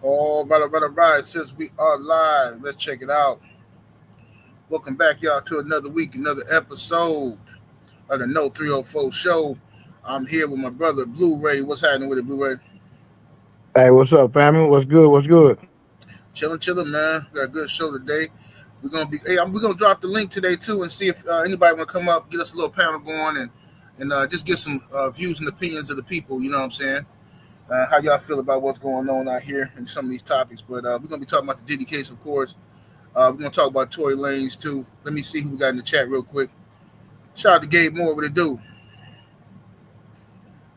All right. Since we are live, let's check it out. Welcome back, y'all, to another week, another episode of the No 304 Show. I'm here with my brother Blu-ray. What's happening with it, Blu-ray? Hey, what's up, family? What's good? What's good? Chilling, man. Got a good show today. We're gonna drop the link today too, and see if anybody want to come up, get us a little panel going, and just get some views and opinions of the people. You know what I'm saying? How y'all feel about what's going on out here and some of these topics? But we're gonna be talking about the Diddy case, of course. We're gonna talk about Tory Lanez too. Let me see who we got in the chat real quick. Shout out to Gabe Moore, what it do?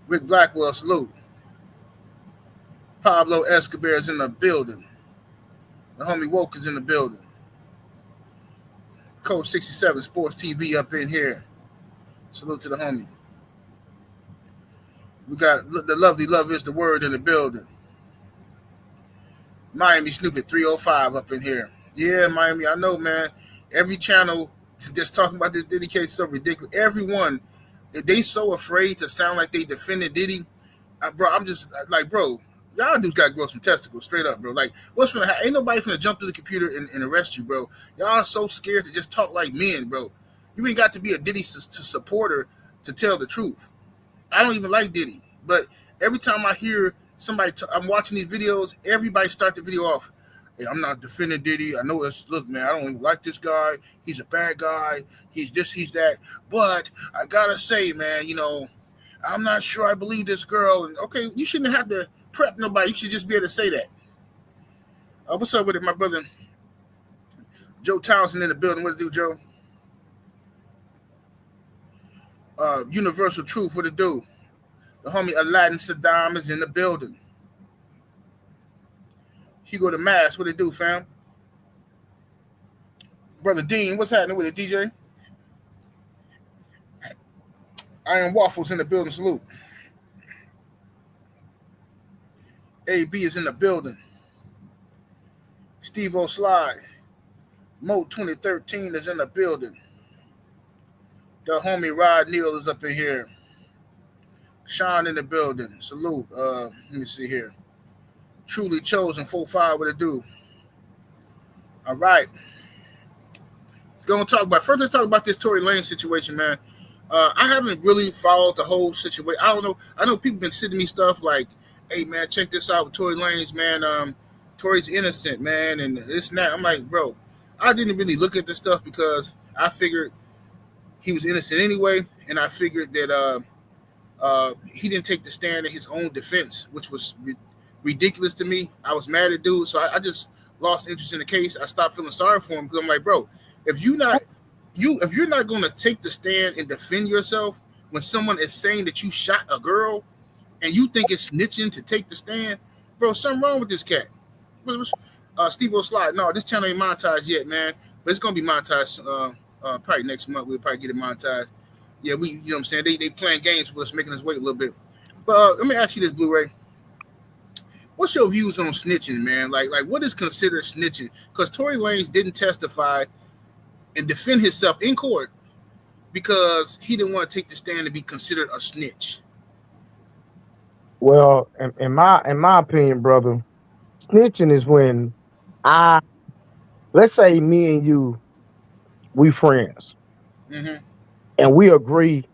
Rick Blackwell, salute. Pablo Escobar is in the building. The homie Woke is in the building. Code 67 Sports TV up in here. Salute to the homie. We got the lovely Love is the Word in the building. Miami Snoop at 305 up in here. Yeah, Miami, I know, man. Every channel just talking about this Diddy case is so ridiculous. Everyone, they so afraid to sound like they defended Diddy. Bro, I'm just like, bro, y'all dudes got to grow some testicles, straight up, bro. Like, what's gonna happen? Ain't nobody finna jump through the computer and arrest you, bro. Y'all are so scared to just talk like men, bro. You ain't got to be a Diddy supporter to tell the truth. I don't even like Diddy, but every time I hear somebody, I'm watching these videos, everybody start the video off. Hey, I'm not defending Diddy. I know it's, look, man, I don't even like this guy. He's a bad guy. He's this, he's that. But I gotta say, man, I'm not sure I believe this girl. And okay, you shouldn't have to prep nobody. You should just be able to say that. What's up with it, my brother? Joe Townsend in the building. What it do, Joe? Universal Truth. What it do? The homie Aladdin Saddam is in the building. Hugo the Mask. What it do, fam? Brother Dean. What's happening with it, DJ? Iron Waffles in the building. Salute. AB is in the building. Steve O'Sly. Mo 2013 is in the building. The homie Rod Neal is up in here. Sean in the building. Salute. Let me see here. Truly Chosen 4-5. What it do? All right. Let's talk about this Tory Lanez situation, man. I haven't really followed the whole situation. I don't know. I know people been sending me stuff like, hey, man, check this out with Tory Lanez, man. Tory's innocent, man, and this and that. I'm like, bro, I didn't really look at this stuff because I figured he was innocent anyway, and I figured that he didn't take the stand in his own defense, which was ridiculous to me. I was mad at dude, so I just lost interest in the case. I stopped feeling sorry for him because I'm like, bro, if you're not going to take the stand and defend yourself when someone is saying that you shot a girl and you think it's snitching to take the stand, bro, something wrong with this cat. Steve O'Slide, no, this channel ain't monetized yet, man, but it's gonna be monetized probably next month. We'll probably get it monetized. Yeah, you know what I'm saying? They playing games with us, making us wait a little bit. But let me ask you this, Blu-ray. What's your views on snitching, man? Like what is considered snitching? Because Tory Lanez didn't testify and defend himself in court because he didn't want to take the stand to be considered a snitch. Well, in my opinion, brother, snitching is when I let's say me and you we friends Mm-hmm. and we agree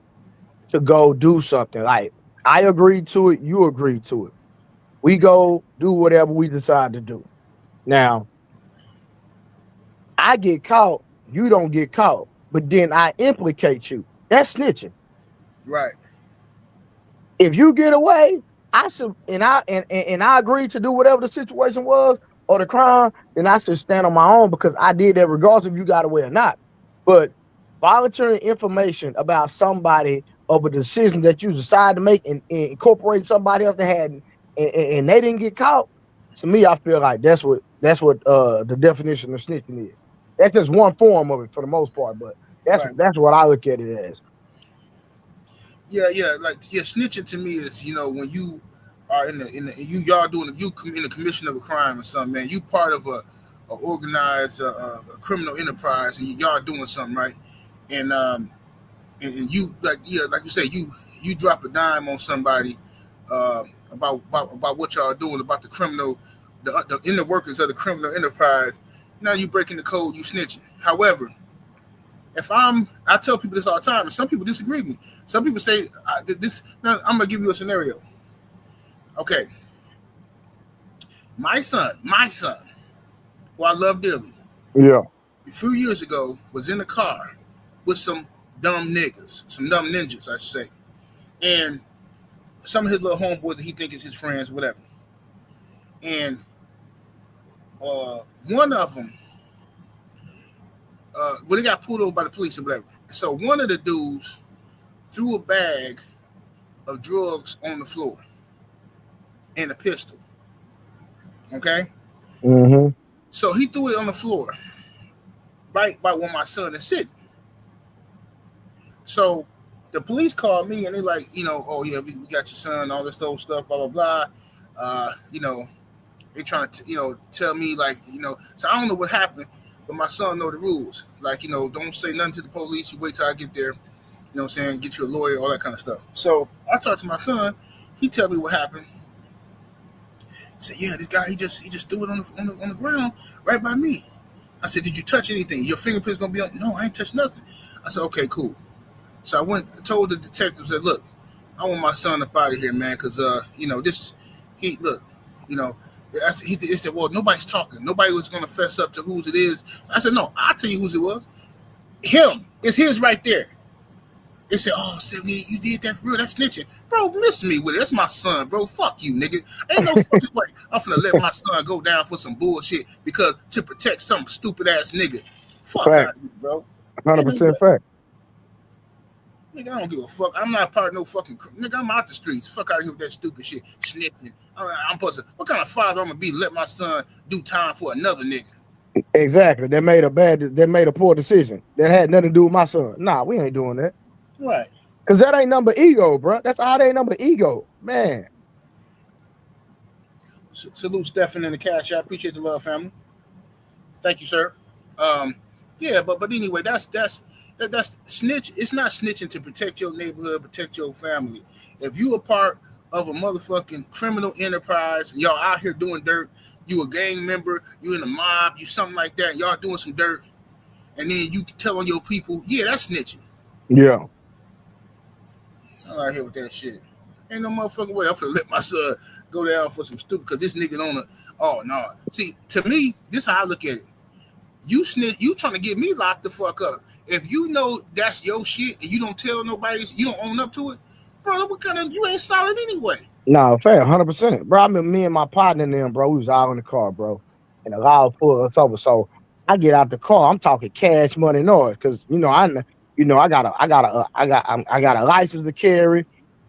to go do something. Like I agreed to it, you agreed to it. We go do whatever we decide to do. Now I get caught, you don't get caught, but then I implicate you. That's snitching. Right. If you get away, I should and I agreed to do whatever the situation was or the crime, then I should stand on my own because I did that regardless if you got away or not. But volunteering information about somebody of a decision that you decide to make and incorporate somebody else that had and they didn't get caught, to me, I feel like that's what the definition of snitching is. That's just one form of it for the most part, but that's Right. that's what I look at it as. Yeah. Like snitching to me is when you are y'all doing in the commission of a crime or something, man. You part of a organized a criminal enterprise, and y'all doing something, right? And and you like you say you drop a dime on somebody about what y'all doing about the criminal the inner workings of the criminal enterprise. Now you breaking the code, you snitching. However, if I tell people this all the time, and some people disagree with me. Some people say this. Now, I'm gonna give you a scenario. Okay, my son, who I love dearly, Yeah. a few years ago was in the car with some dumb niggas, some dumb ninjas, I should say, and some of his little homeboys that he think is his friends, whatever. And one of them, well, they got pulled over by the police or whatever. So one of the dudes threw a bag of drugs on the floor and a pistol. Okay, Mm-hmm. so he threw it on the floor right by where my son is sitting. So the police called me and they like, oh yeah, we got your son, all this old stuff, blah blah blah. You know, they trying to, tell me like, so I don't know what happened, but my son know the rules. Like, don't say nothing to the police. You wait till I get there. You know what I'm saying? Get you a lawyer, all that kind of stuff. So I talked to my son. He tell me what happened. He said, yeah, this guy, he just threw it on the ground right by me. I said, did you touch anything? Your fingerprints gonna be on? No, I ain't touched nothing. I said, okay, cool. So I told the detective, said, look, I want my son up out of here, man, because this, he look, you know, he said, well, nobody's talking. Nobody was gonna fess up to whose it is. I said, no, I'll tell you whose it was. Him. It's his right there. They said, oh, 78, you did that for real? That's snitching. Bro, miss me with it. That's my son, bro. Fuck you, nigga. Ain't no fucking way I'm finna let my son go down for some bullshit because to protect some stupid ass nigga. Fuck Fact. out of here, bro. 100% fact. Nigga, I don't give a fuck. I'm not part of no fucking nigga. I'm out the streets. Fuck out of here with that stupid shit. Snitching. I'm supposed to. What kind of father I'm gonna be? Let my son do time for another nigga? Exactly. They made a poor decision. That had nothing to do with my son. Nah, we ain't doing that. Right. Cause that ain't number ego, bro. That's all they number ego, man. Salute Stephen in the cash. I appreciate the love, family. Thank you, sir. Yeah, but anyway, that's snitch. It's not snitching to protect your neighborhood, protect your family. If you a part of a motherfucking criminal enterprise, y'all out here doing dirt, you a gang member, you in a mob, you something like that, y'all doing some dirt, and then you telling your people, yeah, that's snitching. Yeah. I'm out here with that shit. Ain't no motherfucking way I'm finna let my son go down for some stupid because this nigga on a. Oh no. See, to me, this how I look at it. You snitch, you trying to get me locked the fuck up. If you know that's your shit and you don't tell nobody, you don't own up to it, bro, what kind of, you ain't solid anyway. No, fair, 100%. Bro, I mean, me and my partner and them, bro, we was all in the car, bro. And the law pulled us over. So I get out the car. I'm talking cash money noise. Cause I got a license to carry,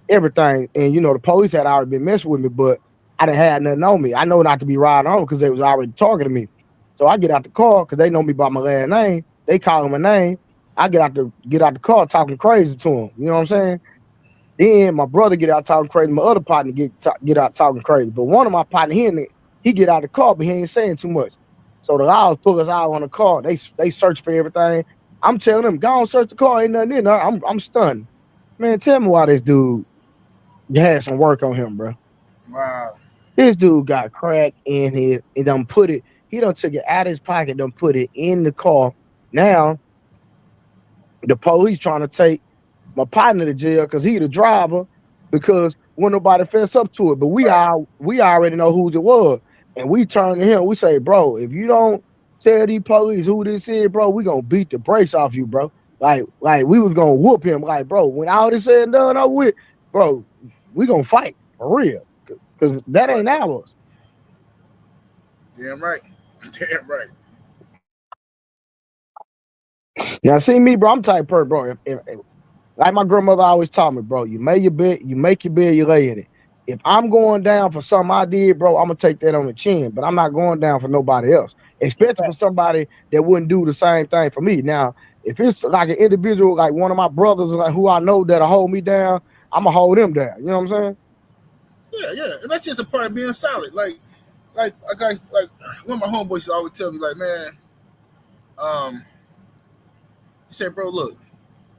everything. And the police had already been messing with me, but I didn't have nothing on me. I know not to be riding on because they was already targeting me. So I get out the car because they know me by my last name. They call my name. I get out the car talking crazy to them. You know what I'm saying? Then my brother get out talking crazy. My other partner get out talking crazy. But one of my partner, he get out the car, but he ain't saying too much. So the laws pull us out on the car. They search for everything. I'm telling them, go on, search the car. Ain't nothing in there. I'm stunned. Man, tell me why this dude had some work on him, bro. Wow. This dude got crack in his and done put it. He done took it out of his pocket, done put it in the car. Now the police trying to take my partner to jail because he the driver because when nobody fess up to it. But we already know who it was. And we turn to him, we say, bro, if you don't tell these police who this is, bro, we gonna beat the brakes off you, bro. Like we was gonna whoop him. Like, bro, when all this said and done over with, bro, we gonna fight for real. Cause that ain't ours. Damn right. Damn right. Now see me, bro, I'm the type of person, bro. If like my grandmother always taught me, bro, you make your bed, you lay in it. If I'm going down for something I did, bro, I'm gonna take that on the chin. But I'm not going down for nobody else, especially for somebody that wouldn't do the same thing for me. Now, if it's like an individual, like one of my brothers, like who I know that'll hold me down, I'm gonna hold them down. You know what I'm saying? Yeah. And that's just a part of being solid. Like guys, like one of my homeboys always tell me, like, man, he said, bro, look,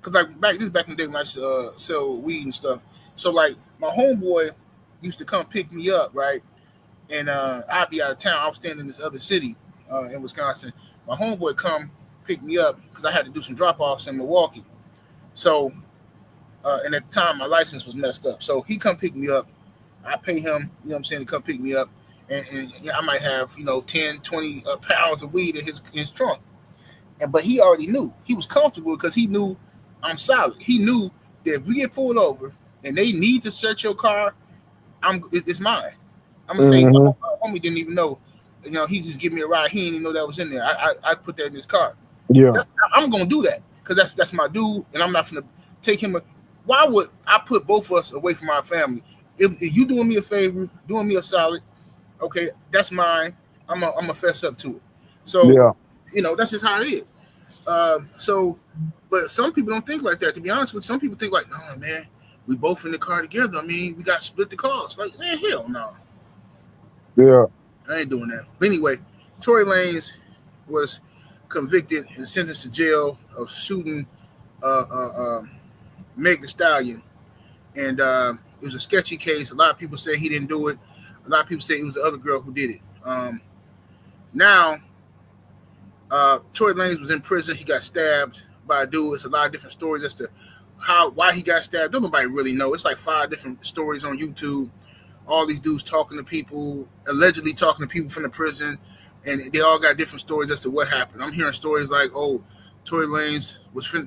cause like back in the day when I used to sell weed and stuff. So like my homeboy used to come pick me up, right? and I'd be out of town. I was staying in this other city in Wisconsin. My homeboy come pick me up because I had to do some drop offs in Milwaukee. So, and at the time my license was messed up. So he come pick me up. I pay him, you know what I'm saying, to come pick me up. And I might have, 10, 20 pounds of weed in his trunk. But he already knew. He was comfortable because he knew I'm solid. He knew that if we get pulled over and they need to search your car, it's mine. I'm gonna say, Mm-hmm. my homie didn't even know. He just give me a ride. He didn't even know that was in there. I put that in his car. Yeah. I'm gonna do that because that's my dude, and I'm not gonna take him. Why would I put both of us away from our family? If you doing me a favor, doing me a solid, okay, that's mine. I'm a fess up to it. So yeah. that's just how it is. But some people don't think like that. To be honest with you, some people think like, no, man, we both in the car together. I mean, we got to split the cost. Like, man, hell no. Yeah. I ain't doing that. But anyway, Tory Lanez was convicted and sentenced to jail of shooting Meg Thee Stallion. And it was a sketchy case. A lot of people say he didn't do it. A lot of people say it was the other girl who did it. Now, Tory Lanez was in prison. He got stabbed by a dude. It's a lot of different stories as to why he got stabbed. Don't nobody really know. It's like 5 different stories on YouTube. All these dudes talking to people, allegedly talking to people from the prison, and they all got different stories as to what happened. I'm hearing stories like, oh, Tory Lanez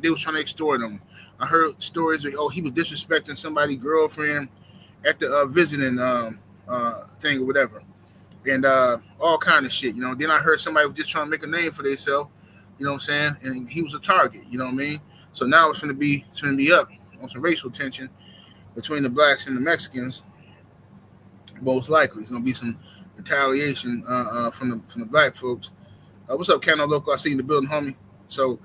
they was trying to extort him. I heard stories like, oh, he was disrespecting somebody's girlfriend at the visiting thing or whatever, and all kind of shit. Then I heard somebody was just trying to make a name for themselves. You know what I'm saying? And he was a target. You know what I mean? So now it's gonna be up on some racial tension between the blacks and the Mexicans. Most likely, it's gonna be some retaliation from the black folks. What's up, Cano Loco? I see you in the building, homie. So,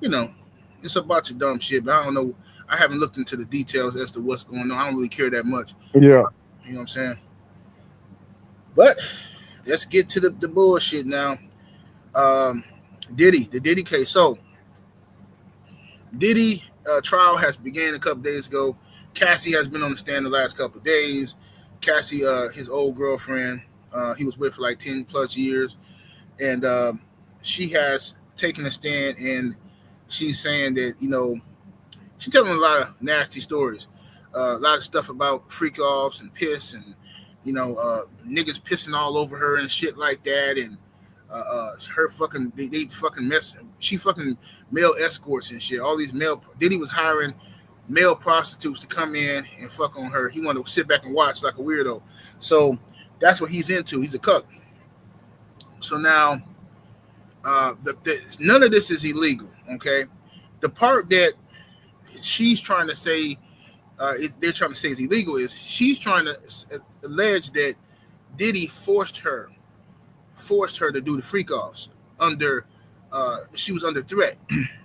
it's a bunch of dumb shit, but I don't know. I haven't looked into the details as to what's going on. I don't really care that much. Yeah. You know what I'm saying? But let's get to the bullshit now. The Diddy case. So, Diddy trial has began a couple days ago. Cassie has been on the stand the last couple of days. Cassie, his old girlfriend, he was with for like 10 plus years. And she has taken a stand, and she's saying that, she's telling a lot of nasty stories. A lot of stuff about freakoffs and piss and, niggas pissing all over her and shit like that. And her fucking, they fucking mess. She fucking male escorts and shit. All these Diddy was hiring male prostitutes to come in and fuck on her. He wanted to sit back and watch like a weirdo. So that's what he's into. He's a cuck. So now, none of this is illegal. Okay, the part that she's trying to say, they're trying to say is illegal, is she's trying to allege that Diddy forced her to do the freakoffs under. She was under threat.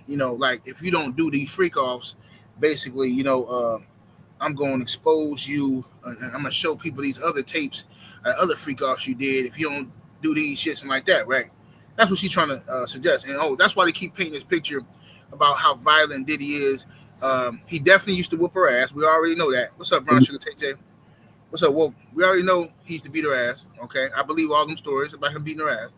Like, if you don't do these freakoffs, basically, I'm going to expose you. I'm going to show people these other tapes, other freakoffs you did if you don't do these shits and like that, right? That's what she's trying to suggest. And, that's why they keep painting this picture about how violent Diddy is. He definitely used to whoop her ass. We already know that. What's up, Brown Sugar Tay? What's up, Woke? We already know he used to beat her ass, okay? I believe all them stories about him beating her ass.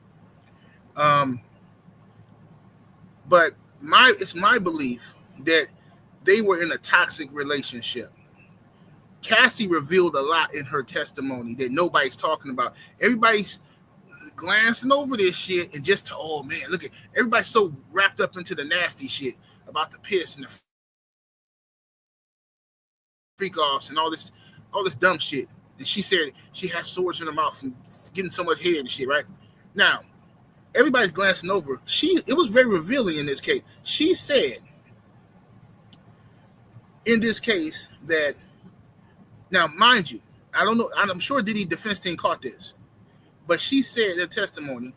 But it's my belief that they were in a toxic relationship. Cassie revealed a lot in her testimony that nobody's talking about. Everybody's glancing over this shit and just, oh man, look at everybody's so wrapped up into the nasty shit about the piss and the freak-offs and all this dumb shit. And she said she has sores in her mouth from getting so much head and shit, right? Now, everybody's glancing over. It was very revealing in this case. She said in this case that, now mind you, I don't know, I'm sure Diddy defense team caught this, but she said in her testimony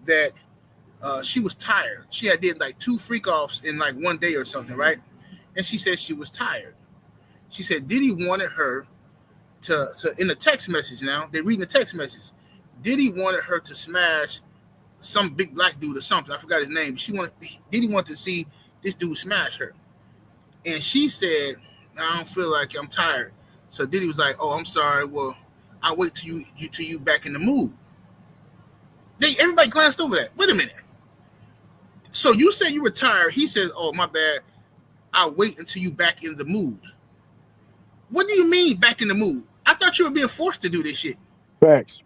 that she was tired. She had did like 2 freak-offs in like one day or something, right? And she said she was tired. She said Diddy wanted her to in a text message, now they're reading the text message, Diddy wanted her to smash some big black dude or something. I forgot his name. Diddy wanted to see this dude smash her. And she said, I don't feel like I'm tired. So Diddy was like, oh, I'm sorry. Well, I wait till you back in the mood. Everybody glanced over that. Wait a minute. So you say you retired. He says, "Oh, my bad. I'll wait until you back in the mood." What do you mean back in the mood? I thought you were being forced to do this shit. Facts.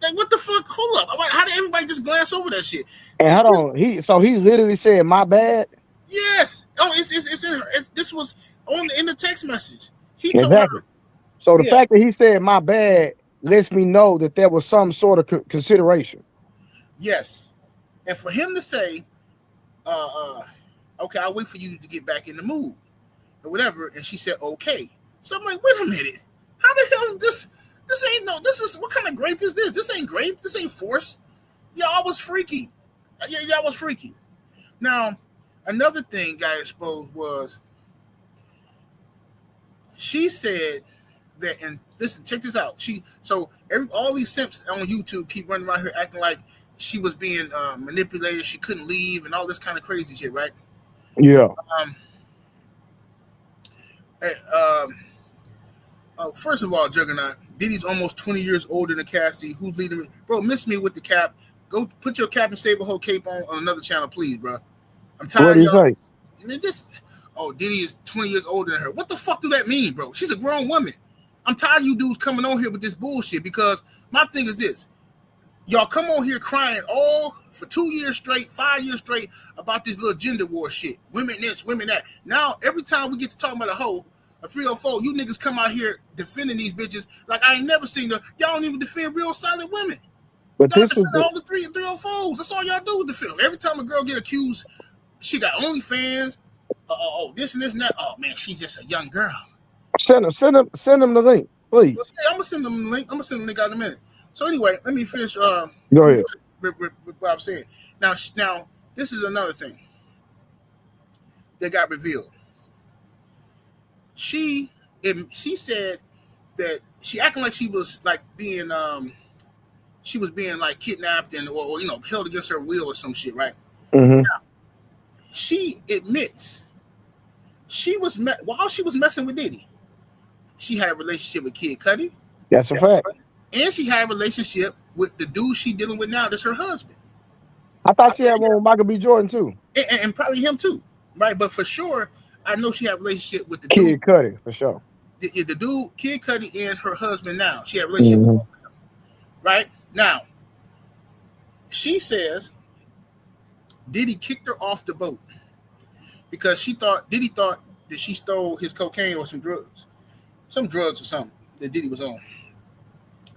Like, what the fuck? Hold up. How did everybody just glance over that shit? And hold on, he literally said, "My bad." Yes. Oh, it's in her. This was in the text message. He told Exactly. her. So the Yeah. fact that he said "my bad" lets me know that there was some sort of consideration. Yes. And for him to say, okay, I'll wait for you to get back in the mood or whatever, and she said, okay. So I'm like, wait a minute. How the hell is this? This is, what kind of grape is this? This ain't grape. This ain't force. Y'all was freaky. Y'all was freaky. Now, another thing got exposed was she said that, and listen, check this out. All these simps on YouTube keep running around here acting like she was being manipulated. She couldn't leave and all this kind of crazy shit, right? Yeah. First of all, Juggernaut, Diddy's almost 20 years older than Cassie. Who's leading me? Bro, miss me with the cap. Go put your Captain Saberho cape on another channel, please, bro. I'm tired of y'all. Diddy is 20 years older than her. What the fuck do that mean, bro? She's a grown woman. I'm tired of you dudes coming on here with this bullshit, because my thing is this. Y'all come on here crying all for 2 years straight, 5 years straight about this little gender war shit. Women this, women that. Now, every time we get to talk about a hoe, a 304, you niggas come out here defending these bitches like I ain't never seen them. Y'all don't even defend real solid women. But y'all defend all the 304s. That's all y'all do, defend them. Every time a girl get accused, she got OnlyFans, this and this and that. Oh, man, she's just a young girl. Send them the link, please. Well, yeah, I'm gonna send them the link. I'm gonna send them the link out in a minute. So anyway, let me finish. Go ahead. With what I'm saying. Now, this is another thing that got revealed. She said that she acting like she was like being like kidnapped and or held against her will or some shit, right? Mm-hmm. Now, she admits while she was messing with Diddy, she had a relationship with Kid Cudi. That's a fact. And she had a relationship with the dude she's dealing with now. That's her husband. I thought she had one with Michael B. Jordan too, and probably him too, right? But for sure, I know she had a relationship with the Kid Cudi for sure. The dude, Kid Cudi, and her husband now. She had a relationship with both of them, right? Now, she says Diddy kicked her off the boat because Diddy thought that she stole his cocaine or some drugs or something that Diddy was on.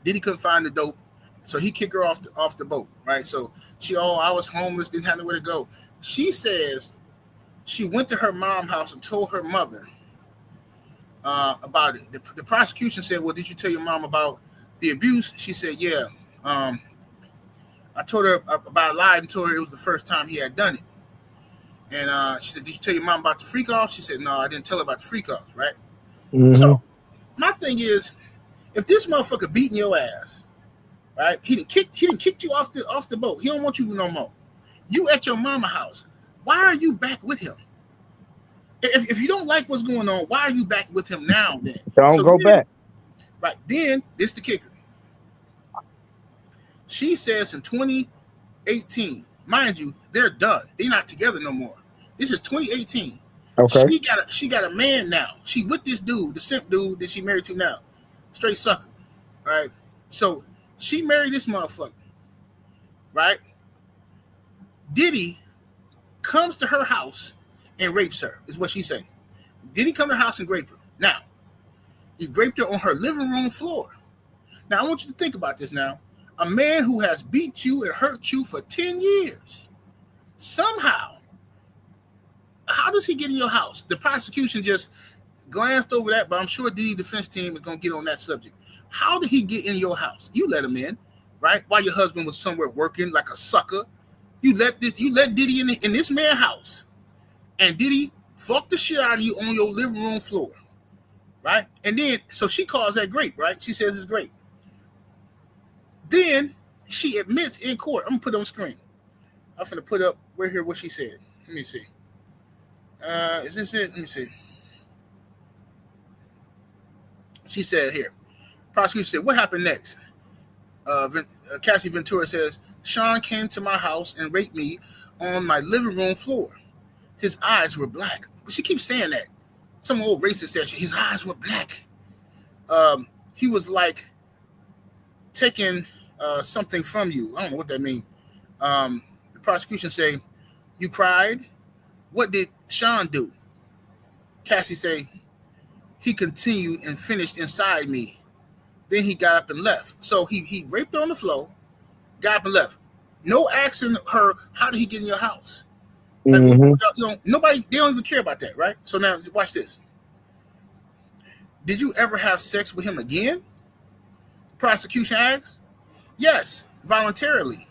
Diddy couldn't find the dope, so he kicked her off the boat, right? So I was homeless, didn't have nowhere to go. She says she went to her mom's house and told her mother about it. The prosecution said, well, did you tell your mom about the abuse? She said, yeah. I told her about a lie and told her it was the first time he had done it. And she said, did you tell your mom about the Freakoffs? She said, no, I didn't tell her about the Freakoffs, right? Mm-hmm. So my thing is, if this motherfucker beating your ass, right? He didn't kick you off the boat. He don't want you no more. You at your mama house. Why are you back with him? If you don't like what's going on, why are you back with him now then? Don't go back. Right. Then this the kicker. She says in 2018, mind you, they're done. They're not together no more. This is 2018. Okay. She got a man now. She with this dude, the simp dude that she married to now. Straight sucker. Right? So she married this motherfucker. Right? Diddy comes to her house and rapes her, is what she saying. Diddy come to her house and rape her. Now, he raped her on her living room floor. Now, I want you to think about this now. A man who has beat you and hurt you for 10 years. Somehow, how does he get in your house? The prosecution just glanced over that, but I'm sure the defense team is going to get on that subject. How did he get in your house? You let him in, right? While your husband was somewhere working like a sucker. You let Diddy in this man's house. And Diddy fucked the shit out of you on your living room floor. Right? And then, so she calls that grape, right? She says it's grape. Then she admits in court. I'm going to put it on screen. I'm going to put up right here what she said. Let me see. Is this it? Let me see. She said here. Prosecution said, what happened next? Cassie Ventura says, Sean came to my house and raped me on my living room floor. His eyes were black. She keeps saying that. Some old racist said his eyes were black. He was like taking something from you. I don't know what that means. The prosecution say, you cried? What did Sean do? Cassie say, he continued and finished inside me. Then he got up and left. So he raped her on the floor, got up and left. No asking her, how did he get in your house? Like, nobody, they don't even care about that, right? So now watch this. Did you ever have sex with him again? The prosecution asks. Yes, voluntarily.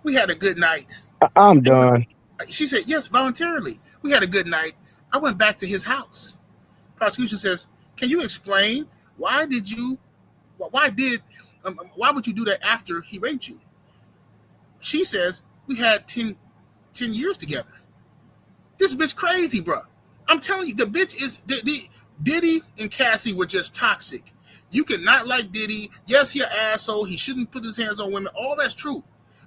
We had a good night. I'm done. She said, yes, voluntarily. We had a good night. I went back to his house. Prosecution says, can you explain why would you do that after he raped you? She says, we had 10 years together. This bitch crazy, bro. I'm telling you, the bitch is, Diddy and Cassie were just toxic. You cannot like Diddy. Yes, he an asshole. He shouldn't put his hands on women. All that's true.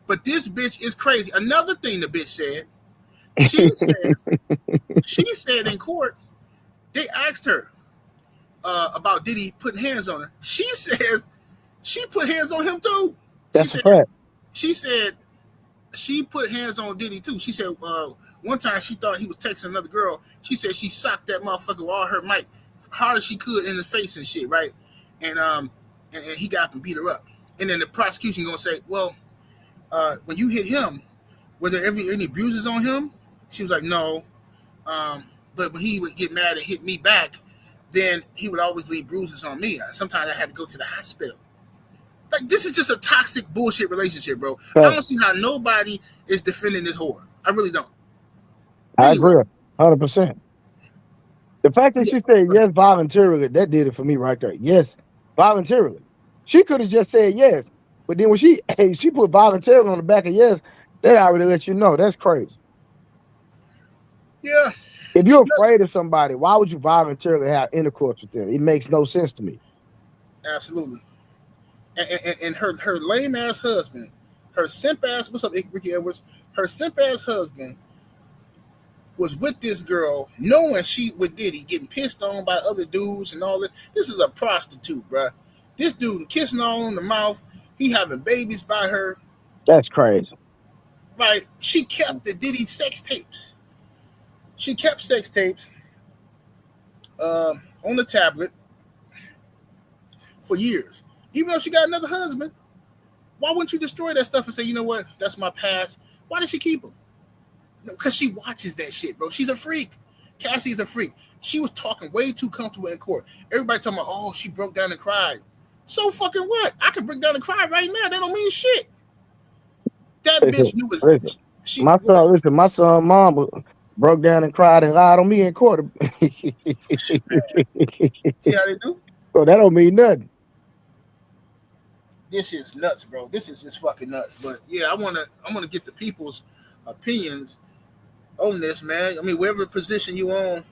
But this bitch is crazy. Another thing the bitch said, she said in court, they asked her about Diddy putting hands on her. She says she put hands on him too. That's a fact. She said she put hands on Diddy too. She said one time she thought he was texting another girl. She said she socked that motherfucker with all her might, hard as she could in the face and shit, right? And he got up and beat her up. And then the prosecution gonna say, well, when you hit him, were there any bruises on him? She was like, no. But when he would get mad and hit me back, then he would always leave bruises on me. Sometimes I had to go to the hospital. Like, this is just a toxic bullshit relationship, bro. Right. I don't see how nobody is defending this whore. I really don't. I agree, 100%. The fact that she said yes voluntarily, that did it for me right there. Yes, voluntarily. She could have just said yes, but then when she put voluntarily on the back of yes, that already let you know that's crazy. Yeah. If you're afraid of somebody, why would you voluntarily have intercourse with them? It makes no sense to me. Absolutely. And her lame ass husband, her simp ass, what's up, Ricky Edwards? Her simp ass husband was with this girl, knowing she with Diddy, getting pissed on by other dudes and all that. This is a prostitute, bruh. This dude kissing all on the mouth. He having babies by her. That's crazy. Right? She kept the Diddy sex tapes. She kept sex tapes on the tablet for years. Even though she got another husband, why wouldn't you destroy that stuff and say, you know what, that's my past? Why did she keep them? Because she watches that shit, bro. She's a freak. Cassie's a freak. She was talking way too comfortable in court. Everybody talking about, oh, she broke down and cried. So fucking what? I can break down and cry right now. That don't mean shit. That bitch knew it. My son mom broke down and cried and lied on me in court. See how they do? Bro, that don't mean nothing. This is nuts, bro. This is just fucking nuts. But yeah, I wanna get the people's opinions on this, man. I mean, whatever position you on,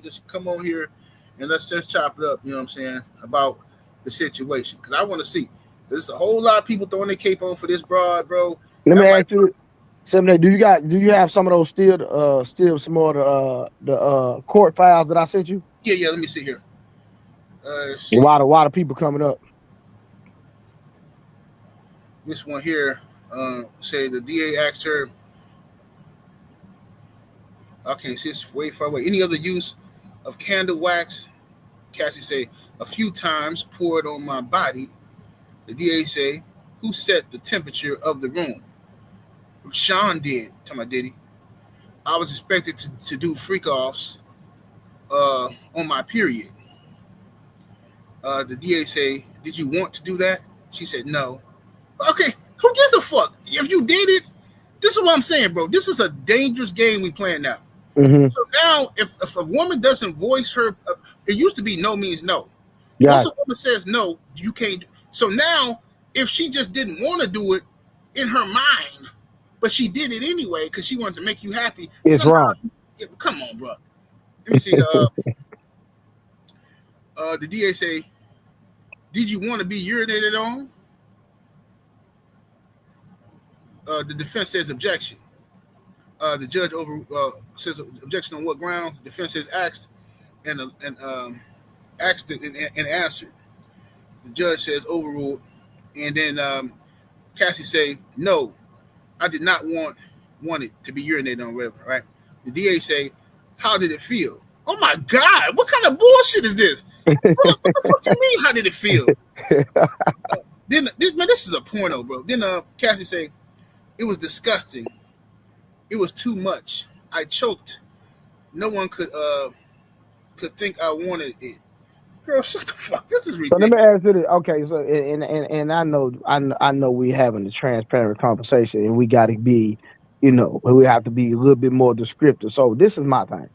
just come on here and let's just chop it up. You know what I'm saying about the situation, because I want to see. There's a whole lot of people throwing their cape on for this broad, bro. Let me ask you something. Do you have some of those still some more of the court files that I sent you? Yeah. Let me see here. A lot of people coming up. This one here, say the DA asked her, okay, see, it's way far away. Any other use of candle wax? Cassie say, a few times poured on my body. The DA say, who set the temperature of the room? Sean did. Talking about Diddy. I was expected to do freakoffs on my period. The DA say, did you want to do that? She said, no. Okay, who gives a fuck? If you did it, this is what I'm saying, bro. This is a dangerous game we playing now. Mm-hmm. So now, if a woman doesn't voice her, it used to be no means no. Yeah. Once a woman says no, you can't. So now, if she just didn't want to do it in her mind, but she did it anyway because she wanted to make you happy, it's wrong. Yeah, come on, bro. Let me see. The DA say, Did you want to be urinated on? The defense says objection. The judge says objection on what grounds? The defense says asked asked and answered. The judge says overruled, and then Cassie say no, I did not want it to be urinated on, whatever. Right? The DA say, how did it feel? Oh my God, what kind of bullshit is this? What the fuck you mean? How did it feel? Then this is a porno, bro. Then Cassie say, it was disgusting. It was too much. I choked. No one could think I wanted it. Girl, shut the fuck. This is So let ridiculous. me ask you this. Okay, so and I know we having a transparent conversation, and we got to be, we have to be a little bit more descriptive. So this is my thing.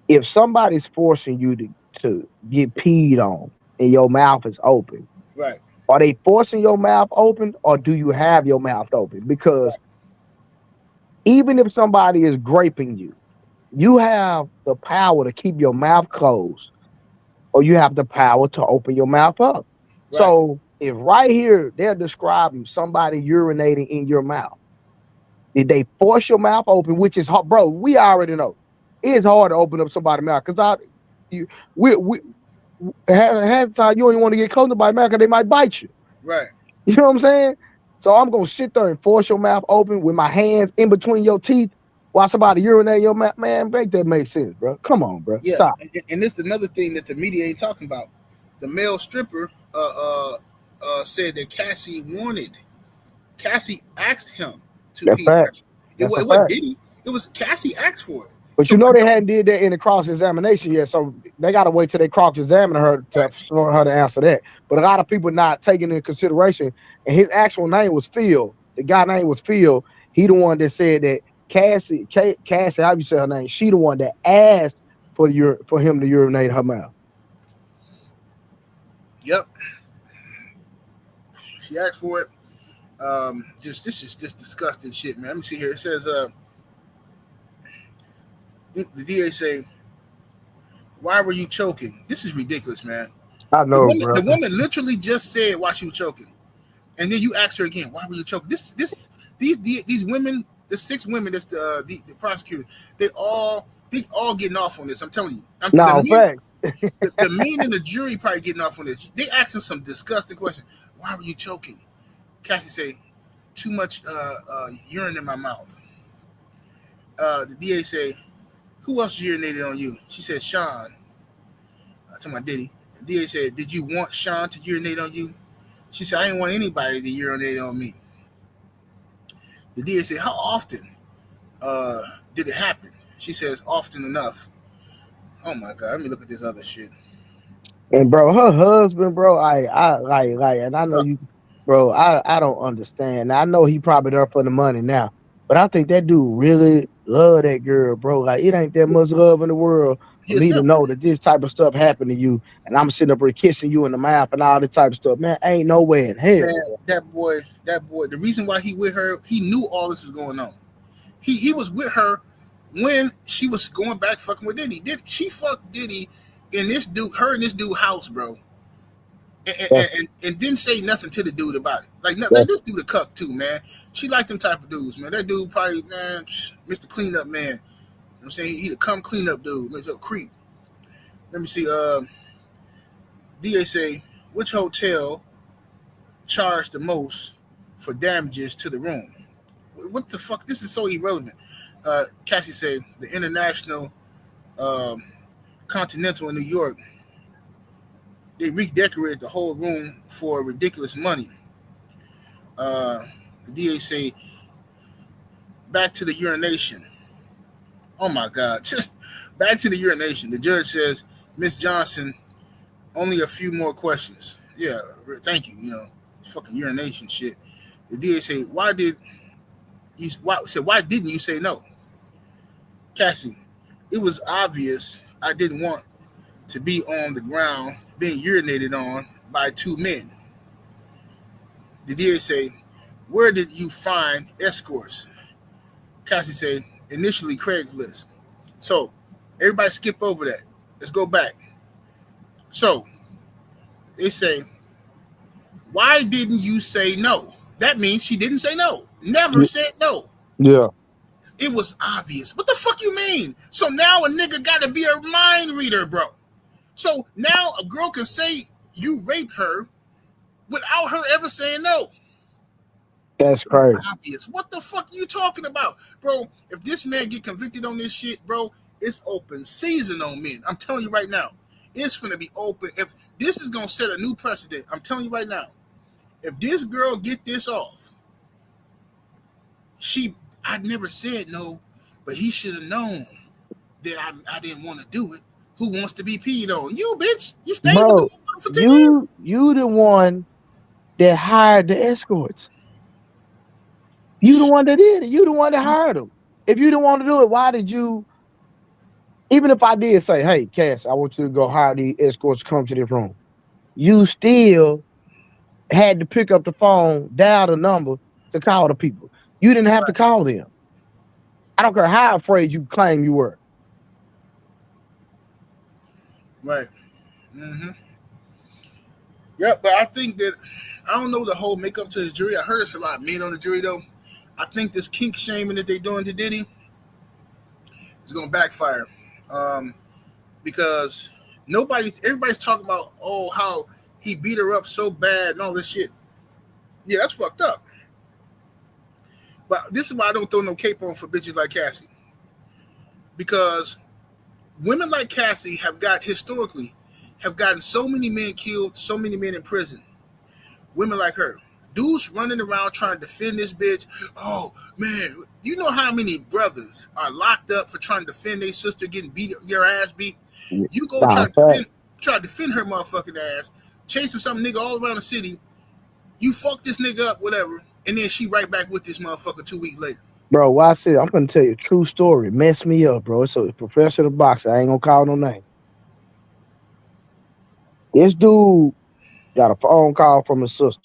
If somebody's forcing you to get peed on and your mouth is open, Right. are they forcing your mouth open, or do you have your mouth open? Because even if somebody is graping you, you have the power to keep your mouth closed, or you have the power to open your mouth up. Right. So if right here they're describing somebody urinating in your mouth, did they force your mouth open? Which is hard, bro. We already know it's hard to open up somebody's mouth because we half the time you don't even want to get close to somebody's mouth because they might bite you. Right. You know what I'm saying? So I'm gonna sit there and force your mouth open with my hands in between your teeth while somebody urinate in your mouth. Man, make that make sense, bro. Come on, bro. Yeah. Stop. And this is another thing that the media ain't talking about. The male stripper said that Cassie asked him to That's pee. facts. It That's a wasn't fact. Diddy. It was Cassie asked for it. But So you know they hadn't did that in the cross examination yet, so they gotta wait till they cross examine her for her to answer that. But a lot of people not taking into consideration, and his actual name was Phil. The guy name was Phil. He the one that said that Cassie, how you say her name? She the one that asked for him to urinate her mouth. yep, she asked for it. This is just disgusting shit, man. Let me see here. It says the DA say, "Why were you choking?" This is ridiculous, man. I The know, woman, bro. the woman literally just said why she was choking, and then you ask her again, "Why were you choking?" These women, the 6 women, that's the prosecutor, they all getting off on this. I'm telling you, No, fact. the men in the jury probably getting off on this. They asking some disgusting questions. Why were you choking? Cassie say, too much urine in my mouth. The DA say, who else urinated on you? She said, Sean. To my Diddy. The DA said, did you want Sean to urinate on you? She said, I didn't want anybody to urinate on me. The DA said, how often uh, did it happen? She says, often enough. Oh my God, let me look at this other shit. And bro, her husband, bro, I like, and I know Uh, you, bro. I don't understand. I know he probably there for the money now, but I think that dude really love that girl, bro. Like it ain't that much love in the world for He's me to simple. know that this type of stuff happened to you, and I'm sitting up here kissing you in the mouth and all this type of stuff. Man, ain't no way in Man, hell, bro. that boy, the reason why he with her, he knew all this was going on. He was with her when she was going back fucking with Diddy. She fucked Diddy in this dude, her in this dude house, bro, and, That's, and didn't say nothing to the dude about it. Like, no, that's this dude a cuck too, man. She liked them type of dudes, man. That dude probably, man, Mr. Cleanup man. You know what I'm saying? He the come cleanup dude. He's a creep. Let me see. DA say, which hotel charged the most for damages to the room? What the fuck? This is so irrelevant. Cassie said the International um, Continental in New York. They redecorated the whole room for ridiculous money. The DA say back to the urination. Oh my God, back to the urination. The judge says, Miss Johnson, only a few more questions. Yeah, thank you. You know, fucking urination shit. The DA say, why didn't you say no? Cassie, it was obvious I didn't want to be on the ground being urinated on by 2 men. The DA say, where did you find escorts? Cassie say, initially Craigslist. So everybody skip over that. Let's go back. So They say, why didn't you say no? That means she didn't say no. Never said no. Yeah. It was obvious. What the fuck you mean? So now a nigga gotta be a mind reader, bro. So now a girl can say you raped her without her ever saying no. That's It was crazy. obvious. What the fuck you talking about? Bro, if this man get convicted on this shit, bro, it's open season on men. I'm telling you right now. It's gonna be open. If this is gonna set a new precedent, I'm telling you right now. If this girl get this off, I never said no, but he should have known that I didn't want to do it. Who wants to be peed on? You, bitch. You stayed with the Bro, motherfucker for 10 years. you the one that hired the escorts. You the one that did it. You the one that hired them. If you didn't want to do it, why did you? Even if I did say, "Hey, Cass, I want you to go hire the escorts to come to this room," you still had to pick up the phone, dial the number to call the people. You didn't have to call them. I don't care how afraid you claim you were. Right. Mm-hmm. Yeah, but I think that I don't know the whole makeup to the jury. I heard it's a lot of men on the jury though. I think this kink shaming that they doing to Diddy is gonna backfire. Um, because everybody's talking about how he beat her up so bad and all this shit. Yeah, that's fucked up. But this is why I don't throw no cape on for bitches like Cassie. Because women like Cassie have gotten so many men killed, so many men in prison. Women like her. Dudes running around trying to defend this bitch. Oh man, you know how many brothers are locked up for trying to defend their sister getting beat, your ass beat. You go Nah, try to defend her motherfucking ass, chasing some nigga all around the city. You fuck this nigga up, whatever, and then she right back with this motherfucker 2 weeks later. bro, why I said I'm gonna tell you a true story. Mess me up, bro. It's a professional boxer. I ain't gonna call no name. This dude got a phone call from his sister.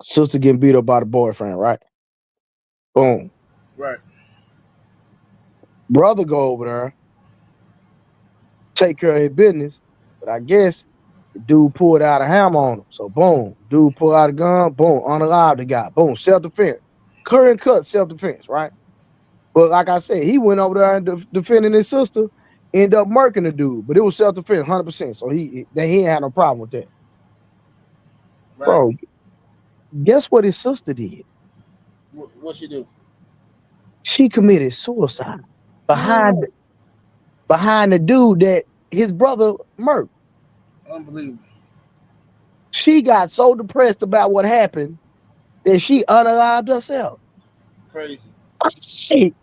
Sister getting beat up by the boyfriend, right? Boom. Right. Brother go over there, take care of his business. But I guess the dude pulled out a hammer on him. So boom. Dude pulled out a gun, boom, unalive the guy. Boom. Self-defense. Current cut self-defense, right? But like I said, he went over there and defending his sister, ended up murking the dude. But it was self-defense, 100%. So he ain't had no problem with that. Right. Bro, guess what his sister did? What she do? She committed suicide behind No. behind the dude that his brother murked. Unbelievable. She got so depressed about what happened that she unalived herself. Crazy. I said,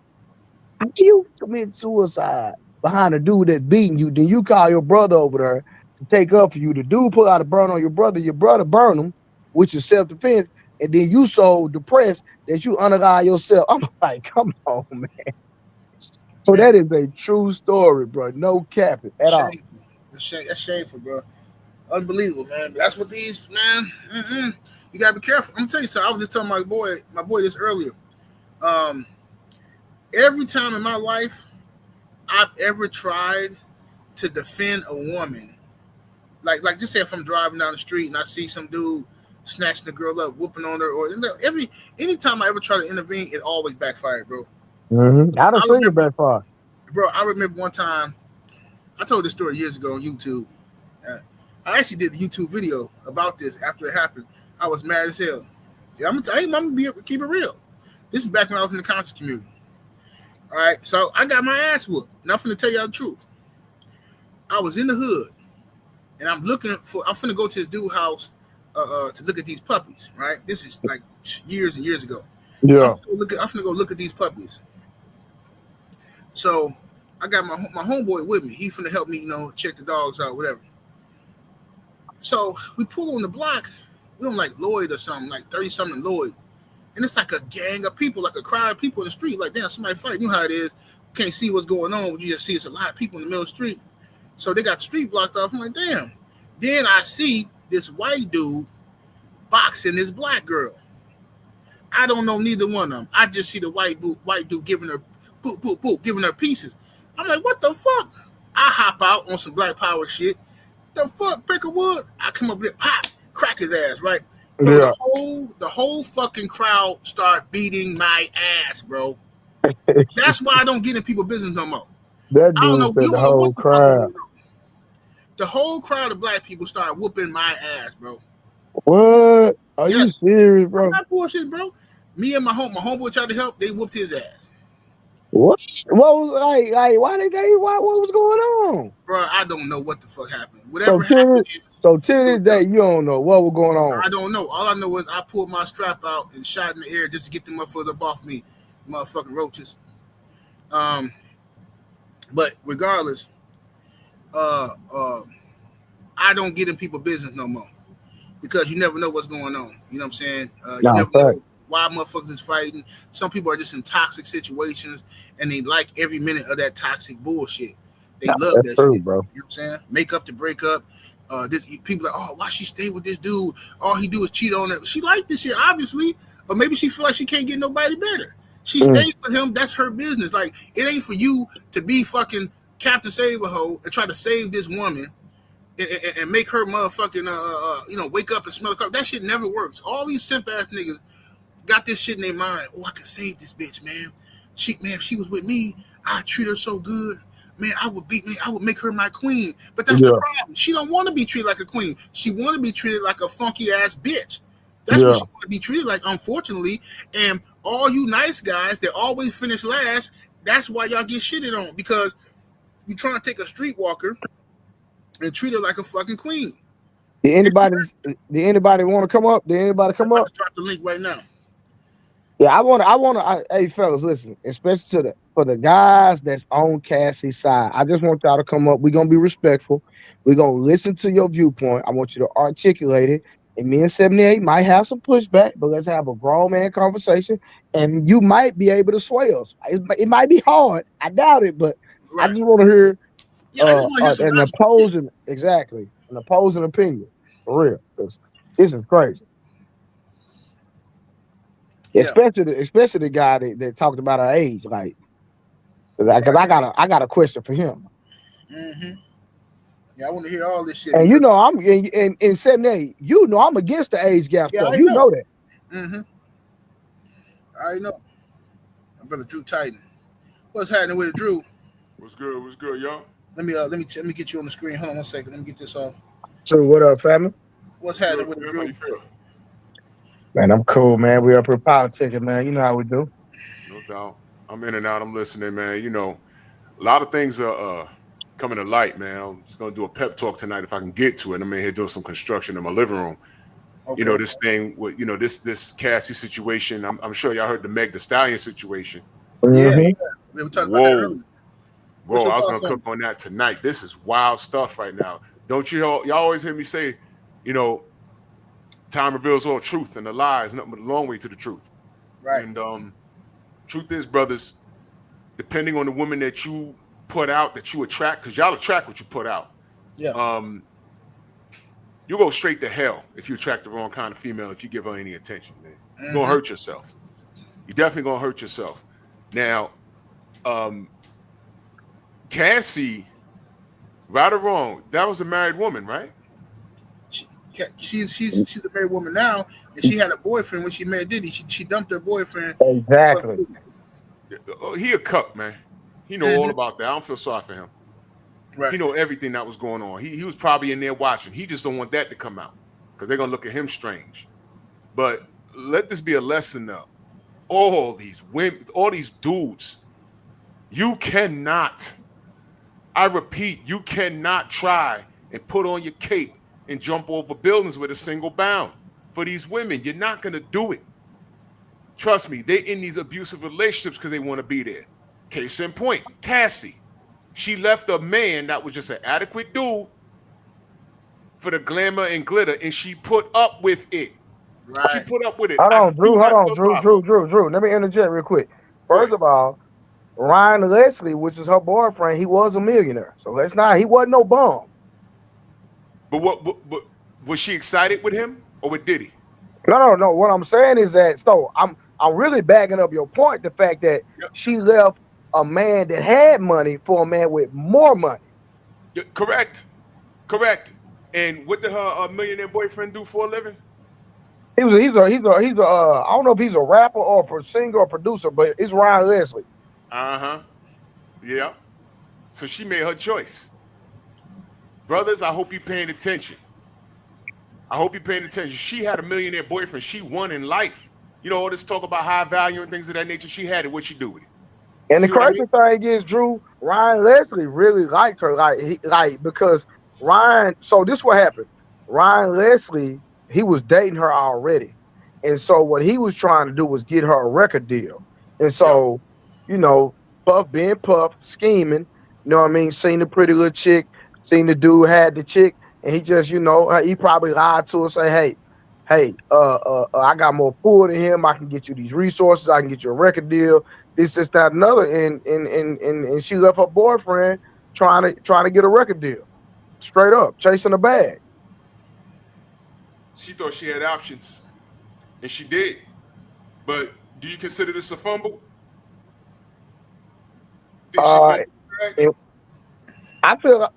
how you commit suicide behind a dude that's beating you? Then you call your brother over there to take up for you. The dude pull out a burn on your brother burn him, which is self-defense, and then you so depressed that you unalive yourself. I'm like, come on, man. So Man, that is a true story, bro. No capping at all. shameful. That's shameful, bro. Unbelievable, man. That's what these man. You gotta be careful. I'm gonna tell you something. I was just telling my boy this earlier. Um, every time in my life I've ever tried to defend a woman, like just say if I'm driving down the street and I see some dude snatching the girl up, whooping on her, or anytime I ever try to intervene, it always backfired, bro. I done I seen it remember, back far. bro. I remember one time I told this story years ago on YouTube. Uh, I actually did a YouTube video about this after it happened. I was mad as hell. Yeah, I'm gonna tell you, I'm gonna keep it real. This is back when I was in the conscious community. All right, so I got my ass whooped, and I'm finna tell y'all the truth. I was in the hood, and I'm finna go to this dude's house to look at these puppies. Right, this is like years and years ago. So Yeah. I'm finna go look at these puppies. So I got my homeboy with me. He finna help me, check the dogs out, whatever. So we pull on the block. We on like Lloyd or something, like 30 something Lloyd. And it's like a gang of people, like a crowd of people in the street. Like, damn, somebody fighting. You know how it is. You can't see what's going on, but you just see it's a lot of people in the middle of the street. So they got the street blocked off. I'm like, damn. Then I see this white dude boxing this black girl. I don't know neither one of them. I just see the white dude giving her poop, giving her pieces. I'm like, what the fuck? I hop out on some black power shit, the fuck, pick a wood. I come up with pop, crack his ass, right? Bro, Yeah. the whole fucking crowd start beating my ass, bro. That's why I don't get in people's business no more. That I don't dude know. said You the don't know whole what the fuck is crowd. going on. The whole crowd of black people started whooping my ass, bro. What? Are you Yes, serious, I'm bro? not bullshit, bro. Me and my homeboy tried to help. They whooped his ass, What? What was like? Why did they? Why? What was going on? bro. I don't know what the fuck happened. So Whatever to happened is, so to it this was day, dumb. you don't know what was going on. I don't know. All I know is I pulled my strap out and shot in the air just to get them motherfuckers up off me, motherfucking roaches. Um, but regardless, uh, uh, I don't get in people business no more because you never know what's going on. You know what I'm saying? You Nah, never fact. know why motherfuckers is fighting. Some people are just in toxic situations and they like every minute of that toxic bullshit. They Nah, love that's that shit. true, You know bro. what I'm saying? Make up to break up. This people like, oh, why she stay with this dude? All he do is cheat on her. She like this shit, obviously, or maybe she feel like she can't get nobody better. She Mm, stays with him. That's her business. Like it ain't for you to be fucking Captain Save a Hoe and try to save this woman and make her motherfucking wake up and smell the coffee. That shit never works. All these simp ass niggas got this shit in their mind. Oh, I can save this bitch, man. If she was with me, I'd treat her so good. Man, I would make her my queen. But that's the yeah, problem. She don't want to be treated like a queen. She want to be treated like a funky ass bitch. That's what yeah. she want to be treated like, unfortunately. And all you nice guys that always finish last, that's why y'all get shitted on because you trying to take a streetwalker and treat her like a fucking queen. Did It's anybody? Did anybody want to come up? Did anybody I'm come about up? to drop the link right now. Yeah, hey, fellas, listen, especially for the guys that's on Cassie's side. I just want y'all to come up. We're gonna be respectful. We're gonna listen to your viewpoint. I want you to articulate it. And me and 78 might have some pushback, but let's have a grown man conversation. And you might be able to sway us. It might be hard. I doubt it, but I Right. just want to hear Yeah, I just want to hear some an logical shit. opposing, exactly, an opposing opinion for real. 'Cause this is crazy. Yeah. Especially the guy that talked about our age, like, because Right. I got a question for him. Mm-hmm. Yeah, I want to hear all this shit And you because know, I'm in 78. You know, I'm against the age gap yeah, stuff. I You know. know that. Mm-hmm. I know. My brother Drew Titan. What's happening with Drew? What's good? What's good, y'all? Let me get you on the screen. Hold on 1 second. Let me get this off. So what up, family? What's What's happening good, with Fib? How Drew? you feel? Man, I'm cool, man. We up here politicking, man. You know how we do. No doubt. I'm in and out. I'm listening, man. You know, a lot of things are coming to light, man. I'm just gonna do a pep talk tonight if I can get to it. I'm in here doing some construction in my living room. You Okay. know, this thing with this Cassie situation. I'm sure y'all heard the Meg the Stallion situation. Yeah, Mm-hmm. we talked about that Whoa, earlier. What's whoa! your I was gonna thoughts on cook it? on that tonight. This is wild stuff right now. Don't y'all always hear me say, you know, time reveals all truth and the lies, nothing but a long way to the truth. Right. And truth is, brothers, depending on the woman that you put out, that you attract, because y'all attract what you put out. Yeah. Um, you go straight to hell if you attract the wrong kind of female. If you give her any attention, man, you're gonna Mm-hmm. hurt yourself. You're definitely gonna hurt yourself. Now, um, Cassie, right or wrong, that was a married woman, right? She, she's a married woman now, and she had a boyfriend when she met Diddy. She dumped her boyfriend to fuck Exactly. Diddy. He a cuck, man. He know all Mm-hmm. about that. I don't feel sorry for him. He Right. know everything that was going on. He was probably in there watching. He just don't want that to come out because they're gonna look at him strange. But let this be a lesson though. All these women, all these dudes, you cannot, I repeat, you cannot try and put on your cape and jump over buildings with a single bound. For these women, you're not gonna do it. Trust me, they're in these abusive relationships because they want to be there. Case in point, Cassie. She left a man that was just an adequate dude for the glamour and glitter, and she put up with it. She Right. put up with it. Hold I on, Drew. do Hold not on, feel Drew. sorry for her. Drew. Let me interject real quick. Go First ahead. of all, Ryan Leslie, which is her boyfriend, he was a millionaire. So let's not. He wasn't no bum. But what was she excited with him or with Diddy? No. What I'm saying is that I'm really backing up your point. The fact that Yep. she left a man that had money for a man with more money. Correct. Correct. And what did her millionaire boyfriend do for a living? He's a I don't know if he's a rapper or a singer or producer, but it's Ryan Leslie. Uh-huh. Yeah. So she made her choice. Brothers, I hope you're paying attention. I hope you're paying attention. She had a millionaire boyfriend. She won in life. You know, all this talk about high value and things of that nature. She had it. What'd she do with it? And the See what I crazy mean? thing is, Drew, Ryan Leslie really liked her, because Ryan. So this what happened. Ryan Leslie, he was dating her already, and so what he was trying to do was get her a record deal. And Yep. so, you know, Puff being Puff, scheming. You know what I mean? Seen the pretty little chick, seen the dude had the chick, and he just, he probably lied to her, say, hey, I got more pull than him. I can get you these resources. I can get you a record deal. This, that, another, and she left her boyfriend trying to get a record deal, straight up chasing a bag. She thought she had options, and she did. But do you consider this a fumble? Think she fumbled the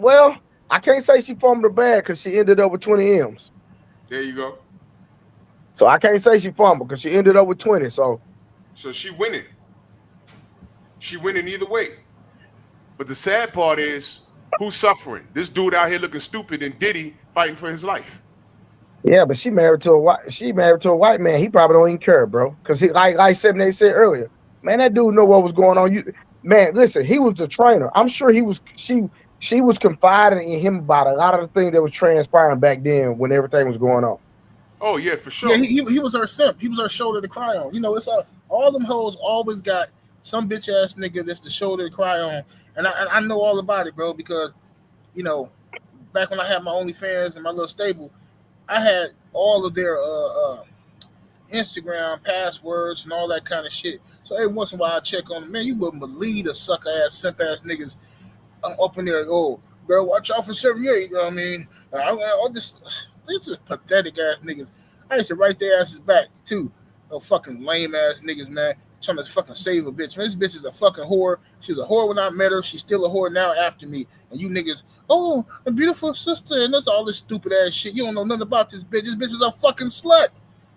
bag? I can't say she fumbled the bag because she ended up with 20 M's. There you go. So I can't say she fumbled because she ended up with 20. So she winning. She winning either way. But the sad part is, who's suffering? This dude out here looking stupid and Diddy fighting for his life. yeah, but she married to a white man. He probably don't even care, bro. Because he like 7 said earlier, man, that dude know what was going on. Man, listen, he was the trainer. I'm sure she was confiding in him about a lot of the things that was transpiring back then when everything was going on. Oh yeah, for sure. Yeah, he was her simp. He was her shoulder to cry on. You know, it's all them hoes always got some bitch ass nigga that's the shoulder to cry on, and I know all about it, bro. Because back when I had my OnlyFans and my little stable, I had all of their Instagram passwords and all that kind of shit. So every once in a while I check on them. Man, you wouldn't believe the sucker ass, simp ass niggas up in there. Oh, bro, watch out for 78. You know what I mean? All this is pathetic ass niggas. I used to write their asses back too. No fucking lame ass niggas, man. Trying to fucking save a bitch. Man, this bitch is a fucking whore. She was a whore when I met her. She's still a whore now after me. And you niggas, oh, a beautiful sister, and that's all this stupid ass shit. You don't know nothing about this bitch. This bitch is a fucking slut.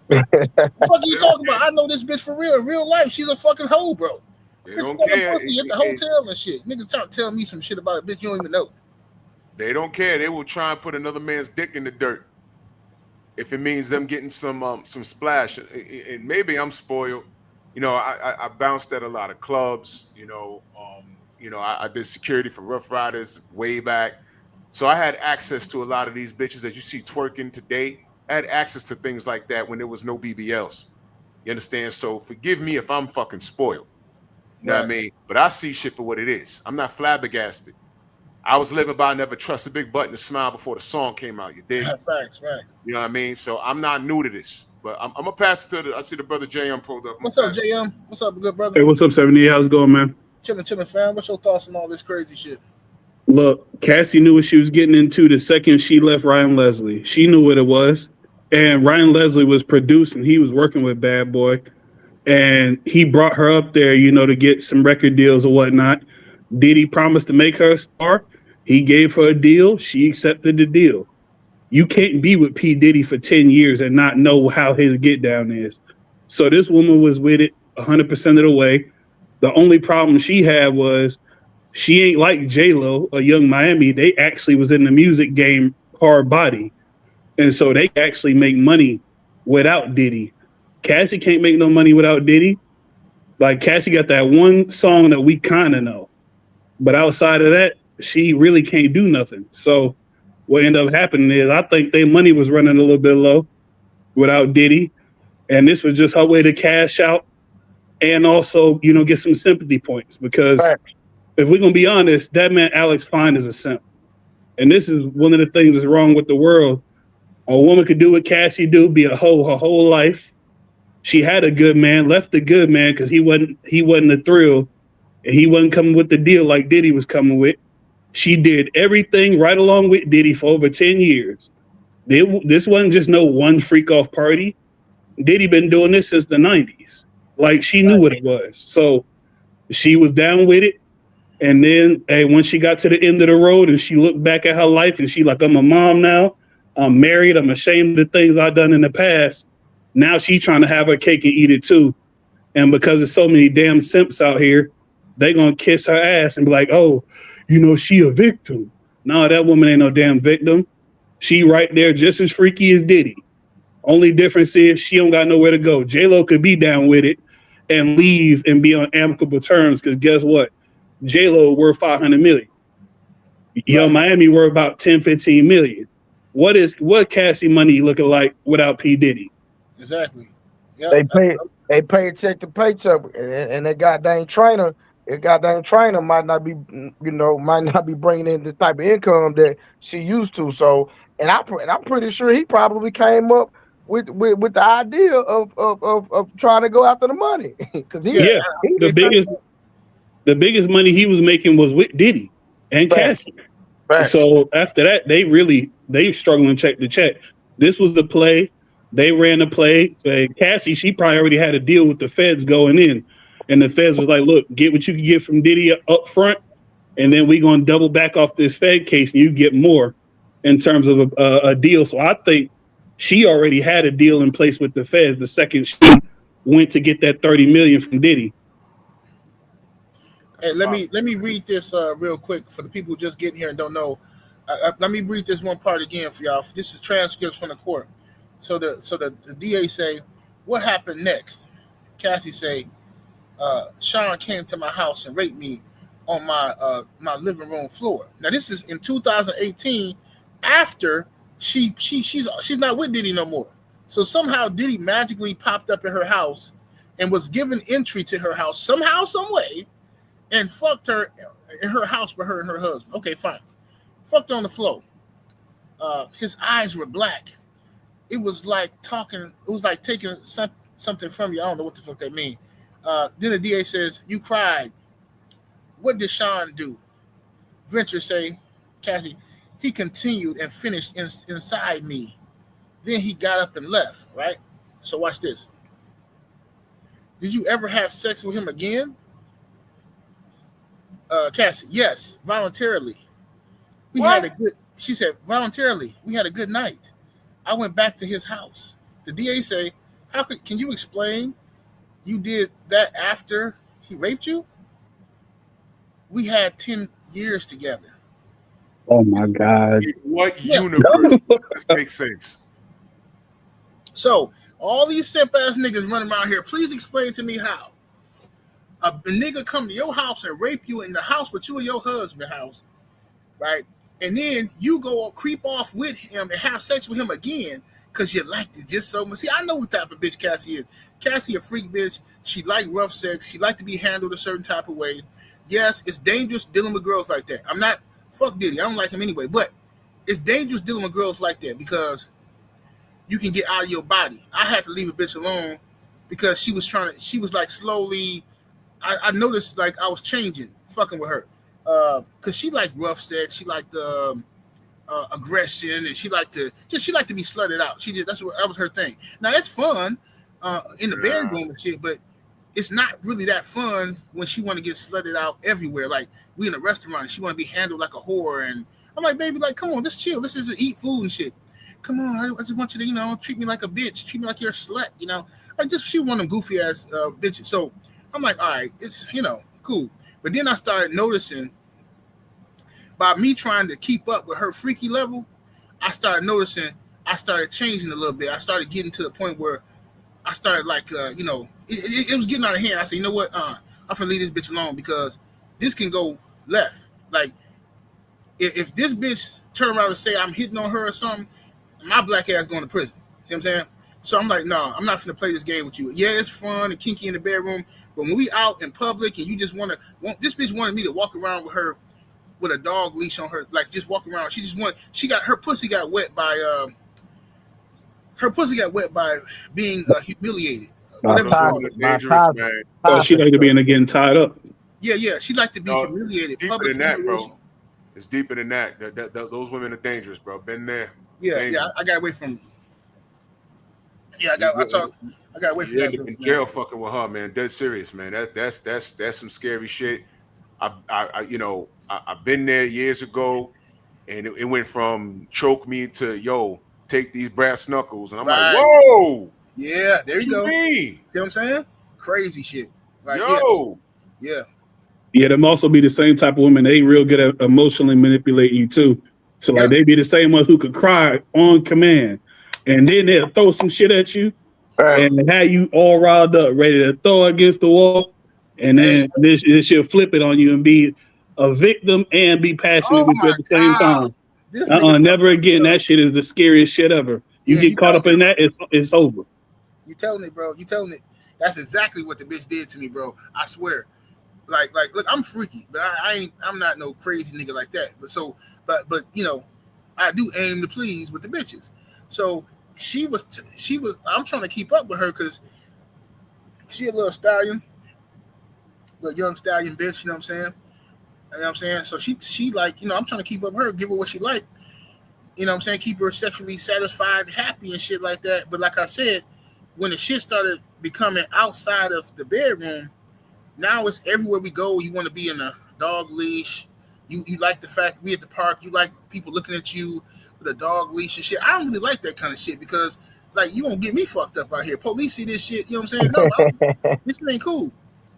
What the fuck are you talking about? I know this bitch for real. In real life, she's a fucking hoe, bro. They Bitch don't fucking care. pussy at the hotel and shit. Niggas trying to tell me some shit about a bitch you don't even know. They don't care. They will try and put another man's dick in the dirt if it means them getting some splash. And maybe I'm spoiled. I bounced at a lot of clubs. I did security for Rough Riders way back, so I had access to a lot of these bitches that you see twerking today. I had access to things like that when there was no BBLs. You understand? So forgive me if I'm fucking spoiled. You know what I mean? But I see shit for what it is. I'm not flabbergasted. I was living by never trust a big button to smile before the song came out. You dig? Facts. You know what I mean? So I'm not new to this. But I'm gonna pass it to I see the brother JM pulled up. What's up, JM? What's up, good brother? Hey, what's up, 70? How's it going, man? Chilling, fam. What's your thoughts on all this crazy shit? Look, Cassie knew what she was getting into the second she left Ryan Leslie. She knew what it was. And Ryan Leslie was producing. He was working with Bad Boy. And he brought her up there, to get some record deals or whatnot. Diddy promised to make her a star. He gave her a deal. She accepted the deal. You can't be with P. Diddy for 10 years and not know how his get down is. So this woman was with it 100% of the way. The only problem she had was she ain't like J-Lo or Young Miami. They actually was in the music game hard body. And so they actually make money without Diddy. Cassie can't make no money without Diddy. Like, Cassie got that one song that we kind of know. But outside of that, she really can't do nothing. So what ended up happening is I think their money was running a little bit low without Diddy. And this was just her way to cash out and also, get some sympathy points. Because if we're going to be honest, that man Alex Fine is a simp. And this is one of the things that's wrong with the world. A woman could do what Cassie do, be a hoe her whole life. She had a good man, left the good man because he wasn't a thrill. And he wasn't coming with the deal like Diddy was coming with. She did everything right along with Diddy for over 10 years. This wasn't just no one freak-off party. Diddy been doing this since the 90s. Like, she knew what it was. So she was down with it. And then, hey, when she got to the end of the road and she looked back at her life and she like, I'm a mom now. I'm married. I'm ashamed of the things I've done in the past. Now she trying to have her cake and eat it too. And because there's so many damn simps out here, they gonna kiss her ass and be like, oh, she a victim. No, that woman ain't no damn victim. She right there just as freaky as Diddy. Only difference is she don't got nowhere to go. J-Lo could be down with it and leave and be on amicable terms because guess what? J-Lo worth 500 million. Yo, Right. Miami worth about 10, 15 million. What Cassie money looking like without P. Diddy? Exactly. Yeah. They pay check to paycheck, and that goddamn trainer might not be bringing in the type of income that she used to. So, and I'm pretty sure he probably came up with the idea of trying to go after the money because Yeah. Yeah, the biggest money he was making was with Diddy and Cassie. Facts. So after that, they struggling check to check. This was the play. They ran the play. Cassie, she probably already had a deal with the feds going in. And the feds was like, look, get what you can get from Diddy up front, and then we're going to double back off this Fed case, and you get more in terms of a deal. So I think she already had a deal in place with the feds the second she went to get that $30 million from Diddy. Hey, let me read this real quick for the people who just getting here and don't know. Let me read this one part again for y'all. This is transcripts from the court. So the DA say, what happened next? Cassie say, Sean came to my house and raped me on my living room floor. Now this is in 2018, after she's not with Diddy no more. So somehow Diddy magically popped up at her house and was given entry to her house somehow, some way, and fucked her in her house with her and her husband. Okay, fine. Fucked on the floor. His eyes were black. It was like taking something from you. I don't know what the fuck that means. Then the DA says, you cried. What did Sean do? Venture say, Cassie, he continued and finished inside me. Then he got up and left, right? So watch this. Did you ever have sex with him again? Cassie, yes, voluntarily. She said, voluntarily. We had a good night. I went back to his house. The DA say, can you explain you did that after he raped you? We had 10 years together. Oh my God. What universe does this make sense? So all these simp ass niggas running around here, please explain to me how a nigga come to your house and rape you in the house with you and your husband house, right? And then you go creep off with him and have sex with him again because you liked it just so much. See, I know what type of bitch Cassie is. Cassie a freak bitch. She like rough sex. She like to be handled a certain type of way. Yes, it's dangerous dealing with girls like that. I'm not, fuck Diddy. I don't like him anyway. But it's dangerous dealing with girls like that because you can get out of your body. I had to leave a bitch alone because she was like slowly, I noticed like I was changing, fucking with her. Because she liked rough sex. She liked aggression, and she liked to be slutted out. That was her thing. Now that's fun in the bedroom and shit, but it's not really that fun when she want to get slutted out everywhere. Like we in a restaurant, she want to be handled like a whore, and I'm like, baby, like come on, just chill. This is eat food and shit. Come on, I just want you to treat me like a bitch, treat me like you're a slut. She one of them goofy ass bitches. So I'm like, all right, it's cool. But then I started noticing by me trying to keep up with her freaky level, I started changing a little bit. I started getting to the point where I started like, it was getting out of hand. I said, you know what? I'm gonna leave this bitch alone because this can go left. Like, if this bitch turn around and say I'm hitting on her or something, my black ass going to prison. See what I'm saying? So I'm like, no, I'm not gonna play this game with you. Yeah, it's fun and kinky in the bedroom, but when we out in public and you just this bitch wanted me to walk around with her with a dog leash on her, like just walk around. Her pussy got wet by being humiliated. Dangerous, man. She like to be getting tied up. Yeah, she like to be humiliated. Deeper than that, bro. It's deeper than that. Those women are dangerous, bro. Been there. Yeah, I got away from. Yeah, I got away from that. In jail fucking with her, man. Dead serious, man. That's some scary shit. I've been there years ago, and it went from choke me to take these brass knuckles, and I'm like, Right. whoa, Yeah, there what you you go. mean, See what I'm saying? Crazy shit. Like, yo? yeah. Yeah, them also be the same type of women. They real good at emotionally manipulating you too. So Yeah. like they be the same ones who could cry on command, and then they'll throw some shit at you Right. and have you all riled up, ready to throw against the wall, and Hey, then this she'll flip it on you and be a victim and be passionate oh with you my at the same God. time. This nigga Never telling me, again. bro. That shit is the scariest shit ever. You Yeah, get you caught telling up in me. that, it's over. You telling it, bro. You telling it. That's exactly what the bitch did to me, bro. I swear. Like, look, I'm freaky, but I'm not no crazy nigga like that. But I do aim to please with the bitches. So I'm trying to keep up with her because she a little stallion, little young stallion bitch. You know what I'm saying? You know what I'm saying? So she like, I'm trying to keep up with her, give her what she like. You know what I'm saying? Keep her sexually satisfied, happy, and shit like that. But like I said, when the shit started becoming outside of the bedroom, now it's everywhere we go. You want to be in a dog leash. You like the fact we at the park. You like people looking at you with a dog leash and shit. I don't really like that kind of shit because like you won't get me fucked up out here. Police see this shit. You know what I'm saying? No, this shit ain't cool.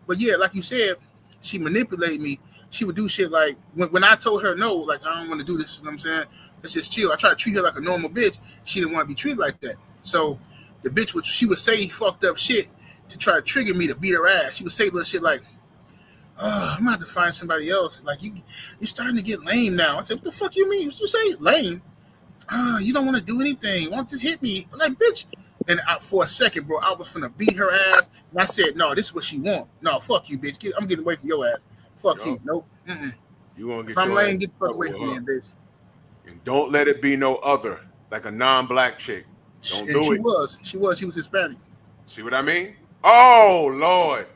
But yeah, like you said, she manipulated me. She would do shit like when I told her no, like I don't want to do this. You know what I'm saying? Let's just chill. I tried to treat her like a normal bitch. She didn't want to be treated like that. So the bitch she would say fucked up shit to try to trigger me to beat her ass. She would say little shit like, "Oh, I'm gonna have to find somebody else. Like you're starting to get lame now." I said, "What the fuck you mean? What you say lame? You don't want to do anything. Why don't you just hit me?" I'm like, bitch. And for a second, bro, I was finna beat her ass, and I said, "No, this is what she want. No, fuck you, bitch. I'm getting away from your ass. Fuck you. Nope. Mm-mm. You gonna If get I'm your ass lame, in get the fuck trouble away with from me, her, bitch." and don't let it be no other, like a non-black chick. Don't And do she it. was Hispanic. See what I mean? Oh Lord,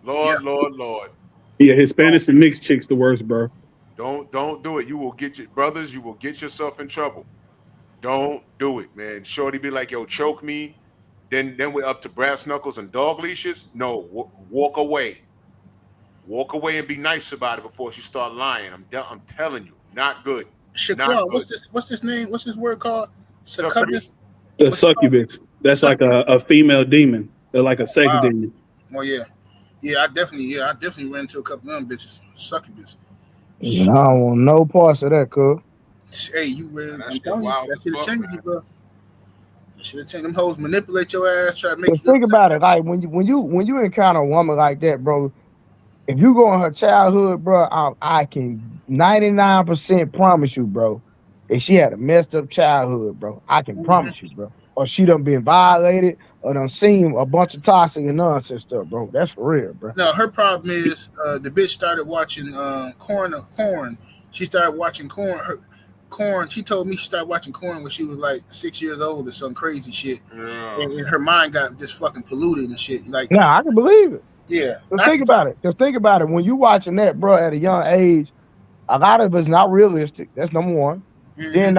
Yeah. Lord. Yeah, Don't Hispanics and mixed chicks the worst, bro. don't do it. You will get your brothers. You will get yourself in trouble. Don't do it, man. Shorty be like, yo, choke me. Then we're up to brass knuckles and dog leashes. No, walk away. Walk away and be nice about it before she start lying. I'm telling you, not good. Not Shaquan, good. what's this name? What's this word called? Succubus? Succubus. A What's it called? succubus. That's like Succubus. a female demon. They're like a Oh, sex wow. demon. Oh yeah. I definitely ran into a couple of them bitches. Succubus. Yeah, I don't want no parts of that, cuz. Hey, you Man, ran. that I'm shit telling you, wild that as should have fuck, changed you, man. bro. That should have changed them hoes. Manipulate your ass. Try to make Just you think upset. about it. Like when you encounter a woman like that, bro, if you go in her childhood, bro, I can 99% promise you, bro, that she had a messed up childhood, bro. I can Mm-hmm. promise you, bro. Or she done been violated or done seen a bunch of toxic and nonsense stuff, bro. That's for real, bro. No, her problem is the bitch started watching corn. She started watching corn. She told me she started watching corn when she was like 6 years old or some crazy shit, Yeah. and her mind got just fucking polluted and shit. Like, Now I can believe it. yeah, Just not think to about talk. it. Just think about it. When you watching that, bro, at a young age, a lot of it's not realistic. That's number one. Mm-hmm. Then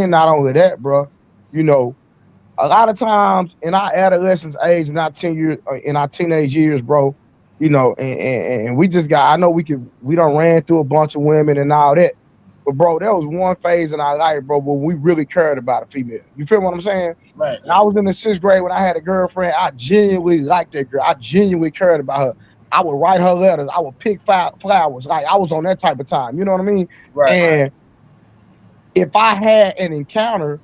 not only that, bro. You know, a lot of times in our adolescence age, in our teenage years, bro. And we just got. I know we done ran through a bunch of women and all that, but bro, there was one phase in our life, bro, where we really cared about a female. You feel what I'm saying? Right. And I was in the sixth grade when I had a girlfriend. I genuinely liked that girl. I genuinely cared about her. I would write her letters. I would pick flowers. Like I was on that type of time. You know what I mean? Right. And if I had an encounter,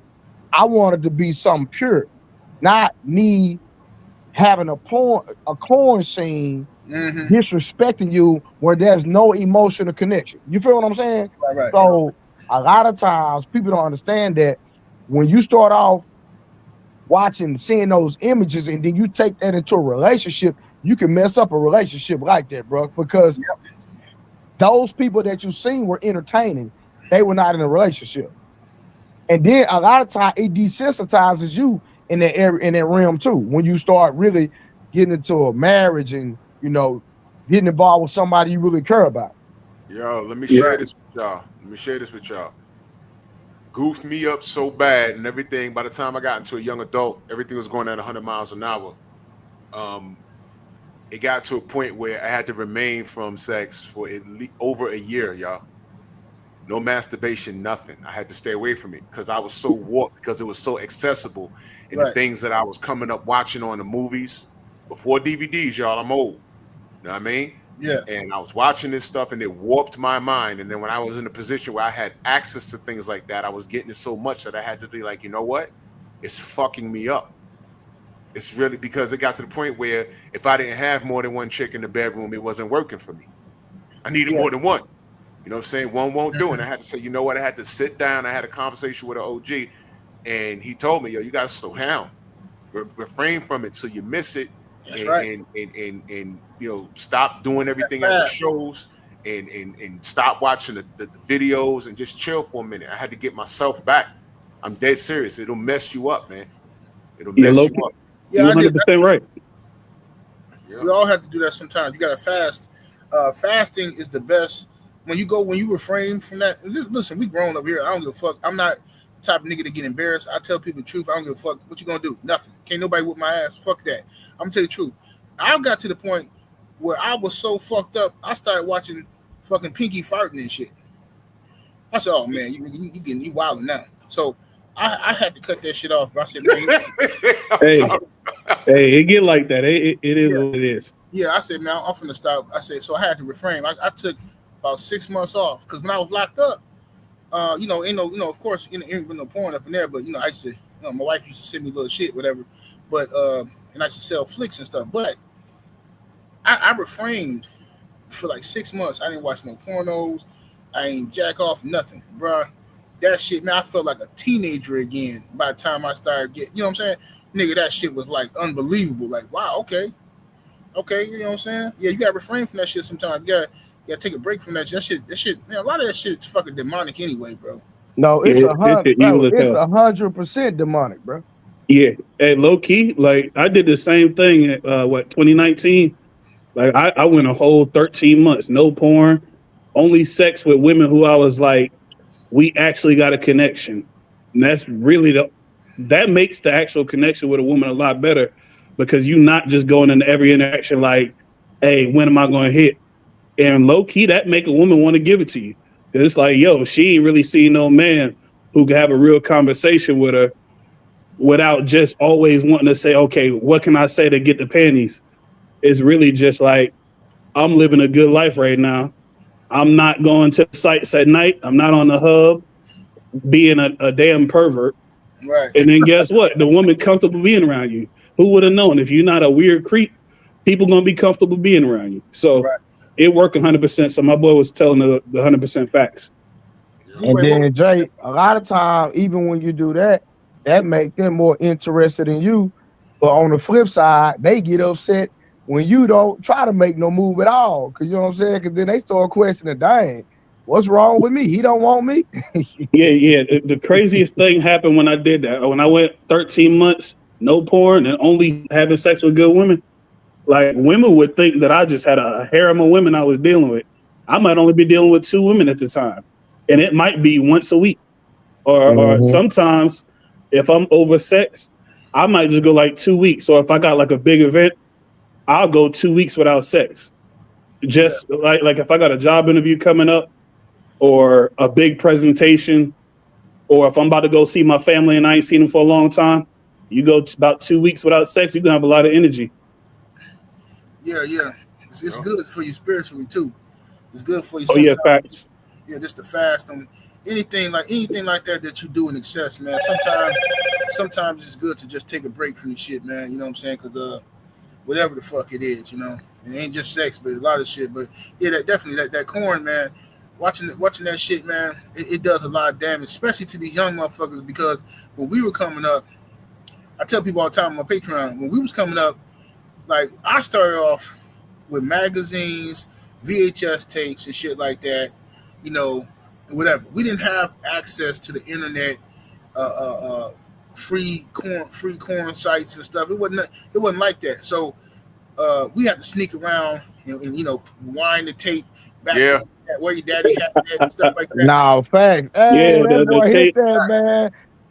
I wanted to be something pure, not me having a corn scene Mm-hmm. disrespecting you where there's no emotional connection. You feel what I'm saying? Right. Right. So a lot of times people don't understand that when you start off seeing those images, and then you take that into a relationship, you can mess up a relationship like that, bro. Because Yep. those people that you seen were entertaining, they were not in a relationship. And then a lot of time it desensitizes you in that area, in that realm too. When you start really getting into a marriage and getting involved with somebody you really care about. Yo, let me Yeah. share Right. this with y'all. Goofed me up so bad and everything. By the time I got into a young adult, everything was going at 100 miles an hour. Um, it got to a point where I had to remain from sex for over a year, y'all. No masturbation, nothing. I had to stay away from it because I was so warped, because it was so accessible. And the things that I was coming up watching on the movies before DVDs, y'all, I'm old. You know what I mean? Yeah. And I was watching this stuff and it warped my mind. And then when I was in a position where I had access to things like that, I was getting it so much that I had to be like, you know what? It's fucking me up. It's really because it got to the point where if I didn't have more than one chick in the bedroom, it wasn't working for me. I needed more than one. You know what I'm saying? One won't do. And I had to say, you know what? I had to sit down. I had a conversation with an OG and he told me, yo, you got to slow down. Refrain from it so you miss it. And you know, stop doing everything at the shows and stop watching the videos and just chill for a minute. I had to get myself back. I'm dead serious. It'll mess you up, man. It'll mess you up. Yeah, 100% right. Yeah. We all have to do that sometimes. You gotta fast. Fasting is the best. When you refrain from that. Listen, we grown up here. I don't give a fuck. I'm not the type of nigga to get embarrassed. I tell people the truth. I don't give a fuck. What you gonna do? Nothing. Can't nobody whip my ass. Fuck that. I'm gonna tell you the truth. I got to the point where I was so fucked up. I started watching fucking Pinky farting and shit. I said, "Oh man, you wilding now." So I had to cut that shit off. I said, "Man, hey, it get like that. It is what it is." Yeah, I said, "Man, I'm finna stop." I said, so I had to refrain. I took about 6 months off because when I was locked up, of course, ain't no porn up in there, but I used to, my wife used to send me little shit, whatever, but and I used to sell flicks and stuff, but I refrained for like 6 months. I didn't watch no pornos. I ain't jack off nothing, bruh. That shit, man, I felt like a teenager again by the time I started getting, you know what I'm saying? Nigga, that shit was like unbelievable. Like, wow, okay, you know what I'm saying? Yeah, you gotta refrain from that shit sometimes. You gotta take a break from that shit. That shit, man, a lot of that shit is fucking demonic anyway, bro. No, it's 100% demonic, bro. Yeah, and low key, like I did the same thing at 2019. Like I went a whole 13 months, no porn, only sex with women who I was like, we actually got a connection. And that's really that makes the actual connection with a woman a lot better because you're not just going into every interaction like, hey, when am I going to hit? And low key, that make a woman want to give it to you. It's like, yo, she ain't really seen no man who can have a real conversation with her without just always wanting to say, okay, what can I say to get the panties? It's really just like, I'm living a good life right now. I'm not going to sites at night. I'm not on the hub being a damn pervert. Right. And then guess what? The woman comfortable being around you. Who would have known? If you're not a weird creep, people going to be comfortable being around you. So it worked 100%. So my boy was telling the 100% facts. And then, Jay, a lot of times, even when you do that, that make them more interested in you. But on the flip side, they get upset when you don't try to make no move at all. Because you know what I'm saying? Because then they start questioning, dang, what's wrong with me? He don't want me? Yeah. The craziest thing happened when I did that. When I went 13 months, no porn, and only having sex with good women. Like, women would think that I just had a harem of women I was dealing with. I might only be dealing with 2 women at the time. And it might be once a week. Or sometimes, if I'm oversexed, I might just go like 2 weeks. Or if I got like a big event, I'll go 2 weeks without sex. Just like if I got a job interview coming up or a big presentation, or if I'm about to go see my family and I ain't seen them for a long time, you go about 2 weeks without sex, you can have a lot of energy. Yeah. It's good for you spiritually too. It's good for you. Oh yeah, facts. Yeah, just to fast on anything like that you do in excess, man. Sometimes it's good to just take a break from the shit, man. You know what I'm saying? Because whatever the fuck it is, it ain't just sex, but a lot of shit. But yeah, that corn, man. Watching that shit, man, it does a lot of damage, especially to these young motherfuckers. Because when we were coming up, I tell people all the time on my Patreon, when we was coming up, like I started off with magazines, VHS tapes, and shit like that. Whatever. We didn't have access to the internet, free corn sites and stuff. It wasn't like that. So we had to sneak around and wind the tape back to where your daddy had that and stuff like that. No, facts. Hey, Yeah, that boy the hit tape. that, man.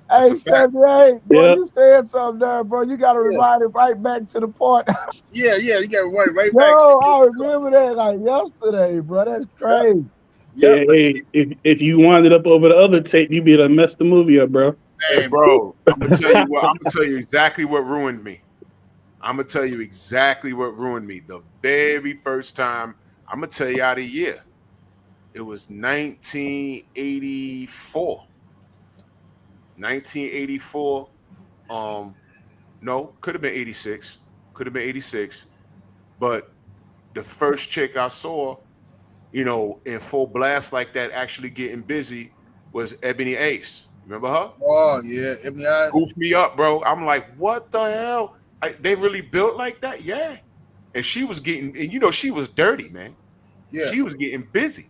That's Hey, a fact. 78, bro, Yeah. you said something there, bro. You got to Yeah, remind it right back to the point. yeah, yeah. You got right back. Yo, I remember that like yesterday, bro. That's Yep, crazy. yep. But Hey, if you wound it up over the other tape, you'd be to mess the movie up, bro. Hey, man, bro, I'm gonna tell you what. I'm gonna tell you exactly what ruined me. I'm gonna tell you exactly what ruined me. The very first time. I'm gonna tell you out of year. It was 1984. 1984. No, could have been 86. Could have been 86. But the first chick I saw, in full blast like that, actually getting busy, was Ebony Ace. Remember her? oh yeah, Ebony Eyes. Goofed me up, bro. I'm like, what the hell? They really built like that? Yeah. And she was getting, and she was dirty, man. Yeah, She was getting busy.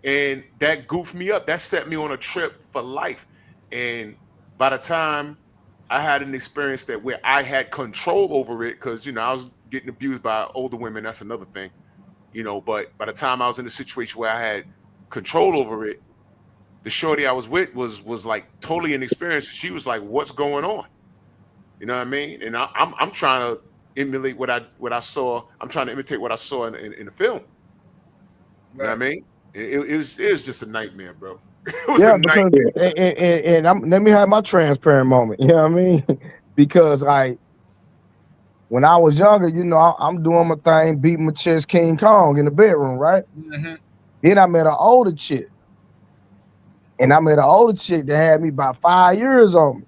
And that goofed me up. That set me on a trip for life. And by the time I had an experience that where I had control over it, because I was getting abused by older women, that's another thing. But by the time I was in a situation where I had control over it, the shorty I was with was like totally inexperienced. She was like, "What's going on?" You know what I mean? And I'm trying to emulate what I saw. I'm trying to imitate what I saw in the film. You know what I right. mean? It was just a nightmare, bro. It was a Yeah, because nightmare. let me have my transparent moment. You know what I mean? Because like when I was younger, I'm doing my thing, beating my chest King Kong in the bedroom, right? Mm-hmm. Then I met an older chick, and I met an older chick that had me about 5 years on me.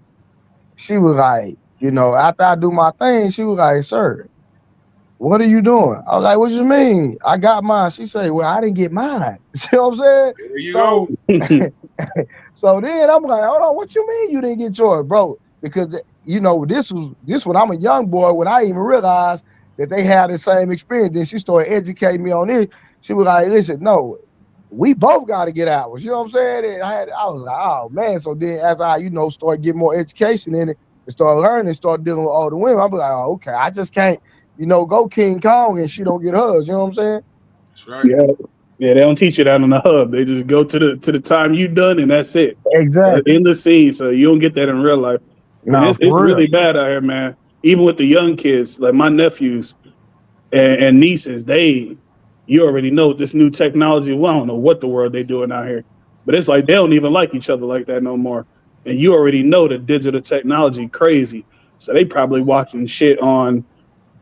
She was like, after I do my thing, she was like, "Sir, what are you doing?" I was like, "What you mean? I got mine." She said, "Well, I didn't get mine." See what I'm saying? There you So go. so then I'm like, "Hold on, what you mean you didn't get yours, bro?" Because this when I'm a young boy, when I even realized that they had the same experience. Then she started educating me on it. She was like, "Listen, no, we both got to get ours." You know what I'm saying? And I was like, "Oh man." So then as I, start getting more education in it and start learning, start dealing with older women, I'm like, "Oh, okay, I just can't, go King Kong and she don't get hers." You know what I'm saying? That's right. Yeah. Yeah, they don't teach you that on the hub. They just go to the time you done and that's it. Exactly. In the scene. So you don't get that in real life. And No, it's for real. really bad out here, man. Even with the young kids, like my nephews and nieces, you already know this new technology. Well, I don't know what the world they doing out here. But it's like they don't even like each other like that no more. And you already know the digital technology crazy. So they probably watching shit on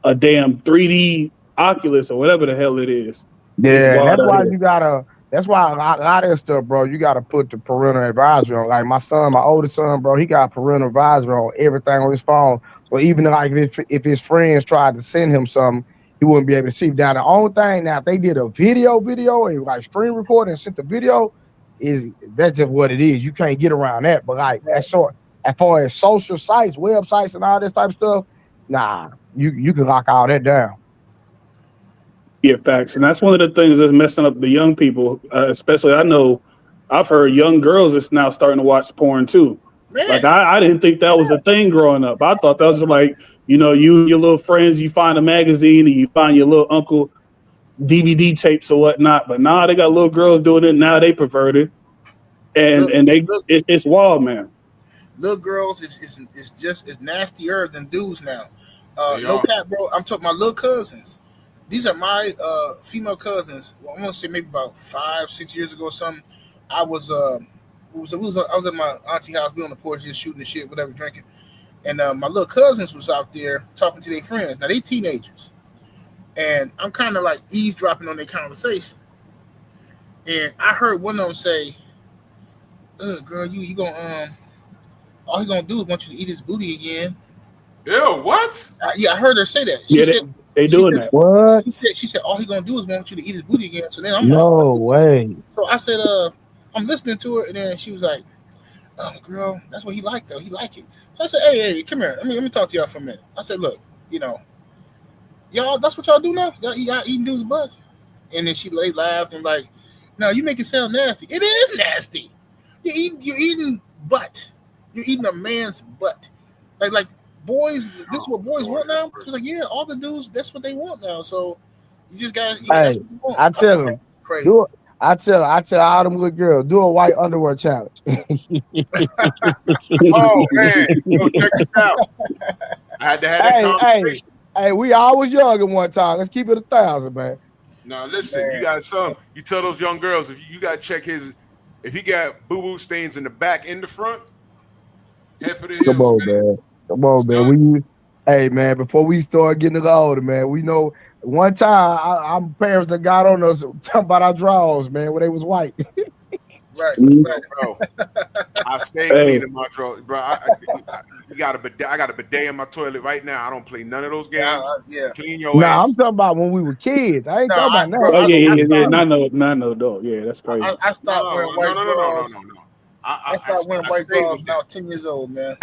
a damn 3D Oculus or whatever the hell it is. It's Yeah, and wild that's out why here. you gotta. That's why a lot of that stuff, bro. You gotta put the parental advisory on. Like my son, my oldest son, bro, he got parental advisory on everything on his phone. So even like if his friends tried to send him something, he wouldn't be able to see. Now the only thing now if they did a video and like screen record and sent the video, is that's just what it is. You can't get around that. But like as far as social sites, websites, and all this type of stuff, nah, you can lock all that down. Yeah, facts. And that's one of the things that's messing up the young people. Especially, I know I've heard young girls that's now starting to watch porn too. Like Man, I didn't think that was a thing growing up. I thought that was like, you and your little friends, you find a magazine and you find your little uncle DVD tapes or whatnot. But now they got little girls doing it. Now they perverted, and look, and they look, it's wild, man. little girls is just as nastier than dudes now. They No are. cap, bro. I'm talking my little cousins. These are my female cousins. Well, I'm gonna say maybe about 5, 6 years ago or something. I was I was at my auntie house. We on the porch just shooting the shit, whatever, drinking. And my little cousins was out there talking to their friends. Now they teenagers, and I'm kind of like eavesdropping on their conversation. And I heard one of them say, girl, you gonna all he gonna do is want you to eat his booty again." Ew, what? Yeah, I heard her say that. Yeah, they She doing said, that. What? she said, all he gonna do is want you to eat his booty again. So then I'm like, what? No way. So I said, I'm listening to her, and then she was like, girl, that's what he liked though. He liked it. So I said, hey, come here. Let me talk to y'all for a minute. I said, look, you know, y'all, that's what y'all do now. Y'all eating dudes' butts. And then she laughed and like, no, you make it sound nasty. It is nasty. You're eating butt. You're eating a man's butt. Like boys, this is what boys want now. She was like, yeah, all the dudes, that's what they want now. So you just got, yeah, Hey, that's what you want. I I was tell like, him, crazy. do it. I tell all them little girls, do a white underwear challenge. Oh man, yo, check this out. I had to have that hey, conversation. hey, we all was young at one time. Let's keep it 1,000, man. Now listen, you got some. You tell those young girls if you got to check his. If he got boo boo stains in the back and the front, head for the Come hills, on, man. man. Come on, man. Hey, man, before we start getting a little older, man, we know one time our parents that got on us talking about our drawers, man, when they was white. Right, right. Bro, I stay Hey. cleaning my drawer, bro. I got a bidet in my toilet right now. I don't play none of those games. Yeah. Clean your Nah, I'm ass. talking about when we were kids. I ain't No, talking about now. bro, Oh yeah, I yeah, yeah. stopped, Not no dog. Yeah, that's crazy. I stopped wearing No, white no, no, no, no, drawers. no, no. I stopped wearing I white stay drawers with when I that. was 10 years old, man.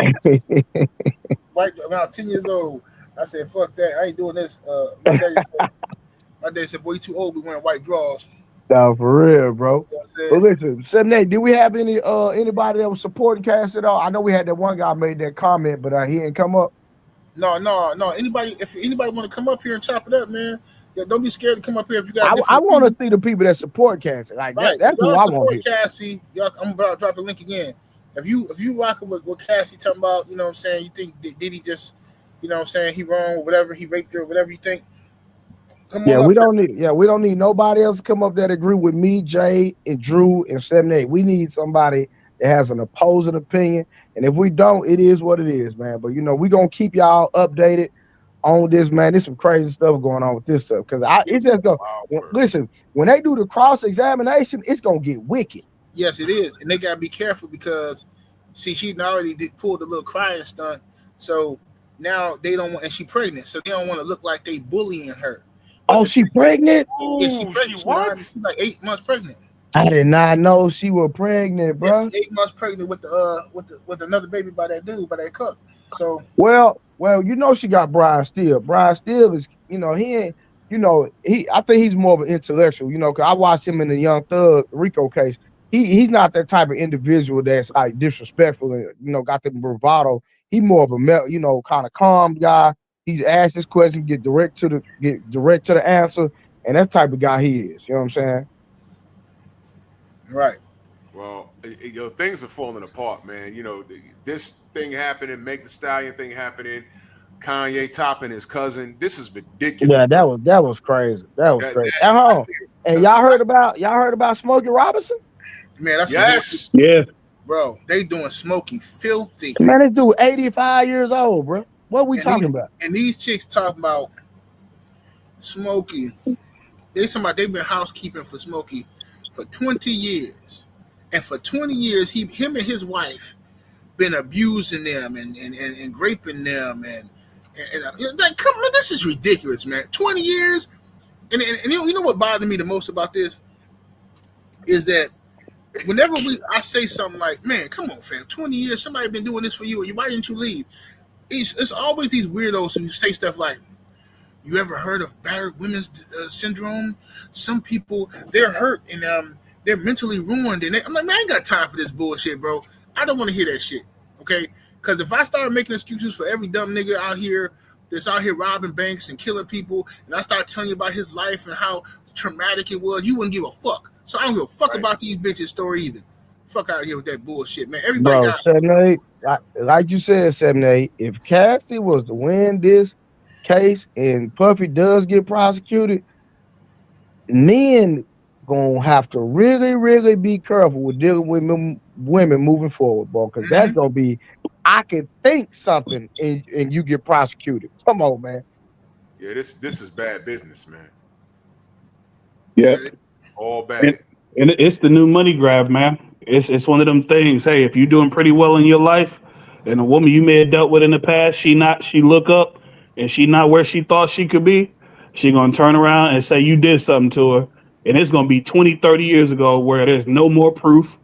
When I was 10 years old, I said, fuck that. I ain't doing this. My daddy said, boy, you too old to be wearing white drawers. No, for real, bro. You know what I'm But saying? listen, 7-8, did we have anybody that was supporting Cass at all? I know we had that one guy made that comment, but he didn't come up. No. If anybody want to come up here and chop it up, man, yeah, don't be scared to come up here if you got I different want to opinions. see the people that support Cass. Like Right. If that's who y'all I want support here. Cassie, y'all, I'm about to drop the link again. If you rocking with what Cassie talking about, you know what I'm saying, you think Diddy just, you know what I'm saying, he wrong or whatever, he raped her, whatever you think, come Yeah, on up here. we don't need nobody else to come up that agree with me, Jay, and Drew and 7-8. We need somebody that has an opposing opinion. And if we don't, it is what it is, man. But we gonna keep y'all updated on this, man. There's some crazy stuff going on with this stuff. Cause it's just go Wow, word. listen, when they do the cross-examination, it's gonna get wicked. Yes, it is. And they gotta be careful because see, she already pulled a little crying stunt. So now they don't want, and she pregnant, so they don't want to look like they bullying her. But Oh, she pregnant? yeah, she Ooh, pregnant. she what? She's like 8 months pregnant. I did not know she was pregnant, Yeah, bro. she's 8 months pregnant with with another baby by that dude, by that cup. So Well, she got Brian Steele. Brian Steele is, he ain't, I think he's more of an intellectual, because I watched him in the Young Thug Rico case. He's not that type of individual that's like disrespectful and, got the bravado. He more of a, kind of calm guy. He's asked his question, get direct to the answer, and that's the type of guy he is. You know what I'm saying? right. Well, things are falling apart, man. This thing happening, Meg the Stallion thing happening, Kanye topping his cousin. This is ridiculous, Yeah, bro. that was crazy. That was That, crazy. that, At I home. think And that's y'all heard about Smokey Robinson? Man, that's ridiculous. yes. Yeah. Bro, they doing Smokey filthy. Man, this dude 85 years old, bro. What are we talking about? And these chicks talking about Smokey. They talking about they've been housekeeping for Smokey for 20 years. And for 20 years, him and his wife been abusing them and raping them like, come on, this is ridiculous, man. 20 years. And you know what bothered me the most about this is that whenever I say something like, man, come on, fam, 20 years, somebody been doing this for you, why didn't you leave? It's always these weirdos who say stuff like, you ever heard of battered women's syndrome? Some people, they're hurt and they're mentally ruined. And I'm like, man, I ain't got time for this bullshit, bro. I don't want to hear that shit, okay? Because if I start making excuses for every dumb nigga out here that's out here robbing banks and killing people, and I start telling you about his life and how traumatic it was, you wouldn't give a fuck. So I don't give a fuck about these bitches' story either. Fuck out of here with that bullshit, man. Everybody Bro, got 7-8, like you said, 7-8, if Cassie was to win this case and Puffy does get prosecuted, men gonna have to really, really be careful with dealing with women moving forward, bro, because that's gonna be, I could think something and you get prosecuted. Come on, man. Yeah, this is bad business, man. Yeah. All bad. And it's the new money grab, man. It's one of them things. Hey, if you're doing pretty well in your life, and a woman you may have dealt with in the past, she look up and she not where she thought she could be, she gonna turn around and say you did something to her. And it's gonna be 20, 30 years ago where there's no more proof.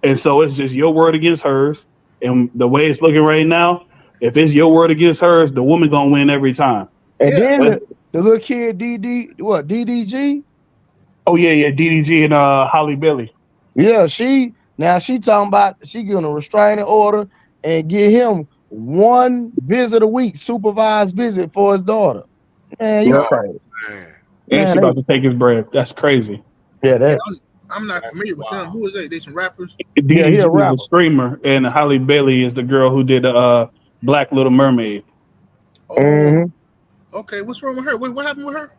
And so it's just your word against hers. And the way it's looking right now, if it's your word against hers, the woman gonna win every time. And yeah. then the little kid DDG? Oh yeah, DDG and Holly Billy. Yeah, she talking about she getting a restraining order and get him one visit a week, supervised visit for his daughter. Man, you Yep. crazy. Man. And Man, she about to take his bread. That's crazy. that I'm not That's familiar with them. wild. Who is they? They some rappers. Yeah, he DDG a is rapper. a streamer, and Holly Bailey is the girl who did Black Little Mermaid. Oh, Mm-hmm. okay. What's wrong with her? What happened with her?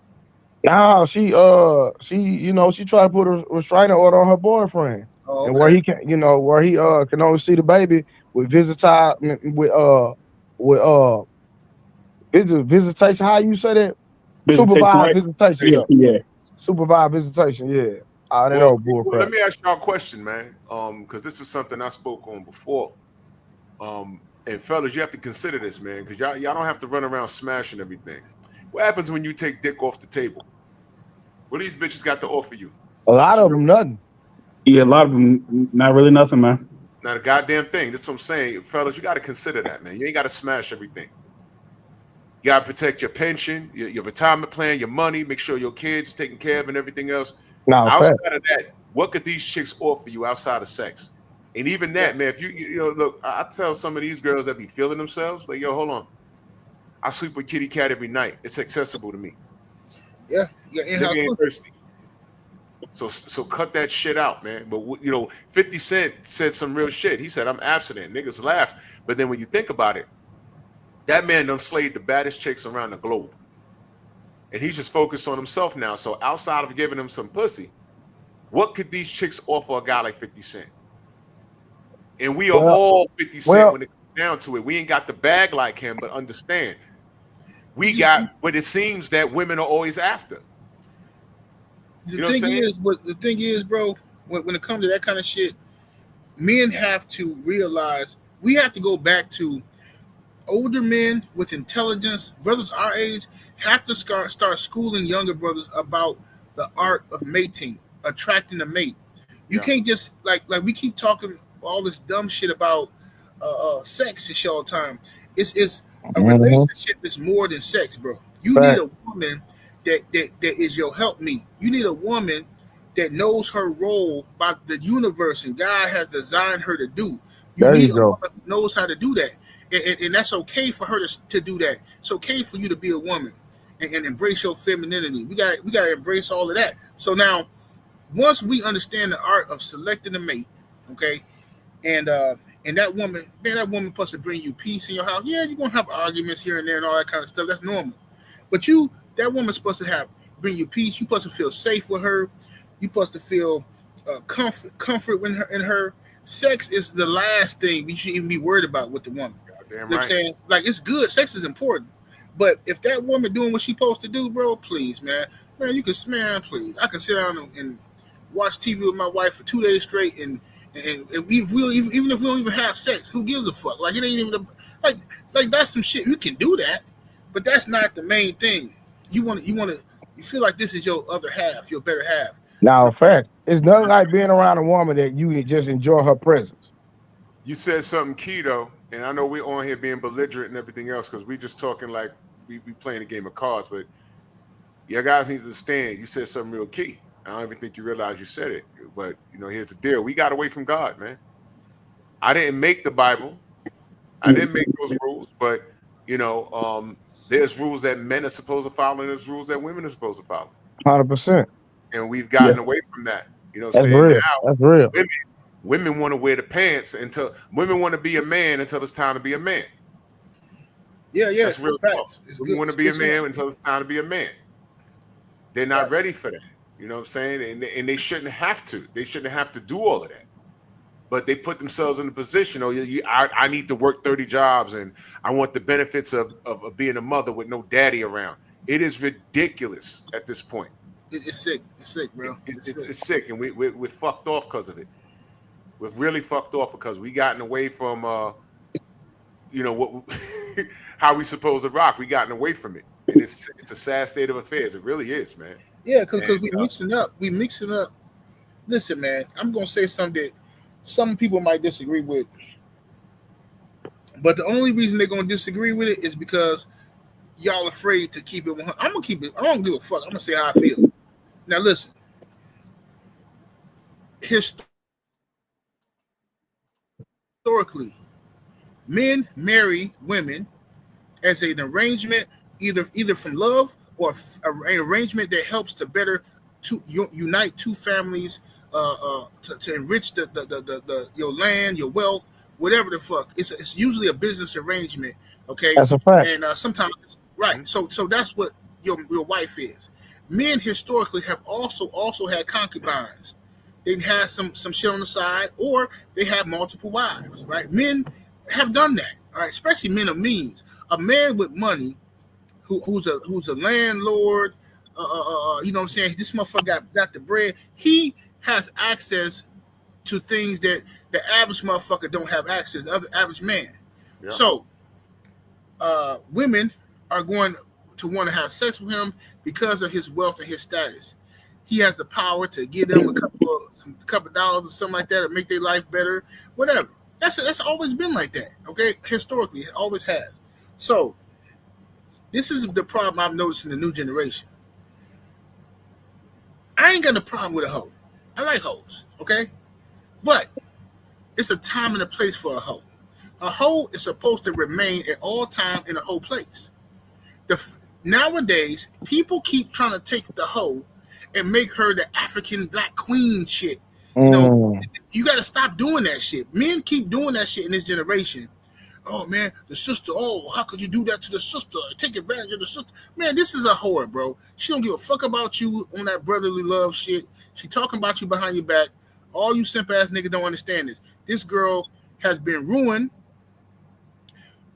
Nah, she tried to put a restraining order on her boyfriend, Oh, and where okay. he can, where he can only see the baby with with visitation. How you say that? Visitation Supervised right? visitation. Yeah, Yeah. supervised visitation. Yeah. Ah, that Well, old bull well, let crap. me ask y'all a question, man. Because this is something I spoke on before. And fellas, you have to consider this, man, because y'all don't have to run around smashing everything. What happens when you take dick off the table? What these bitches got to offer you? A lot It's of real, them nothing. Yeah, a lot of them, not really nothing, man. not a goddamn thing. That's what I'm saying, fellas. You got to consider that, man. You ain't got to smash everything. You got to protect your pension, your retirement plan, your money. Make sure your kids taken care of and everything else. Nah, fact. Outside of that, what could these chicks offer you outside of sex? And even Yeah, that, man. If look, I tell some of these girls that be feeling themselves, like, yo, hold on. I sleep with kitty cat every night. It's accessible to me. yeah. You got in-house Nigga ain't pussy. thirsty. So cut that shit out, man. But 50 Cent said some real shit. He said, I'm abstinent. Niggas laugh. But then when you think about it, that man done slayed the baddest chicks around the globe. And he's just focused on himself now. So outside of giving him some pussy, what could these chicks offer a guy like 50 Cent? And we are Well, all 50 Cent well, when it comes down to it. We ain't got the bag like him, but understand, we got what it seems that women are always after. The You know what I'm thing saying? is, bro, when it comes to that kind of shit, men have to realize we have to go back to older men with intelligence. Brothers our age have to start schooling younger brothers about the art of mating, attracting a mate. You Yeah. can't just like we keep talking all this dumb shit about sex and shit all the time. It's a mhm, relationship is more than sex, bro. You need fact. a woman that is your helpmeet. You need a woman that knows her role by the universe and God has designed her to do. You There you need a go. woman who knows how to do that. And that's okay for her to do that. It's okay for you to be a woman and embrace your femininity. We gotta embrace all of that. So now once we understand the art of selecting a mate, okay, and that woman, man, that woman supposed to bring you peace in your house. Yeah, you're gonna have arguments here and there and all that kind of stuff. That's normal. But that woman's supposed to bring you peace. You supposed to feel safe with her. You supposed to feel comfort in her. Sex is the last thing we should even be worried about with the woman. Goddamn You know what I'm right. saying? Like it's good. Sex is important. But if that woman doing what she supposed to do, bro, please, man, you can, man, please. I can sit down and watch TV with my wife for 2 days straight, and even if we don't even have sex, who gives a fuck? Like it ain't even like that's some shit. You can do that, but that's not the main thing. You feel like this is your other half, your better half. Now, And fact. It's nothing like being around a woman that you just enjoy her presence. You said something key though, and I know we're on here being belligerent and everything else because we just talking like we playing a game of cards, but you guys need to understand. You said something real key. I don't even think you realize you said it, but here's the deal: we got away from God, man. I didn't make the Bible. I didn't make those rules, but there's rules that men are supposed to follow, and there's rules that women are supposed to follow, 100%. and we've Yeah, gotten away from that. You know what I'm that's saying? real. Now, That's real. women want to wear the pants until women want to be a man until it's time to be a man. yeah, That's real talk. facts. It's Women good. want to It's be good a stuff. man until it's time to be a man. They're not Right. ready for that. You know what I'm saying? And they shouldn't have to. They shouldn't have to do all of that. But they put themselves in a position, I need to work 30 jobs and I want the benefits of being a mother with no daddy around. It is ridiculous at this point. It's sick. It's sick, bro. It's sick. It's sick, and we're fucked off because of it. We're really fucked off because we gotten away from what how we supposed to rock. We gotten away from it, and it's a sad state of affairs. It really is, man. Yeah, because And we mixing up. We mixing up. Listen, man, I'm gonna say something that some people might disagree with, but the only reason they're gonna disagree with it is because y'all afraid to keep it 100. I'm gonna keep it. I don't give a fuck. I'm gonna say how I feel. Now, listen. Historically, men marry women as an arrangement, either from love or an arrangement that helps to better unite two families to enrich the your land, your wealth, whatever the fuck. It's usually a business arrangement, okay? That's a fact. And sometimes, right? So that's what your wife is. Men historically have also had concubines. They had some shit on the side, or they have multiple wives, right? Men have done that, all right? Especially men of means. A man with money who's a landlord, you know what I'm saying? This motherfucker got the bread. He has access to things that the average motherfucker don't have access to, the other average man. Yeah. So women are going to want to have sex with him because of his wealth and his status. He has the power to give them a couple dollars or something like that to make their life better, whatever. That's always been like that, okay? Historically, it always has. So this is the problem I've noticed in the new generation. I ain't got a problem with a hoe. I like hoes, okay? But it's a time and a place for a hoe. A hoe is supposed to remain at all times in a hoe place. Nowadays, people keep trying to take the hoe and make her the African black queen shit. You know, you got to stop doing that shit. Men keep doing that shit in this generation. Oh, man, the sister. Oh, how could you do that to the sister? Take advantage of the sister. Man, this is a whore, bro. She don't give a fuck about you on that brotherly love shit. She talking about you behind your back. All you simp ass niggas don't understand this. This girl has been ruined.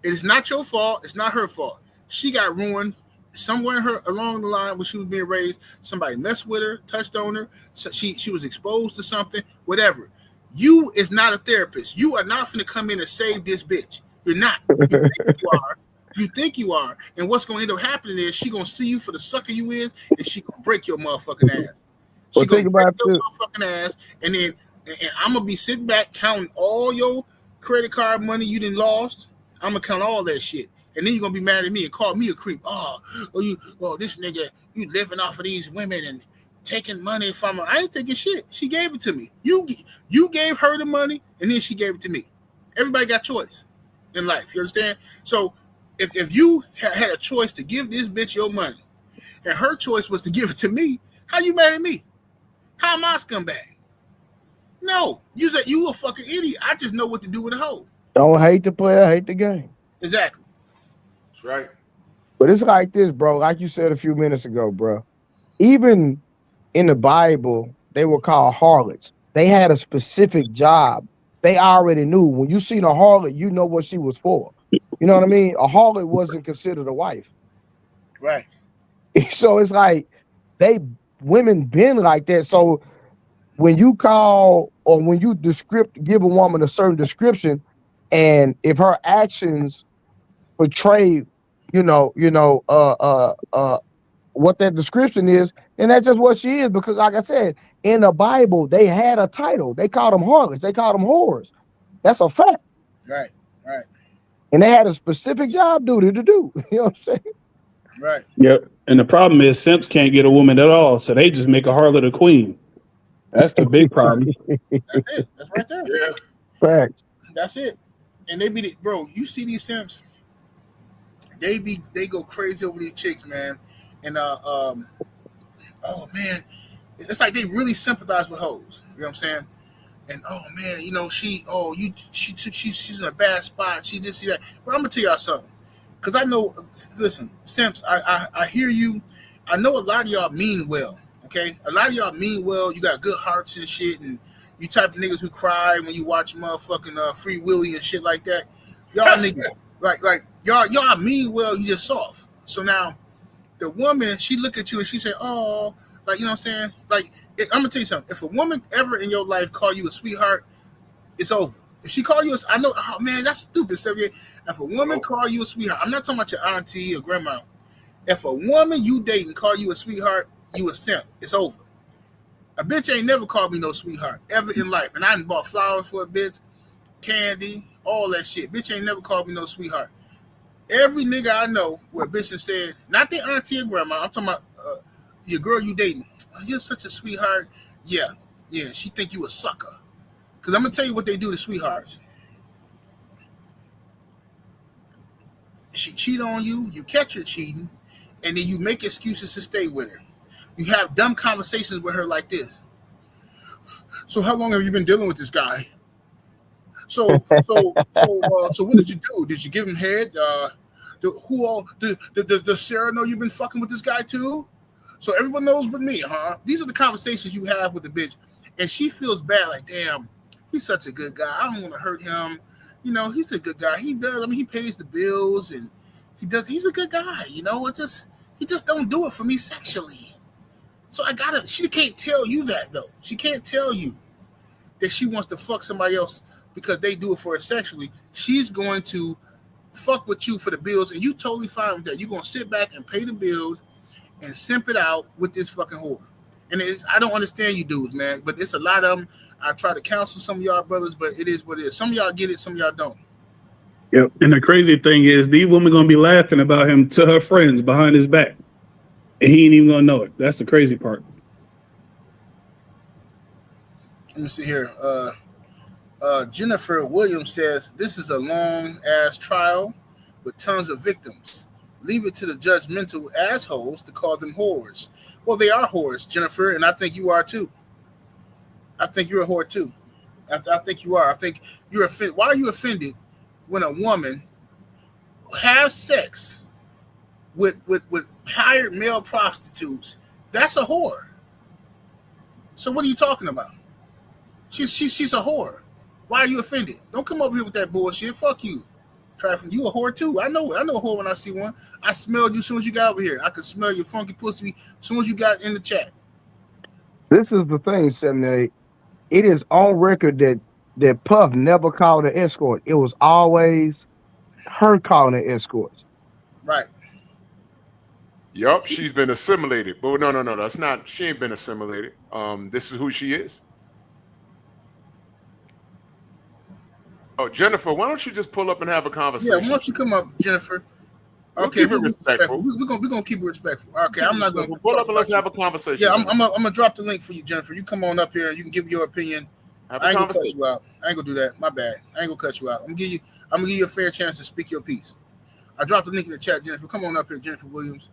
It is not your fault. It's not her fault. She got ruined somewhere along the line when she was being raised. Somebody messed with her, touched on her. So she was exposed to something, whatever. You is not a therapist. You are not finna come in and save this bitch. You're not. You think you are. You think you are. And what's going to end up happening is she going to see you for the sucker you is, and she going to break your motherfucking ass. She going to break your motherfucking ass, and then I'm going to be sitting back counting all your credit card money you done lost. I'm going to count all that shit. And then you're going to be mad at me and call me a creep. This nigga, you living off of these women and taking money from her. I ain't taking shit. She gave it to me. You gave her the money, and then she gave it to me. Everybody got choice in life. You understand? So if you had a choice to give this bitch your money, and her choice was to give it to me, how you mad at me? How am I a scumbag? No, you said you a fucking idiot. I just know what to do with a hoe. Don't hate the player, hate the game. Exactly. That's right. But it's like this, bro. Like you said a few minutes ago, bro. Even in the Bible, they were called harlots. They had a specific job. They already knew. When you seen a harlot, you know what she was for. You know what I mean? A harlot wasn't considered a wife. Right. So it's like women been like that. So when you call or when you give a woman a certain description, and if her actions portray, what that description is, and that's just what she is. Because like I said, in the Bible, they had a title. They called them harlots. They called them whores. That's a fact. Right. And they had a specific job duty to do. You know what I'm saying? Right. Yep. And the problem is simps can't get a woman at all, so they just make a harlot a queen. That's the big problem. That's it. That's right there. Yeah. Fact. That's it. And bro, you see these simps, they go crazy over these chicks, man. And oh man, it's like they really sympathize with hoes. You know what I'm saying? And oh man, she's in a bad spot. She did see that. But I'm gonna tell y'all something, because I know. Listen, simps, I hear you. I know a lot of y'all mean well. Okay, a lot of y'all mean well. You got good hearts and shit, and you type of niggas who cry when you watch motherfucking Free Willy and shit like that. Y'all niggas, like y'all mean well. You just soft. So now, the woman, she look at you and she say, "Oh, like you know what I'm saying." Like I'm gonna tell you something. If a woman ever in your life call you a sweetheart, it's over. If she call you, I know. Oh man, that's stupid. If a woman call you a sweetheart, I'm not talking about your auntie or grandma. If a woman you dating call you a sweetheart, you a simp. It's over. A bitch ain't never called me no sweetheart ever in life, and I done bought flowers for a bitch, candy, all that shit. Bitch ain't never called me no sweetheart. Every nigga I know where a bitch has said, not the auntie or grandma, I'm talking about your girl you dating. Oh, you're such a sweetheart. Yeah, she think you a sucker. Because I'm going to tell you what they do to sweethearts. She cheat on you, you catch her cheating, and then you make excuses to stay with her. You have dumb conversations with her like this. So how long have you been dealing with this guy? So what did you do? Did you give him head? Does Sarah know you've been fucking with this guy too? So everyone knows but me, huh? These are the conversations you have with the bitch, and she feels bad. Like, damn, he's such a good guy. I don't want to hurt him. You know, he's a good guy. He does. I mean, he pays the bills, and he does. He's a good guy. You know, he just don't do it for me sexually. So she can't tell you that though. She can't tell you that she wants to fuck somebody else because they do it for her sexually. She's going to fuck with you for the bills, and you totally fine with that. You're going to sit back and pay the bills and simp it out with this fucking whore. And I don't understand you dudes, man, but it's a lot of them. I try to counsel some of y'all brothers, but it is what it is. Some of y'all get it, some of y'all don't. Yep. And the crazy thing is, these women going to be laughing about him to her friends behind his back. And he ain't even going to know it. That's the crazy part. Let me see here. Jennifer Williams says, this is a long-ass trial with tons of victims. Leave it to the judgmental assholes to call them whores. Well, they are whores, Jennifer, and I think you are too. I think you're a whore too. I think you are. I think you're offended. Why are you offended when a woman has sex with hired male prostitutes? That's a whore. So what are you talking about? She's a whore. Why are you offended? Don't come over here with that bullshit. Fuck you. Trifling, you a whore too. I know a whore when I see one. I smelled you as soon as you got over here. I could smell your funky pussy as soon as you got in the chat. This is the thing, 78. It is on record that Puff never called an escort. It was always her calling an escort. Right. Yup, she's been assimilated. But no, that's not. She ain't been assimilated. This is who she is. Oh, Jennifer, why don't you just pull up and have a conversation? Yeah, why don't you come up, Jennifer? Okay, keep it respectful. We're gonna keep it respectful. Okay, I'm not gonna pull up and let's have a conversation. Yeah, I'm gonna drop the link for you, Jennifer. You come on up here. You can give your opinion. Have I a ain't gonna cut conversation. you out. I ain't gonna do that. My bad. I ain't gonna cut you out. I'm gonna give you a fair chance to speak your piece. I dropped the link in the chat, Jennifer. Come on up here, Jennifer Williams,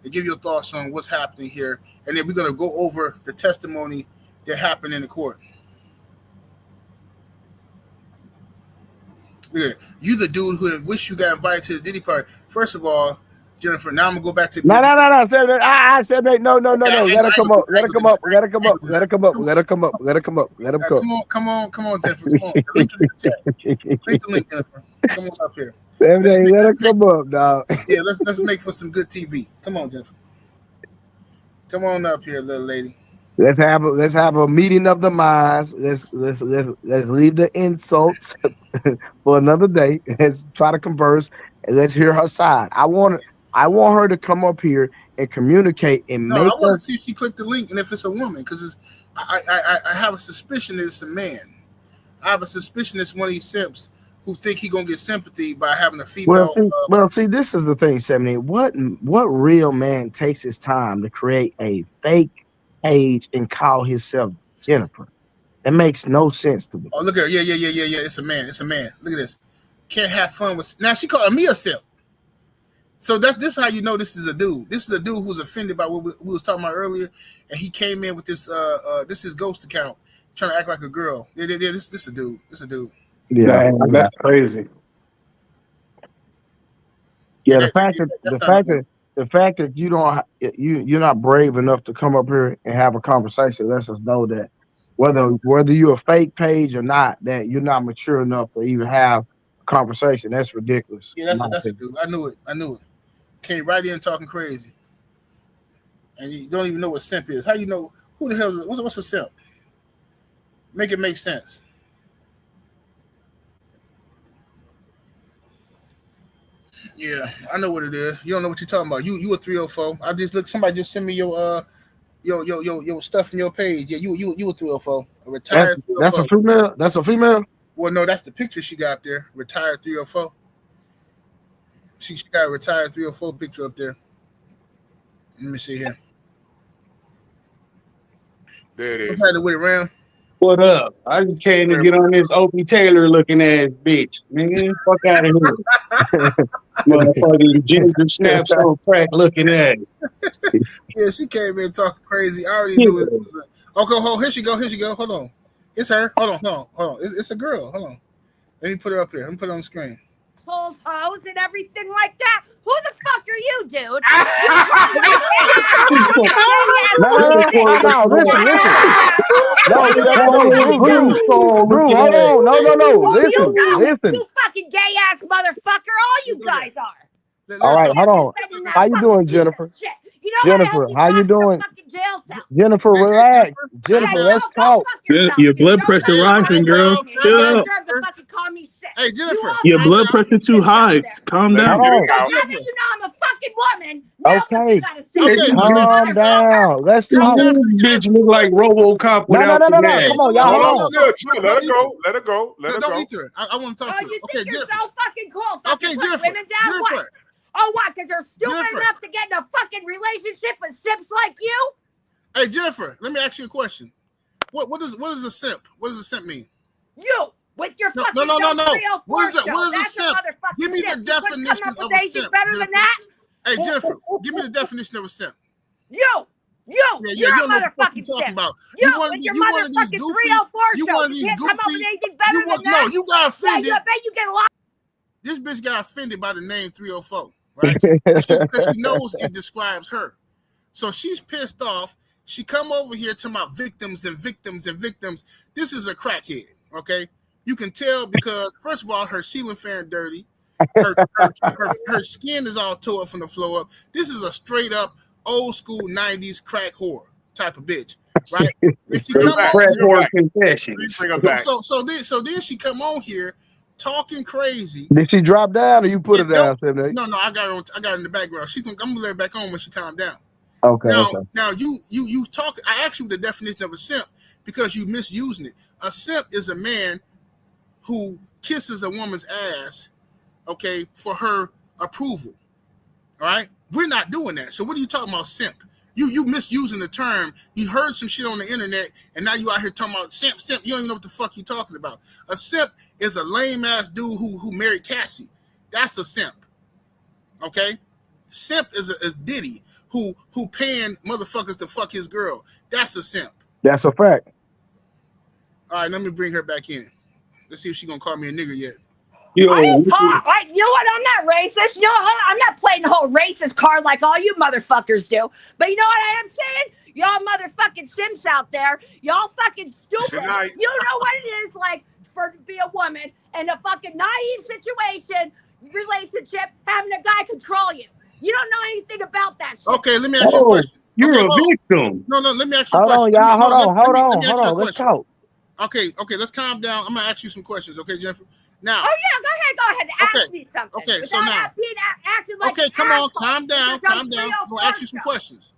and give your thoughts on what's happening here, and then we're gonna go over the testimony that happened in the court. Yeah, you the dude who wish you got invited to the Diddy party. First of all, Jennifer, now I'm gonna go back to No. I said no. Let her come up. Let her come up. Let her come up. Let her come up. Let her come up. Let her come up. Let her come. Come on, Jennifer. Come on. The link is in the chat. Click the link, Jennifer. Come on up here. 78, let her come up, dog. Yeah, let's make for some good TV. Come on, Jennifer. Come on up here, little lady. Let's have a meeting of the minds. Let's leave the insults for another day. Let's try to converse and let's hear her side. I want her to come up here and communicate and no, make I want us. to see if she clicked the link and if it's a woman, because I have a suspicion that it's a man. I have a suspicion it's one of these simps who think he gonna get sympathy by having a female. Well, see, this is the thing, 78. What real man takes his time to create a fake page and call himself Jennifer? That makes no sense to me. Oh, look at her. Yeah. It's a man. Look at this. Can't have fun with. Now she called me a simp. So this is how you know this is a dude. This is a dude who's offended by what we was talking about earlier, and he came in with this. This is ghost account, trying to act like a girl. Yeah. This a dude. This a dude. Yeah, that's crazy. Yeah, the fact that you're not brave enough to come up here and have a conversation lets us know that whether you're a fake page or not, that you're not mature enough to even have a conversation. That's ridiculous. Yeah, that's a dude. I knew it. Came right in talking crazy, and you don't even know what simp is. How you know who the hell is what's a simp? Make it make sense. Yeah, I know what it is. You don't know what you're talking about. You a 304. I just look. Somebody just send me your stuff in your page. Yeah, you a 304. A retired 304. That's a female. That's a female. Well, no, that's the picture she got up there. Retired 304. She got a retired 304 picture up there. Let me see here. There it is. Had to wait around. What up? I just came to get on this Opie Taylor looking ass bitch. Man, fuck out of here. Motherfucking ginger snaps on crack looking ass. Yeah, she came in talking crazy. I already knew it was okay, here she go. Hold on. It's her. Hold on. It's a girl. Hold on. Let me put her up here. Let me put her on the screen. Holes and everything like that. Who the fuck are you, dude? No, listen. No, Drew, hold on. No. Listen. You fucking gay ass motherfucker. All you guys are. All right, hold on. How you doing, Jennifer? You know Jennifer, how you doing? Jail cell. Jennifer, relax. Jennifer, let's talk. Your blood pressure rising, girl. Yeah. Hey, Jennifer. Your blood pressure too high. Calm down. Now that you know I'm a fucking woman. Okay. Okay, Calm down. Let's talk. Bitch look like RoboCop without the No. gas. Come on, y'all. Hold on. Let her go. Don't eat her. I want to talk to her. You Okay, think you're Jennifer. so fucking cool? Okay, Jennifer. Women down what? Oh, what? Because they're stupid enough to get in a fucking relationship with simps like you? Hey, Jennifer, let me ask you a question. What is a simp? What does a simp mean? You with your fucking no. What is a That's simp? Give me the definition of a simp. Better than that? Hey, Jennifer, give me the definition of a simp. You're a motherfucking simp. About. You with your motherfucking 304 you show. one of You these can't come up with goofy. anything better than that. No, you got offended. Yeah, I bet you get a lot. This bitch got offended by the name 304, right? Because she knows it describes her. So she's pissed off. She come over here to my victims. This is a crackhead, okay? You can tell because, first of all, her ceiling fan dirty. Her skin is all tore up from the floor up. This is a straight up old school 90s crack whore type of bitch, right? And she come Crack whore confessions. Bring her back. So then she come on here talking crazy. Did she drop down or you put her down? No, I got her in the background. I'm gonna let her back on when she calm down. Okay. Now you talk. I asked you the definition of a simp because you misusing it. A simp is a man who kisses a woman's ass, okay, for her approval. All right, we're not doing that. So what are you talking about, simp? You misusing the term. You heard some shit on the internet, and now you out here talking about simp. You don't even know what the fuck you talking about. A simp is a lame ass dude who married Cassie. That's a simp. Okay, simp is Diddy who paying motherfuckers to fuck his girl. That's a simp. That's a fact. All right, let me bring her back in. Let's see if she's gonna call me a nigger yet. You know what? I'm not racist. You know what? I'm not playing the whole racist card like all you motherfuckers do. But you know what I am saying? Y'all motherfucking simps out there. Y'all fucking stupid. You know what it is like to be a woman in a fucking naive relationship, having a guy control you. You don't know anything about that shit. Okay, let me ask you a question. You're a victim. No, let me ask you a question. Hold on, y'all. Hold on. Let's talk. Okay, let's calm down. I'm gonna ask you some questions, okay, Jennifer? Now. Oh yeah, go ahead. Ask me something. Okay, so now. Acting like okay, come on, calm down. I'm gonna ask you some questions,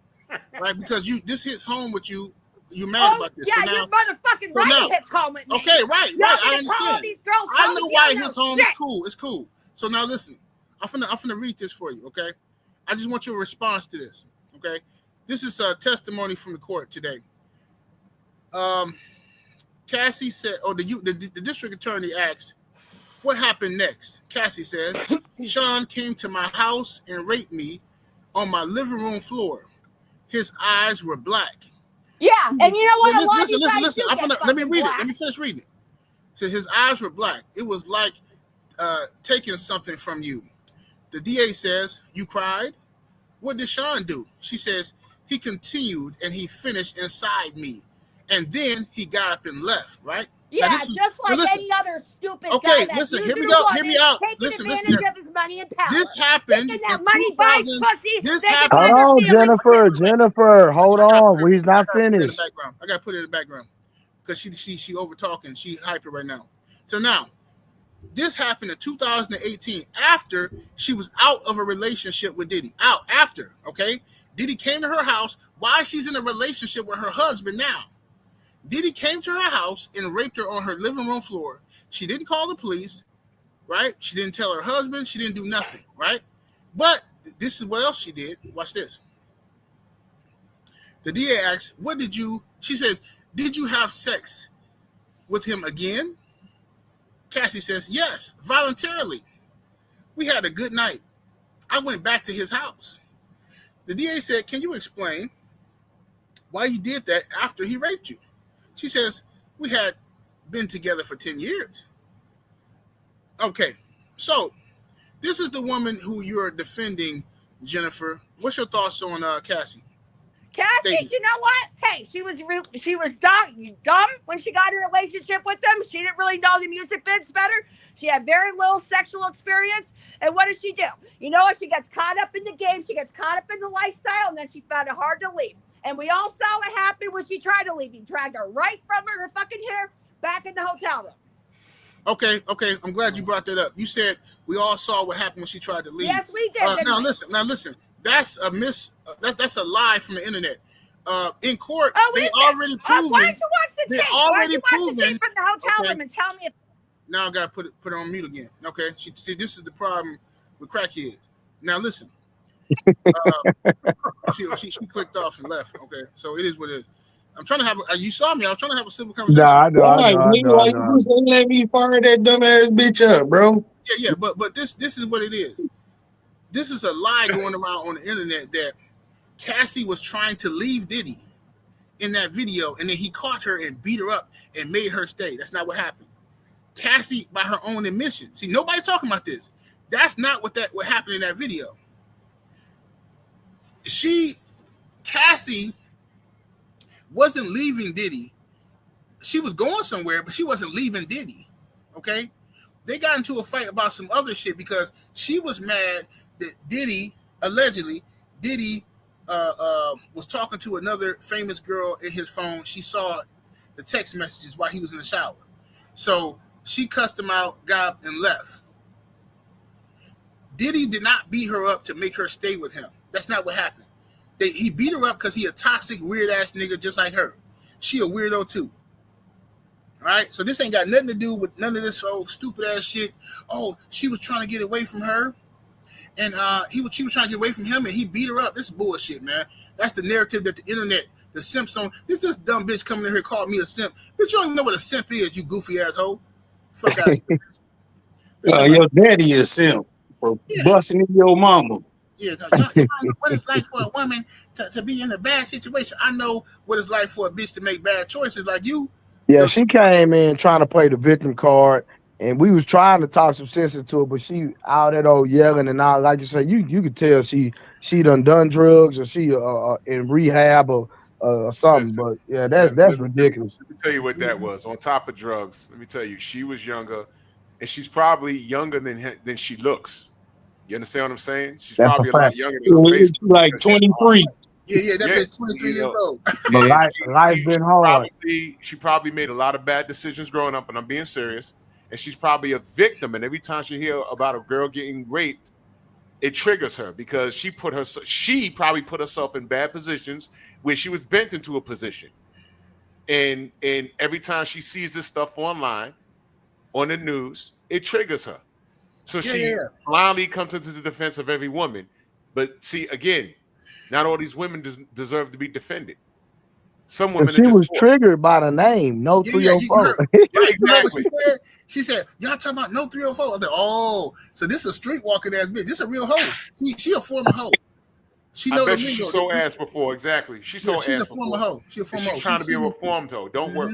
right? Because this hits home with you. You're mad about this. Yeah, you're motherfucking right. It hits home with me. Okay, right. I understand. I know why it hits home. Shit. It's cool. So now listen. I'm finna read this for you, okay? I just want your response to this, okay? This is a testimony from the court today. Cassie said, the district attorney asked, what happened next? Cassie says, Sean came to my house and raped me on my living room floor. His eyes were black. Yeah, and you know what? Listen. Let me read it. Let me finish reading it. So his eyes were black. It was like taking something from you. The DA says, you cried? What did Sean do? She says, he continued and he finished inside me. And then he got up and left, right? Yeah, just like any other stupid guy. Okay, listen, hear me out. Taking advantage of his money and power. This happened in that money buys pussy. This happened. Hold on, Jennifer. Hold on. He's not finished. I got to put it in the background because she over talking. She hyper right now. So now, this happened in 2018 after she was out of a relationship with Diddy. After, okay? Diddy came to her house while she's in a relationship with her husband now. Diddy came to her house and raped her on her living room floor. She didn't call the police, right? She didn't tell her husband. She didn't do nothing, right? But this is what else she did. Watch this. The DA asks, she says, did you have sex with him again? Cassie says, yes, voluntarily. We had a good night. I went back to his house. The DA said, can you explain why you did that after he raped you? She says, we had been together for 10 years. Okay, so this is the woman who you're defending, Jennifer. What's your thoughts on Cassie? Cassie, Statement. you know what? Hey, she was dumb when she got in a relationship with them. She didn't really know the music biz better. She had very little sexual experience. And what does she do? You know what? She gets caught up in the game. She gets caught up in the lifestyle, and then she found it hard to leave. And we all saw what happened when she tried to leave. He dragged her right from her fucking hair back in the hotel room. Okay. I'm glad you brought that up. You said we all saw what happened when she tried to leave. Yes, we did. Now listen. That's a that's a lie from the internet. In court, they already proven. Why don't you watch the tape? Why don't you watch the tape from the hotel room and tell me if... Now I gotta put it on mute again. Okay. See, this is the problem with crackheads. Now listen. She clicked off and left. Okay, so it is what it is. I'm trying to have. You saw me. I was trying to have a simple conversation. Nah, I know. Just ain't let me fire that dumbass bitch up, bro. Yeah. But this is what it is. This is a lie going around on the internet that Cassie was trying to leave Diddy in that video, and then he caught her and beat her up and made her stay. That's not what happened. Cassie, by her own admission. See, nobody's talking about this. That's not what happened in that video. Cassie wasn't leaving Diddy. She was going somewhere, but she wasn't leaving Diddy. Okay? They got into a fight about some other shit because she was mad that Diddy, allegedly, was talking to another famous girl in his phone. She saw the text messages while he was in the shower. So she cussed him out, got up, and left. Diddy did not beat her up to make her stay with him. That's not what happened. He beat her up because he a toxic, weird-ass nigga just like her. She a weirdo too. All right? So this ain't got nothing to do with none of this old stupid-ass shit. Oh, she was trying to get away from her, and she was trying to get away from him, and he beat her up. This is bullshit, man. That's the narrative that the internet, the simps on. This dumb bitch coming in here called me a simp. Bitch, you don't even know what a simp is, you goofy asshole. Fuck out of here. Your daddy is simp for busting in your mama. Yeah, y'all know what it's like for a woman to be in a bad situation. I know what it's like for a bitch to make bad choices like you. Yeah, she came in trying to play the victim card, and we was trying to talk some sense into her, but she out that old yelling and all. Like you said, you could tell she done drugs or she in rehab or something. But yeah, that's ridiculous. Let me tell you what that was. On top of drugs, let me tell you, she was younger, and she's probably younger than she looks. You understand what I'm saying? She's probably a lot younger than her face. Like 23. Yeah, that bitch 23 years old. But life been hard. She probably made a lot of bad decisions growing up, and I'm being serious. And she's probably a victim. And every time she hear about a girl getting raped, it triggers her because she probably put herself in bad positions where she was bent into a position. And every time she sees this stuff online, on the news, it triggers her. So she blindly comes into the defense of every woman. But see, again, not all these women deserve to be defended. Some women. She was triggered by the name, no 304. Exactly. She said, y'all talking about no 304. I was like, oh, so this is a street walking ass bitch. This is a real hoe. She a former hoe. She know the she saw ass before. Exactly. She saw ass before. She's a former hoe. She's trying to be a reformed hoe. Don't work.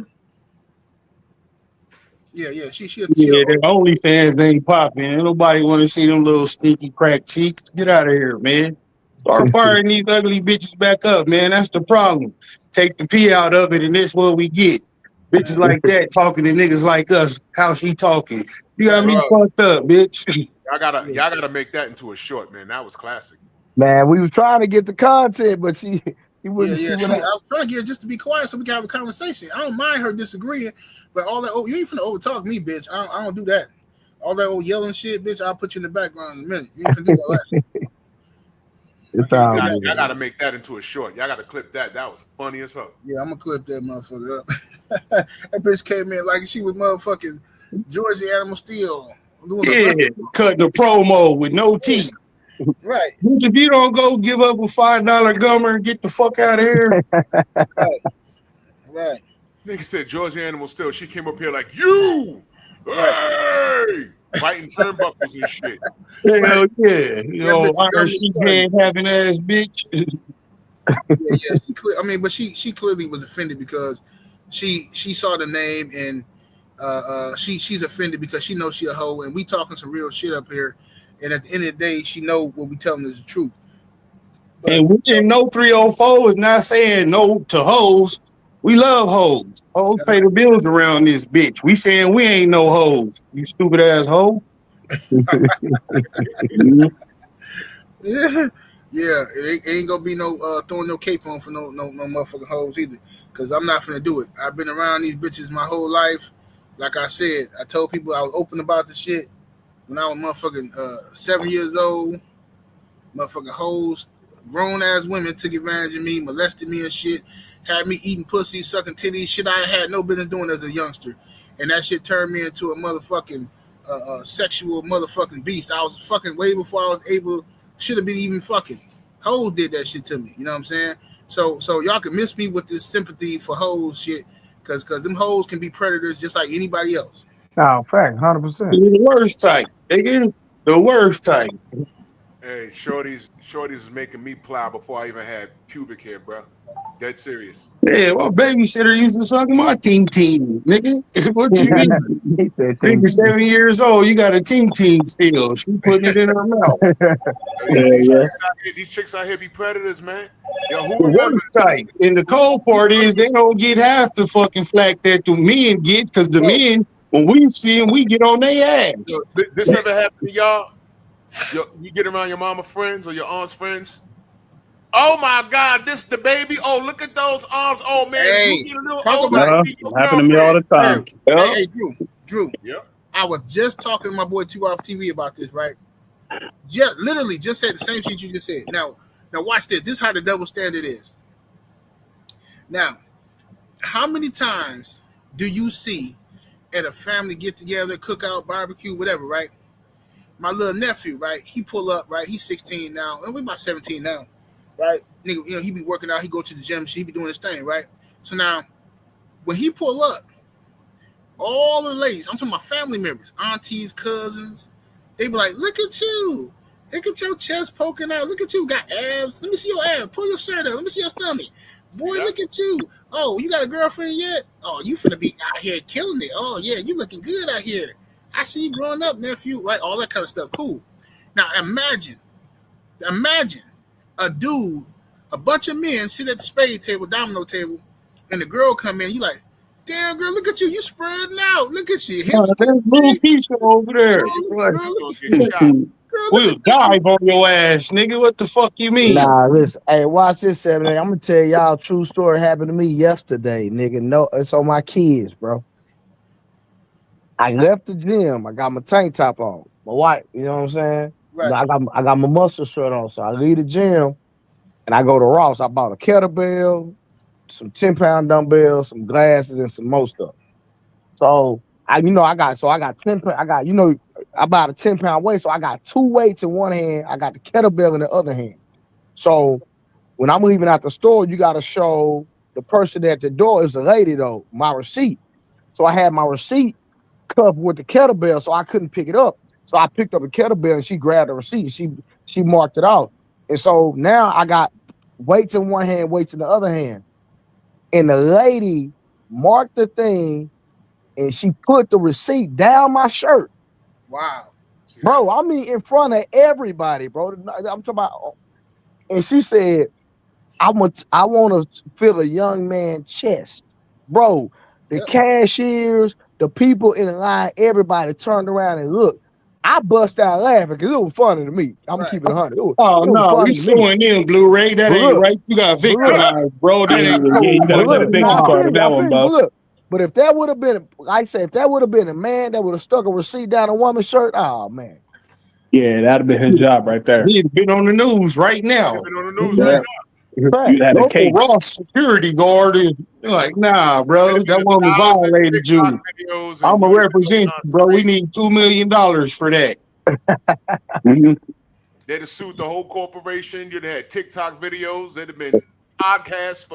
Yeah. The OnlyFans ain't popping. Ain't nobody want to see them little stinky crack cheeks. Get out of here, man. Start firing these ugly bitches back up, man. That's the problem. Take the pee out of it, and that's what we get. Bitches like that talking to niggas like us. How she talking? You got me fucked up, bitch. Y'all gotta make that into a short, man. That was classic. Man, we was trying to get the content, but he wouldn't. I was trying to get her just to be quiet so we can have a conversation. I don't mind her disagreeing, but all that you ain't finna overtalk me, bitch. I don't do that. All that old yelling shit, bitch. I'll put you in the background in a minute. You ain't finna do all that. Y'all gotta make that into a short. Y'all gotta clip that. That was funny as fuck. Yeah, I'm gonna clip that motherfucker up. That bitch came in like she was motherfucking Georgie Animal Steel. Cutting a promo with no teeth. Right. If you don't go give up a $5 gummer and get the fuck out of here. Right. Nigga said Georgia Animal Steel. She came up here like, you! Hey! Fighting turnbuckles and shit. Hell yeah. You know, iron sheet hand having ass bitch. But she clearly was offended because she saw the name and she's offended because she knows she a hoe, and we talking some real shit up here. And at the end of the day, she know what we telling is the truth. But, and we didn't know 304 is not saying no to hoes. We love hoes. Hoes pay the bills around this bitch. We saying we ain't no hoes. You stupid ass hoe. yeah, it ain't gonna be no throwing no cape on for no motherfucking hoes either. Cause I'm not finna do it. I've been around these bitches my whole life. Like I said, I told people I was open about the shit when I was motherfucking 7 years old. Motherfucking hoes, grown ass women took advantage of me, molested me and shit, had me eating pussy, sucking titties, shit I had no business doing as a youngster. And that shit turned me into a motherfucking sexual motherfucking beast. I was fucking way before I was able, should have been even fucking. Hoes did that shit to me. You know what I'm saying? So y'all can miss me with this sympathy for hoes shit, cause them hoes can be predators just like anybody else. Oh, fact, 100%. The worst type, nigga. The worst type. Hey, Shorty's is making me plow before I even had pubic hair, bro. Dead serious. Yeah, well, babysitter used to suck my team, nigga. What you mean? Nigga, 7 years old, you got a team still. She putting it in her mouth. These chicks out here be predators, man. Yo, who The remembers? worst type. And the cold part is they don't get half the fucking flack that the men get, because the men, when we see them, we get on their ass. Yo, this ever happened to y'all? Yo, you get around your mama friends or your aunt's friends. Oh my God, this the baby. Oh, look at those arms. Oh man, Hey, you get a little talk older. about Happen to me all the time. Hey, Drew. Yep. I was just talking to my boy 2 off TV about this, right? Literally just said the same shit you just said. Now watch this. This is how the double standard is. Now, how many times do you see at a family get together, cookout, barbecue, whatever, right? My little nephew, right? He pull up, right? He's 16 now, and we're about 17 now, right? Nigga, you know, he be working out, he go to the gym, he be doing his thing, right? So now, when he pull up, all the ladies, I'm talking about family members, aunties, cousins, they be like, look at you. Look at your chest poking out. Look at you, got abs. Let me see your abs. Pull your shirt up. Let me see your stomach. Boy, look at you. Oh, you got a girlfriend yet? Oh, you finna be out here killing it. Oh, yeah, you looking good out here. I see you growing up, nephew. Right, all that kind of stuff. Cool. Now, imagine a dude, a bunch of men sit at the spade table, domino table, and the girl come in. You like, damn, girl, look at you. You spreading out. Look at you. Hips. There's little Keisha over there. We'll dive on your ass, nigga. What the fuck you mean? Nah, listen. Hey, watch this, 7. I'm gonna tell y'all a true story happened to me yesterday, nigga. No, it's on my kids, bro. I left the gym. I got my tank top on. My wife, you know what I'm saying? Right. I got my muscle shirt on. So I leave the gym and I go to Ross. I bought a kettlebell, some 10-pound dumbbells, some glasses, and some more stuff. So I got 10. I bought a 10-pound weight, so I got 2 weights in one hand. I got the kettlebell in the other hand. So when I'm leaving out the store, you got to show the person at the door is a lady though my receipt. So I had my receipt cup with the kettlebell, so I couldn't pick it up. So I picked up a kettlebell and she grabbed the receipt. She marked it out. And so now I got weights in one hand, weights in the other hand. And the lady marked the thing and she put the receipt down my shirt. Wow. Bro, I mean in front of everybody, bro. I'm talking about, and she said, I want to feel a young man's chest. Bro, the cashiers, the people in the line, everybody turned around and looked. I bust out laughing because it was funny to me. I'm gonna keep it 100. It no, we suing them, Blu-ray. That ain't right. You got victimized, bro. That ain't cool. You gotta get a victim card on that one, boss. But if that would have been, like I said, if that would have been a man that would have stuck a receipt down a woman's shirt, oh man. Yeah, that'd have been his job right there. He'd been on the news right now. Been on the news right now. You had a case. Ross security guard is like, nah, bro, that woman violated you. I'm gonna represent you, bro. We need $2 million for that. They'd have sued the whole corporation. You'd have had TikTok videos. They'd have been podcasts.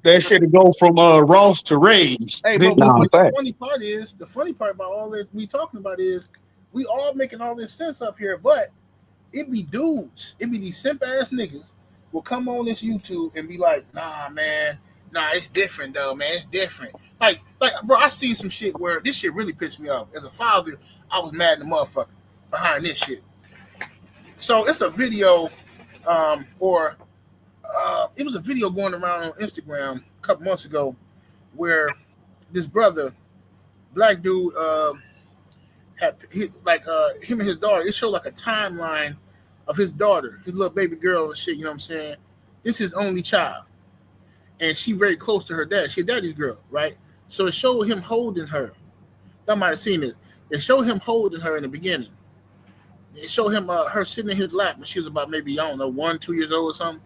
That shit go from Ross to Ray's. Hey, but the funny part about all this we talking about is we all making all this sense up here, but it be dudes, it be these simp ass niggas will come on this YouTube and be like, nah, man, Nah, it's different though, man. It's different. Like, bro, I seen some shit where this shit really pissed me off. As a father, I was mad at the motherfucker behind this shit. So it's a video, or it was a video going around on Instagram a couple months ago, where this brother, black dude, had him and his daughter. It showed like a timeline of his daughter, his little baby girl and shit. You know what I'm saying? This is his only child, and she very close to her dad. She daddy's girl, right? So it showed him holding her. Y'all might have seen this. It showed him holding her in the beginning. It showed him her sitting in his lap when she was about maybe, I don't know, 1-2 years old or something.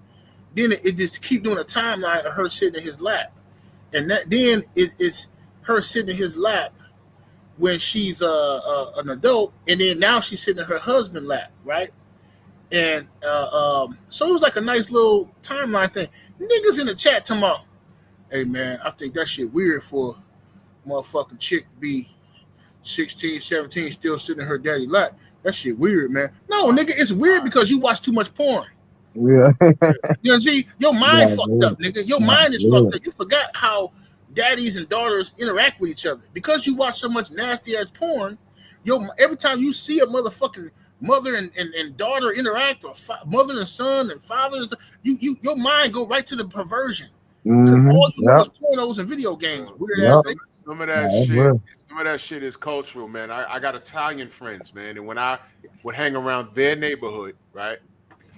Then it just keep doing a timeline of her sitting in his lap, and then it's her sitting in his lap when she's an adult, and then now she's sitting in her husband's lap, right? And so it was like a nice little timeline thing. Niggas in the chat talking about, hey man, I think that shit weird for a motherfucking chick to be 16, 17, still sitting in her daddy's lap. That shit weird, man. No, nigga, it's weird because you watch too much porn. Yeah. You know, see, your mind Yeah, fucked dude. up, nigga. Your Yeah, mind is dude. fucked up. You forgot how daddies and daughters interact with each other. Because you watch so much nasty ass porn, every time you see a motherfucking mother and daughter interact, or mother and son and father and son, your mind go right to the perversion. Because Mhm. all you know Yep. is pornos and video games. Weird Yep. ass nigga. Some of Yeah, that that's shit, real. some of that shit is cultural, man. I got Italian friends, man, and when I would hang around their neighborhood, right,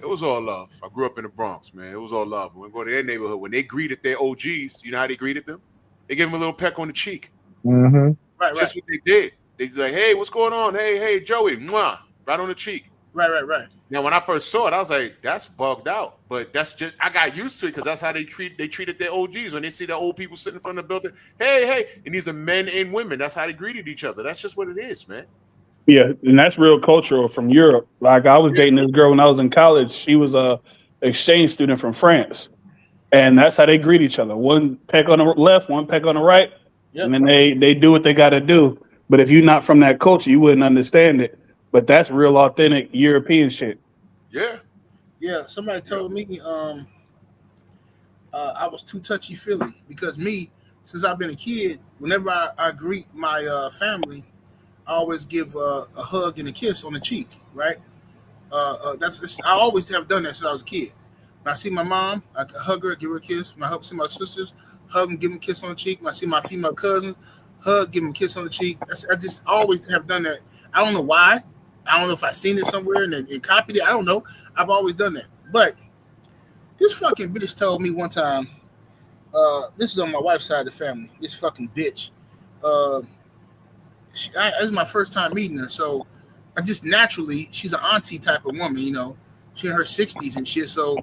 it was all love. I grew up in the Bronx, man. It was all love. When we go to their neighborhood, when they greeted their OGs, you know how they greeted them? They gave them a little peck on the cheek. Mhm. Right, Just what they did. They like, hey, what's going on? Hey, Joey, mwah, right on the cheek. right. Now, when I first saw it, I was like, that's bugged out. But that's just, I got used to it because that's how they treated their OGs. When they see the old people sitting in front of the building, hey, and these are men and women. That's how they greeted each other. That's just what it is, man. Yeah, and that's real cultural from Europe. Like I was dating this girl when I was in college. She was a exchange student from France, and that's how they greet each other. One peck on the left, one peck on the right, Yep. and then they do what they got to do. But if you're not from that culture, you wouldn't understand it. But that's real authentic European shit. Yeah. Yeah, somebody told me I was too touchy feely because me, since I've been a kid, whenever I greet my family, I always give a hug and a kiss on the cheek, right? I always have done that since I was a kid. When I see my mom, I hug her, give her a kiss. When I see my sisters, hug and give them a kiss on the cheek. When I see my female cousins, hug, give them a kiss on the cheek. I just always have done that. I don't know why. I don't know if I seen it somewhere and copied it. I don't know. I've always done that. But this fucking bitch told me one time, this is on my wife's side of the family, this fucking bitch. This is my first time meeting her, so I just naturally, she's an auntie type of woman, you know. She's in her 60s and shit. So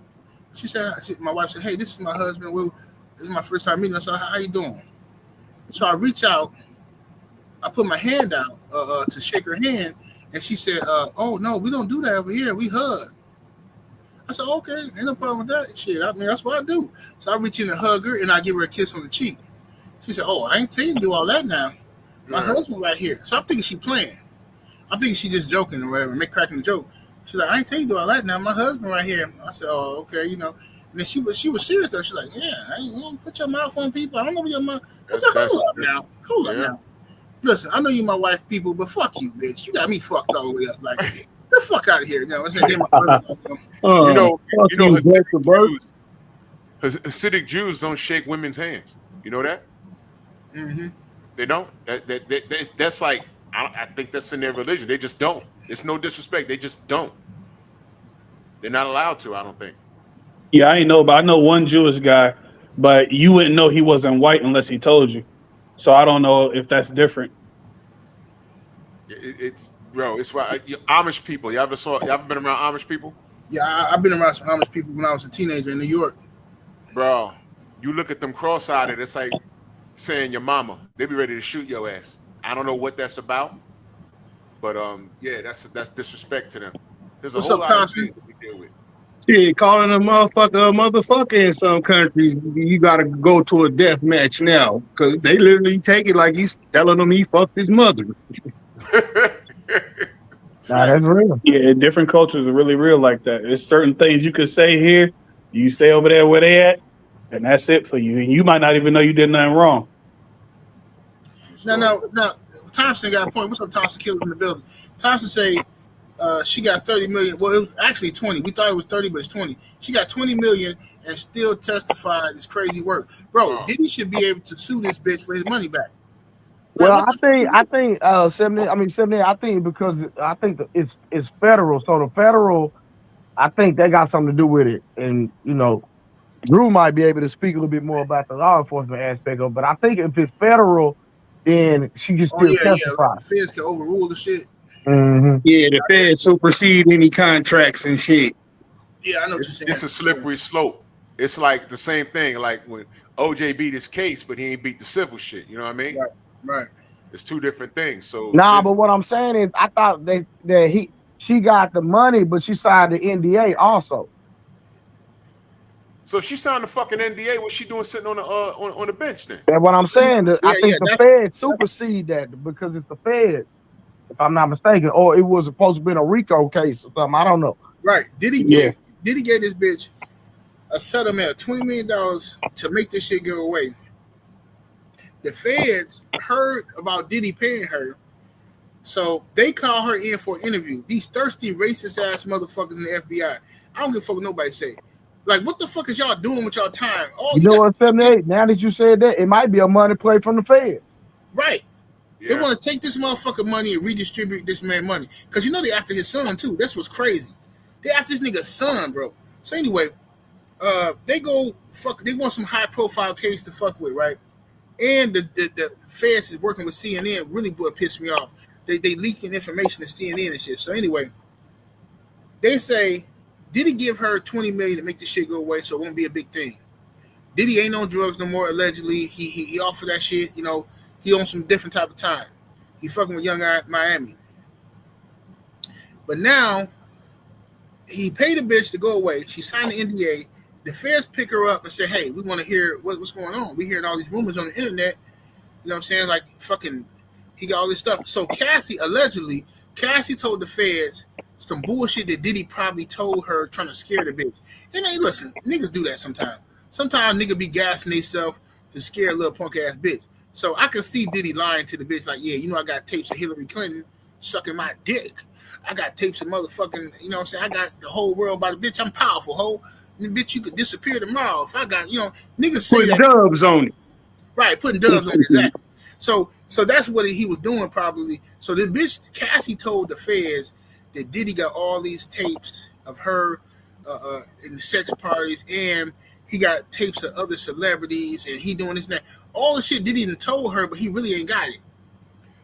my wife said, hey, this is my husband. This is my first time meeting her. So how you doing? So I reach out, I put my hand out to shake her hand, and she said, oh, no, we don't do that over here. We hug. I said, okay, ain't no problem with that shit. I mean, that's what I do. So I reach in and hug her, and I give her a kiss on the cheek. She said, oh, I ain't saying do all that now. My husband right here. So I'm thinking she playing. I'm thinking she just joking or whatever, cracking a joke. She's like, I ain't telling you do all that now. My husband right here. I said, oh, okay, you know. And then she was serious though. She's like, yeah, you don't put your mouth on people. I don't know what your mouth. I said, hold up now. Listen, I know you my wife, people, but fuck you, bitch. You got me fucked all the way up. Like, the fuck out of here. No, it's my brother. Hasidic Jews don't shake women's hands. You know that? Mm-hmm. They don't. That's like, I think that's in their religion. They just don't. It's no disrespect. They just don't. They're not allowed to, I don't think. Yeah, I ain't know, but I know one Jewish guy, but you wouldn't know he wasn't white unless he told you. So I don't know if that's different. It's why Amish people. Y'all ever been around Amish people? Yeah, I've been around some Amish people when I was a teenager in New York. Bro, you look at them cross-eyed, it's like saying your mama. They be ready to shoot your ass. I don't know what that's about, but yeah, that's disrespect to them. There's a whole lot of things that we deal with. Shit, calling a motherfucker in some countries, you gotta go to a death match now because they literally take it like he's telling them he fucked his mother. Nah, that's real. Yeah, different cultures are really real like that. There's certain things you could say here, you say over there where they at, and that's it for you. And you might not even know you did nothing wrong. Now, Thompson got a point. What's up, Thompson? Killed in the building. Thompson say she got 30 million. Well, it was actually 20. We thought it was 30, but it's 20. She got 20 million and still testified. It's crazy work, bro. Diddy should be able to sue this bitch for his money back. Well, I think 70. I mean 70. I think because I think it's federal. So the federal, I think they got something to do with it, and you know, Drew might be able to speak a little bit more about the law enforcement aspect of it. But I think if it's federal, then she can still testify. The feds can overrule the shit. Mm-hmm. Yeah, the feds supersede any contracts and shit. Yeah, I know. It's a slippery slope. It's like the same thing. Like when OJ beat his case, but he ain't beat the civil shit. You know what I mean? Right. It's two different things. So but what I'm saying is, I thought she got the money, but she signed the NDA also. So she signed the fucking NDA. What's she doing sitting on the bench then? That's what I'm saying. I think the Fed supersede that because it's the Fed, if I'm not mistaken, or it was supposed to be a RICO case or something. I don't know. Right. Diddy gave this bitch a settlement of $20 million to make this shit go away. The feds heard about Diddy paying her, so they call her in for an interview. These thirsty, racist ass motherfuckers in the FBI. I don't give a fuck what nobody say. Like, what the fuck is y'all doing with y'all time? You know what, 78? Now that you said that, it might be a money play from the feds. Right. Yeah. They want to take this motherfucker money and redistribute this man money. Because you know they after his son, too. That's what's crazy. They after this nigga's son, bro. So anyway, they want some high-profile case to fuck with, right? And the feds is working with CNN. Really would piss me off. They leaking information to CNN and shit. So anyway, they say, Diddy give her $20 million to make this shit go away, so it won't be a big thing. Diddy ain't on drugs no more, allegedly. He offered that shit, you know, he on some different type of time. He fucking with Young Miami. But now, he paid a bitch to go away. She signed the NDA. The feds pick her up and say, hey, we want to hear what's going on. We hearing all these rumors on the internet. You know what I'm saying? Like, fucking, he got all this stuff. So Cassie told the feds some bullshit that Diddy probably told her, trying to scare the bitch. And hey, listen, niggas do that sometimes. Sometimes niggas be gassing themselves to scare a little punk ass bitch. So I can see Diddy lying to the bitch like, yeah, you know, I got tapes of Hillary Clinton sucking my dick. I got tapes of motherfucking, you know what I'm saying? I got the whole world by the bitch. I'm powerful, ho. Bitch, you could disappear tomorrow. If I got, you know, niggas say putting dubs on it. Right, putting dubs on it, exactly. So that's what he was doing probably. So the bitch, Cassie told the feds that Diddy got all these tapes of her in the sex parties, and he got tapes of other celebrities, and he doing this and that. All the shit Diddy done told her, but he really ain't got it.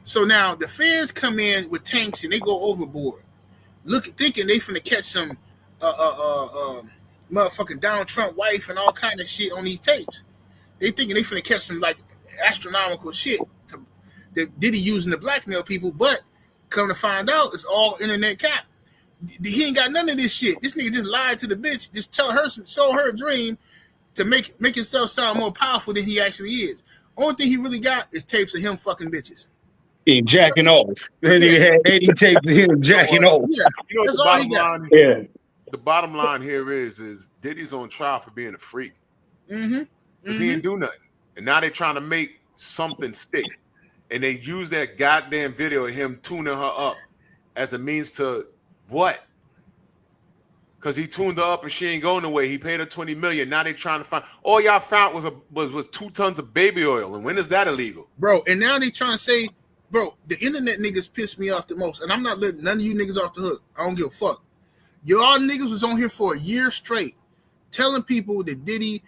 So now the feds come in with tanks and they go overboard, thinking they finna catch some motherfucking Donald Trump wife and all kind of shit on these tapes. They thinking they finna catch some like astronomical shit that Diddy using to blackmail people, but come to find out, it's all internet cap. He ain't got none of this shit. This nigga just lied to the bitch, just sold her a dream to make himself sound more powerful than he actually is. Only thing he really got is tapes of him fucking bitches. Yeah, jacking off. That nigga had 80 tapes of him jacking off. Yeah, you know what that's the all bottom he got. line? Yeah. The bottom line here is Diddy's on trial for being a freak. Mm-hmm. Because he didn't do nothing. And now they're trying to make something stick. And they use that goddamn video of him tuning her up as a means to what? Because he tuned her up and she ain't going away. He paid her $20 million. Now they trying to find. All y'all found was 2 tons of baby oil. And when is that illegal? Bro, and now they trying to say, bro, the internet niggas piss me off the most. And I'm not letting none of you niggas off the hook. I don't give a fuck. Y'all niggas was on here for a year straight telling people that Diddy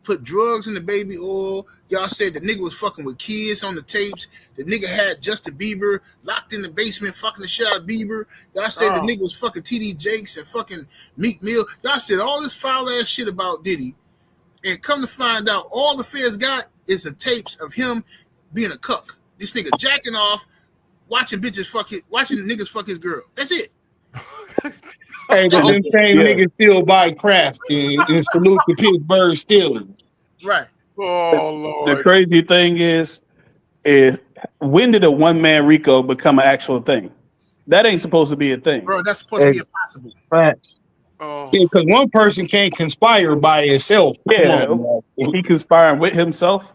put drugs in the baby oil. Y'all said the nigga was fucking with kids on the tapes. The nigga had Justin Bieber locked in the basement fucking the shit out of Bieber. Y'all said the nigga was fucking TD Jakes and fucking Meek Mill. Y'all said all this foul ass shit about Diddy. And come to find out, all the feds got is the tapes of him being a cuck. This nigga jacking off, watching niggas fuck his girl. That's it. Hey, but them same niggas still buy craft and salute the Pittsburgh Steelers. Right. Oh, Lord. The crazy thing is when did a one-man RICO become an actual thing? That ain't supposed to be a thing. Bro, that's supposed to be impossible. Facts. Oh, Because one person can't conspire by itself. Come Yeah, on, man. he conspiring with himself.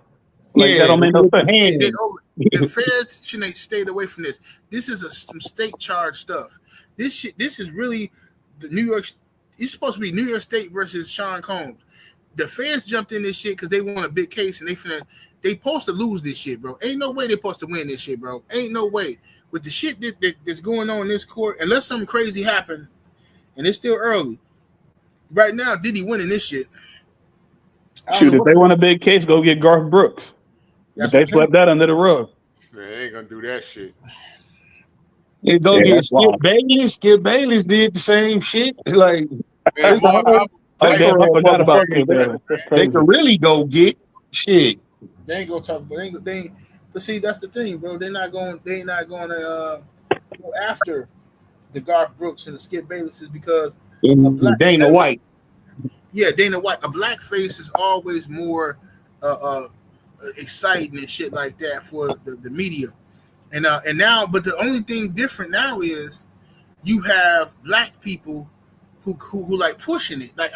Like that Yeah, don't make no with sense. hands. The feds shouldn't have stayed away from this. This is some state charge stuff. This is really the New York. It's supposed to be New York State versus Sean Combs. The feds jumped in this shit because they want a big case and they supposed to lose this shit, bro. Ain't no way they supposed to win this shit, bro. Ain't no way. With the shit that's going on in this court, unless something crazy happened, and it's still early. Right now, Diddy winning this shit. Shoot, if they want a big case, go get Garth Brooks. But they swept that under the rug. they ain't gonna do that shit. You go Yeah, get that's Skip wild. Bayless. Skip Bayless did the same shit. Like, Man, there's a boy, whole Oh damn, I plethora of forgot about motherfuckers Skip Bayless. That's they crazy. could really go get shit. They ain't gonna talk, but they ain't. But see, that's the thing, bro. They ain't not going to go after the Garth Brooks and the Skip Baylesses because And Dana White. yeah, Dana White. A black face is always more exciting and shit like that for the media. And now, but the only thing different now is you have black people who like pushing it. Like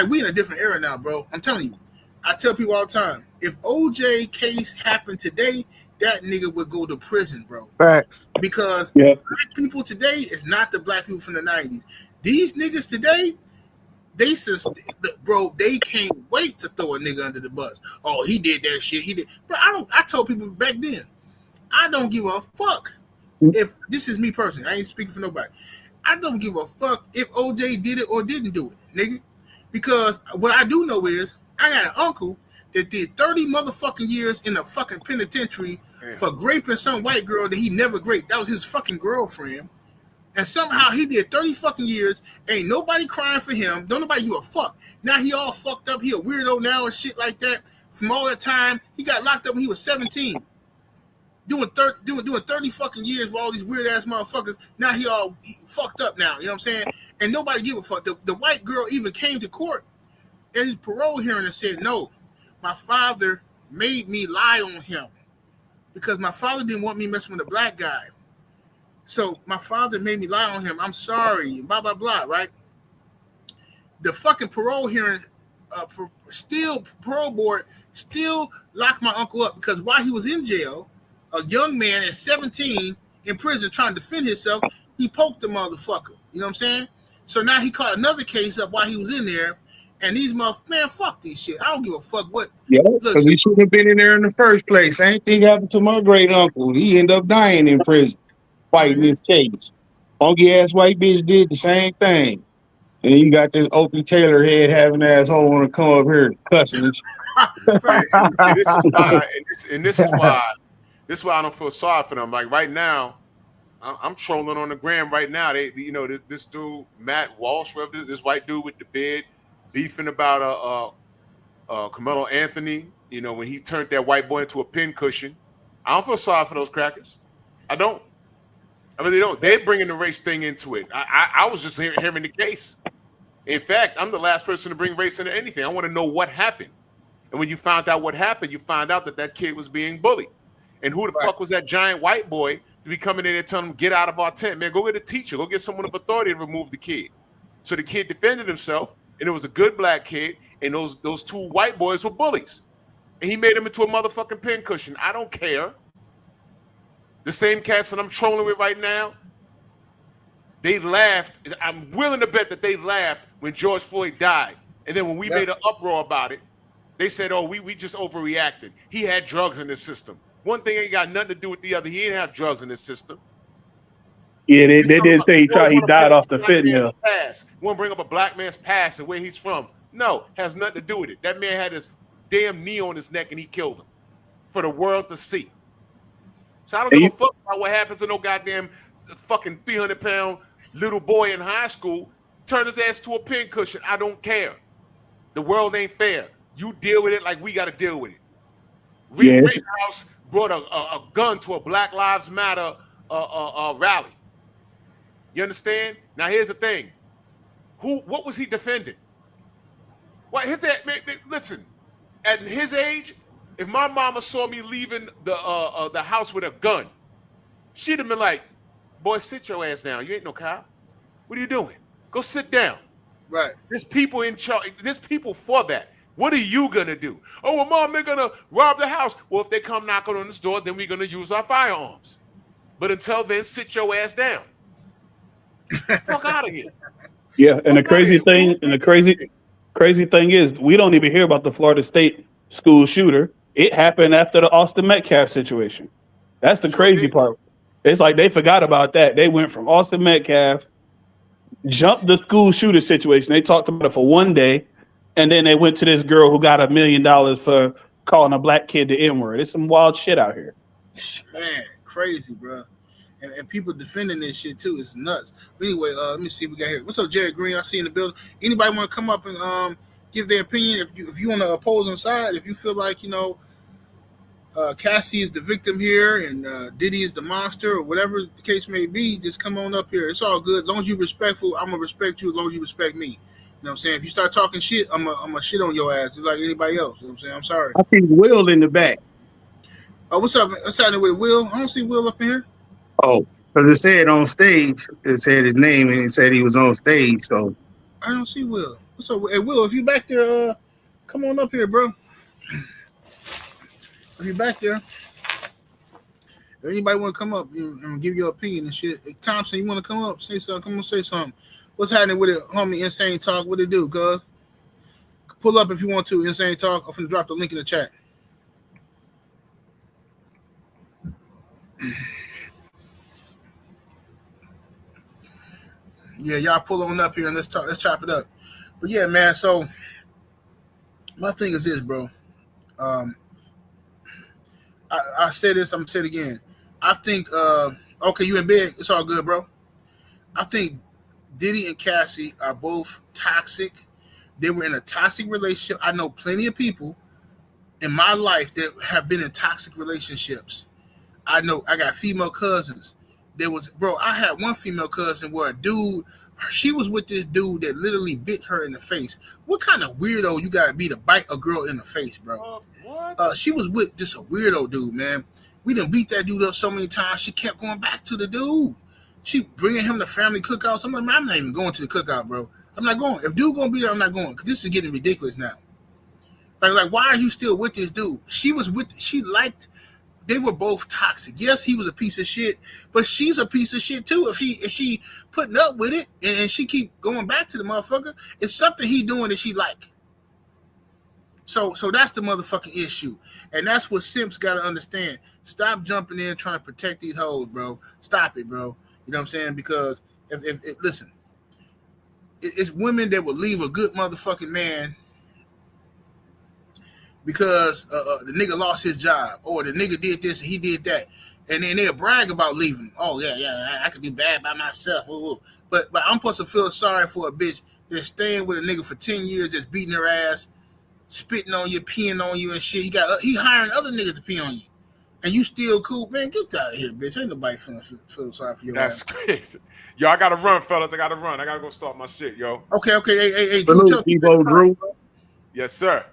we in a different era now, bro. I'm telling you. I tell people all the time, if OJ case happened today, that nigga would go to prison, bro. Facts. Because Yeah. black people today is not the black people from the 90s. These niggas today, bro, they can't wait to throw a nigga under the bus. Oh, he did that shit. He did. But I told people back then, I don't give a fuck if this is me personally. I ain't speaking for nobody. I don't give a fuck if OJ did it or didn't do it, nigga. Because what I do know is I got an uncle that did 30 motherfucking years in a fucking penitentiary for raping some white girl that he never raped. That was his fucking girlfriend. And somehow he did 30 fucking years. Ain't nobody crying for him. Don't nobody give a fuck. Now he all fucked up. He a weirdo now and shit like that. From all that time, he got locked up when he was 17. Doing 30 fucking years with all these weird ass motherfuckers. Now he fucked up now. You know what I'm saying? And nobody give a fuck. The white girl even came to court at his parole hearing and said, no, my father made me lie on him because my father didn't want me messing with a black guy. So my father made me lie on him. I'm sorry, blah, blah, blah, right? The fucking parole hearing, parole board still locked my uncle up because while he was in jail, a young man at 17 in prison trying to defend himself, he poked the motherfucker. You know what I'm saying? So now he caught another case up while he was in there. And these motherfuckers, man, fuck this shit. I don't give a fuck what. Yeah, because he shouldn't have been in there in the first place. Same thing happened to my great uncle. He ended up dying in prison, fighting his case. Funky ass white bitch did the same thing. And you got this Opie Taylor head having asshole want to come up here cussing. And this is why, this is why I don't feel sorry for them. Like right now, I'm trolling on the gram right now. This dude Matt Walsh, this white dude with the beard, beefing about Carmelo Anthony. You know, when he turned that white boy into a pincushion. I don't feel sorry for those crackers. I don't. I mean, they don't. They're bringing the race thing into it. I was just hearing the case. In fact, I'm the last person to bring race into anything. I want to know what happened. And when you found out what happened, you find out that kid was being bullied. And who the fuck was that giant white boy to be coming in and telling him, get out of our tent, man? Go get a teacher. Go get someone of authority to remove the kid. So the kid defended himself, and it was a good black kid, and those two white boys were bullies. And he made him into a motherfucking pincushion. I don't care. The same cats that I'm trolling with right now, they laughed. I'm willing to bet that they laughed when George Floyd died. And then when we made an uproar about it, they said, oh, we just overreacted. He had drugs in his system. One thing ain't got nothing to do with the other. He didn't have drugs in his system. Yeah, they did say he died off the fentanyl. You want to bring up a black man's past and where he's from. No, has nothing to do with it. That man had his damn knee on his neck and he killed him for the world to see. So I don't give a fuck about what happens to no goddamn fucking 300-pound little boy in high school. Turn his ass to a pincushion. I don't care. The world ain't fair. You deal with it like we got to deal with it. Rittenhouse brought a gun to a Black Lives Matter rally. You understand? Now here's the thing. What was he defending? What listen, at his age, if my mama saw me leaving the house with a gun, she'd have been like, boy, sit your ass down. You ain't no cop. What are you doing? Go sit down. Right. There's people in charge. There's people for that. What are you gonna do? Oh, well, mom, they're gonna rob the house. Well, if they come knocking on this door, then we're gonna use our firearms. But until then, sit your ass down. Fuck out of here. Yeah, and the Fuck outta crazy here. thing, and the crazy thing is, we don't even hear about the Florida State school shooter. It happened after the Austin Metcalf situation. That's the crazy part. It's like they forgot about that. They went from Austin Metcalf, jumped the school shooter situation. They talked about it for one day, and then they went to this girl who got $1 million for calling a black kid the N-word. It's some wild shit out here. Man, crazy, bro. And people defending this shit too. It's nuts. But anyway, let me see what we got here. What's up, Jared Green? I see you in the building. Anybody want to come up and give their opinion? If you on the opposing side, if you feel like Cassie is the victim here and Diddy is the monster or whatever the case may be, just come on up here. It's all good. As long as you're respectful, I'm gonna respect you. As long as you respect me. You know what I'm saying? If you start talking shit, I'm gonna shit on your ass just like anybody else. You know what I'm saying? I'm sorry. I think Will in the back. Oh, what's up? What's happening with Will? I don't see Will up in here. Oh, because it said on stage, it said his name and it said he was on stage. So I don't see Will. What's up? Hey, Will, if you back there, come on up here, bro. If you back there, if anybody want to come up and give your opinion and shit, hey, Thompson, you want to come up, say something? Come on, say something. What's happening with it, homie? Insane Talk. What it do, cuz? Pull up if you want to. Insane Talk. I'm finna drop the link in the chat. Yeah, y'all pull on up here and let's chop it up. But yeah, man. So my thing is this, bro. I said this. I'm gonna say it again. I think. Okay, you in bed? It's all good, bro. I think Diddy and Cassie are both toxic. They were in a toxic relationship. I know plenty of people in my life that have been in toxic relationships. I know I got female cousins. I had one female cousin where a dude, she was with this dude that literally bit her in the face. What kind of weirdo you gotta be to bite a girl in the face, bro? What? She was with just a weirdo dude, man. We done beat that dude up so many times. She kept going back to the dude. She bringing him to family cookouts. I'm like, man, I'm not even going to the cookout, bro. I'm not going. If dude gonna be there, I'm not going because this is getting ridiculous now. Like, why are you still with this dude? They were both toxic. Yes, he was a piece of shit, but she's a piece of shit too. If she putting up with it and she keep going back to the motherfucker, it's something he doing that she like. So that's the motherfucking issue, and that's what simps got to understand. Stop jumping in trying to protect these hoes, bro. Stop it, bro. You know what I'm saying? Because listen, it's women that will leave a good motherfucking man because the nigga lost his job or the nigga did this and he did that, and then they'll brag about leaving. Oh yeah, I could be bad by myself. But I'm supposed to feel sorry for a bitch that's staying with a nigga for 10 years, just beating her ass, spitting on you, peeing on you and shit. He hiring other niggas to pee on you, and you still cool, man. Get out of here, bitch. Ain't nobody feel sorry for you. That's crazy. Yo, I gotta run, fellas. I gotta run. I gotta go start my shit, yo. Okay. Hey, Drew, tell people Drew. Yes, sir.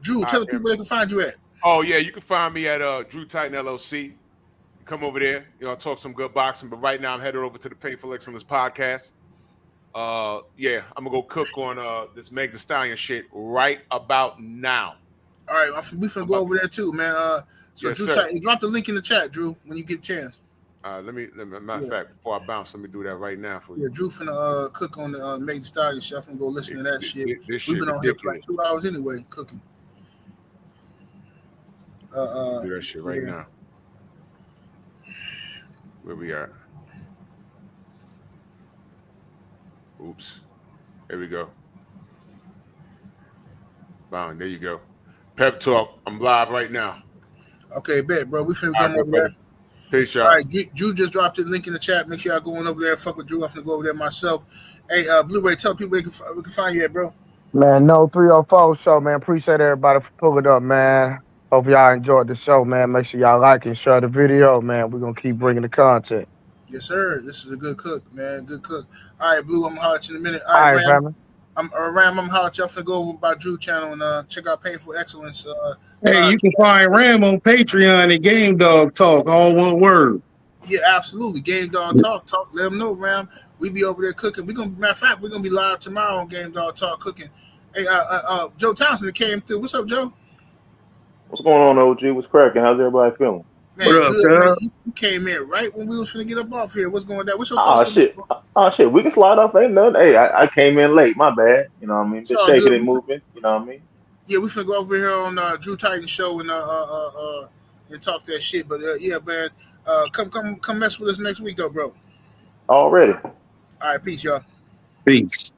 Drew, tell the people they can find you at. Oh yeah, you can find me at Drew Titan LLC. Come over there, I'll talk some good boxing. But right now I'm headed over to the Painful Excellence podcast. Yeah, I'm gonna go cook on this Meg Thee Stallion shit right about now. All right, we finna go over there too, man. So yes, Drew sir. Titan, drop the link in the chat, Drew, when you get a chance. Let me matter of fact, before I bounce, let me do that right now for you. Yeah, Drew finna cook on the Meg Thee Stallion shit. I'm finna go listen to that shit. This We've shit been on here ridiculous. for like 2 hours anyway, cooking. Do that shit right now. Where we at? Oops. There we go. Bound. There you go. Pep Talk. I'm live right now. Okay, bet, bro. We finna All come right, over there. Peace, y'all. All right, Drew just dropped the link in the chat. Make sure y'all going over there. Fuck with Drew. I'm finna go over there myself. Hey, Blu-ray, tell people we can find you at, bro. Man, no 304 show, man. Appreciate everybody for pulling up, man. Hope y'all enjoyed the show, man. Make sure y'all like and share the video, man. We're going to keep bringing the content. Yes, sir. This is a good cook, man. Good cook. All right, Blue, I'm going to holler at you in a minute. All right, Ram. family. I'm going to holler at y'all. I'm finna go over by Drew channel and check out Painful Excellence. Hey, you can find Ram on Patreon and Game Dog Talk, all one word. Yeah, absolutely. Game Dog Talk. Let them know, Ram. We be over there cooking. Matter of fact, we're gonna be live tomorrow on Game Dog Talk cooking. Hey, Joe Townsend came through. What's up, Joe? What's going on, OG? What's cracking? How's everybody feeling? Man, What up, good, man. cuz? You came in right when we was finna get up off here. What's going on? What's your Oh thoughts? shit. Oh shit. We can slide off. Ain't nothing. Hey, I came in late. My bad. You know what I mean? It's Just all shaking good. and moving. You know what I mean? Yeah, we finna go over here on Drew Titan show and talk that shit. But yeah, man, come mess with us next week though, bro. Already. All right, peace, y'all. Peace.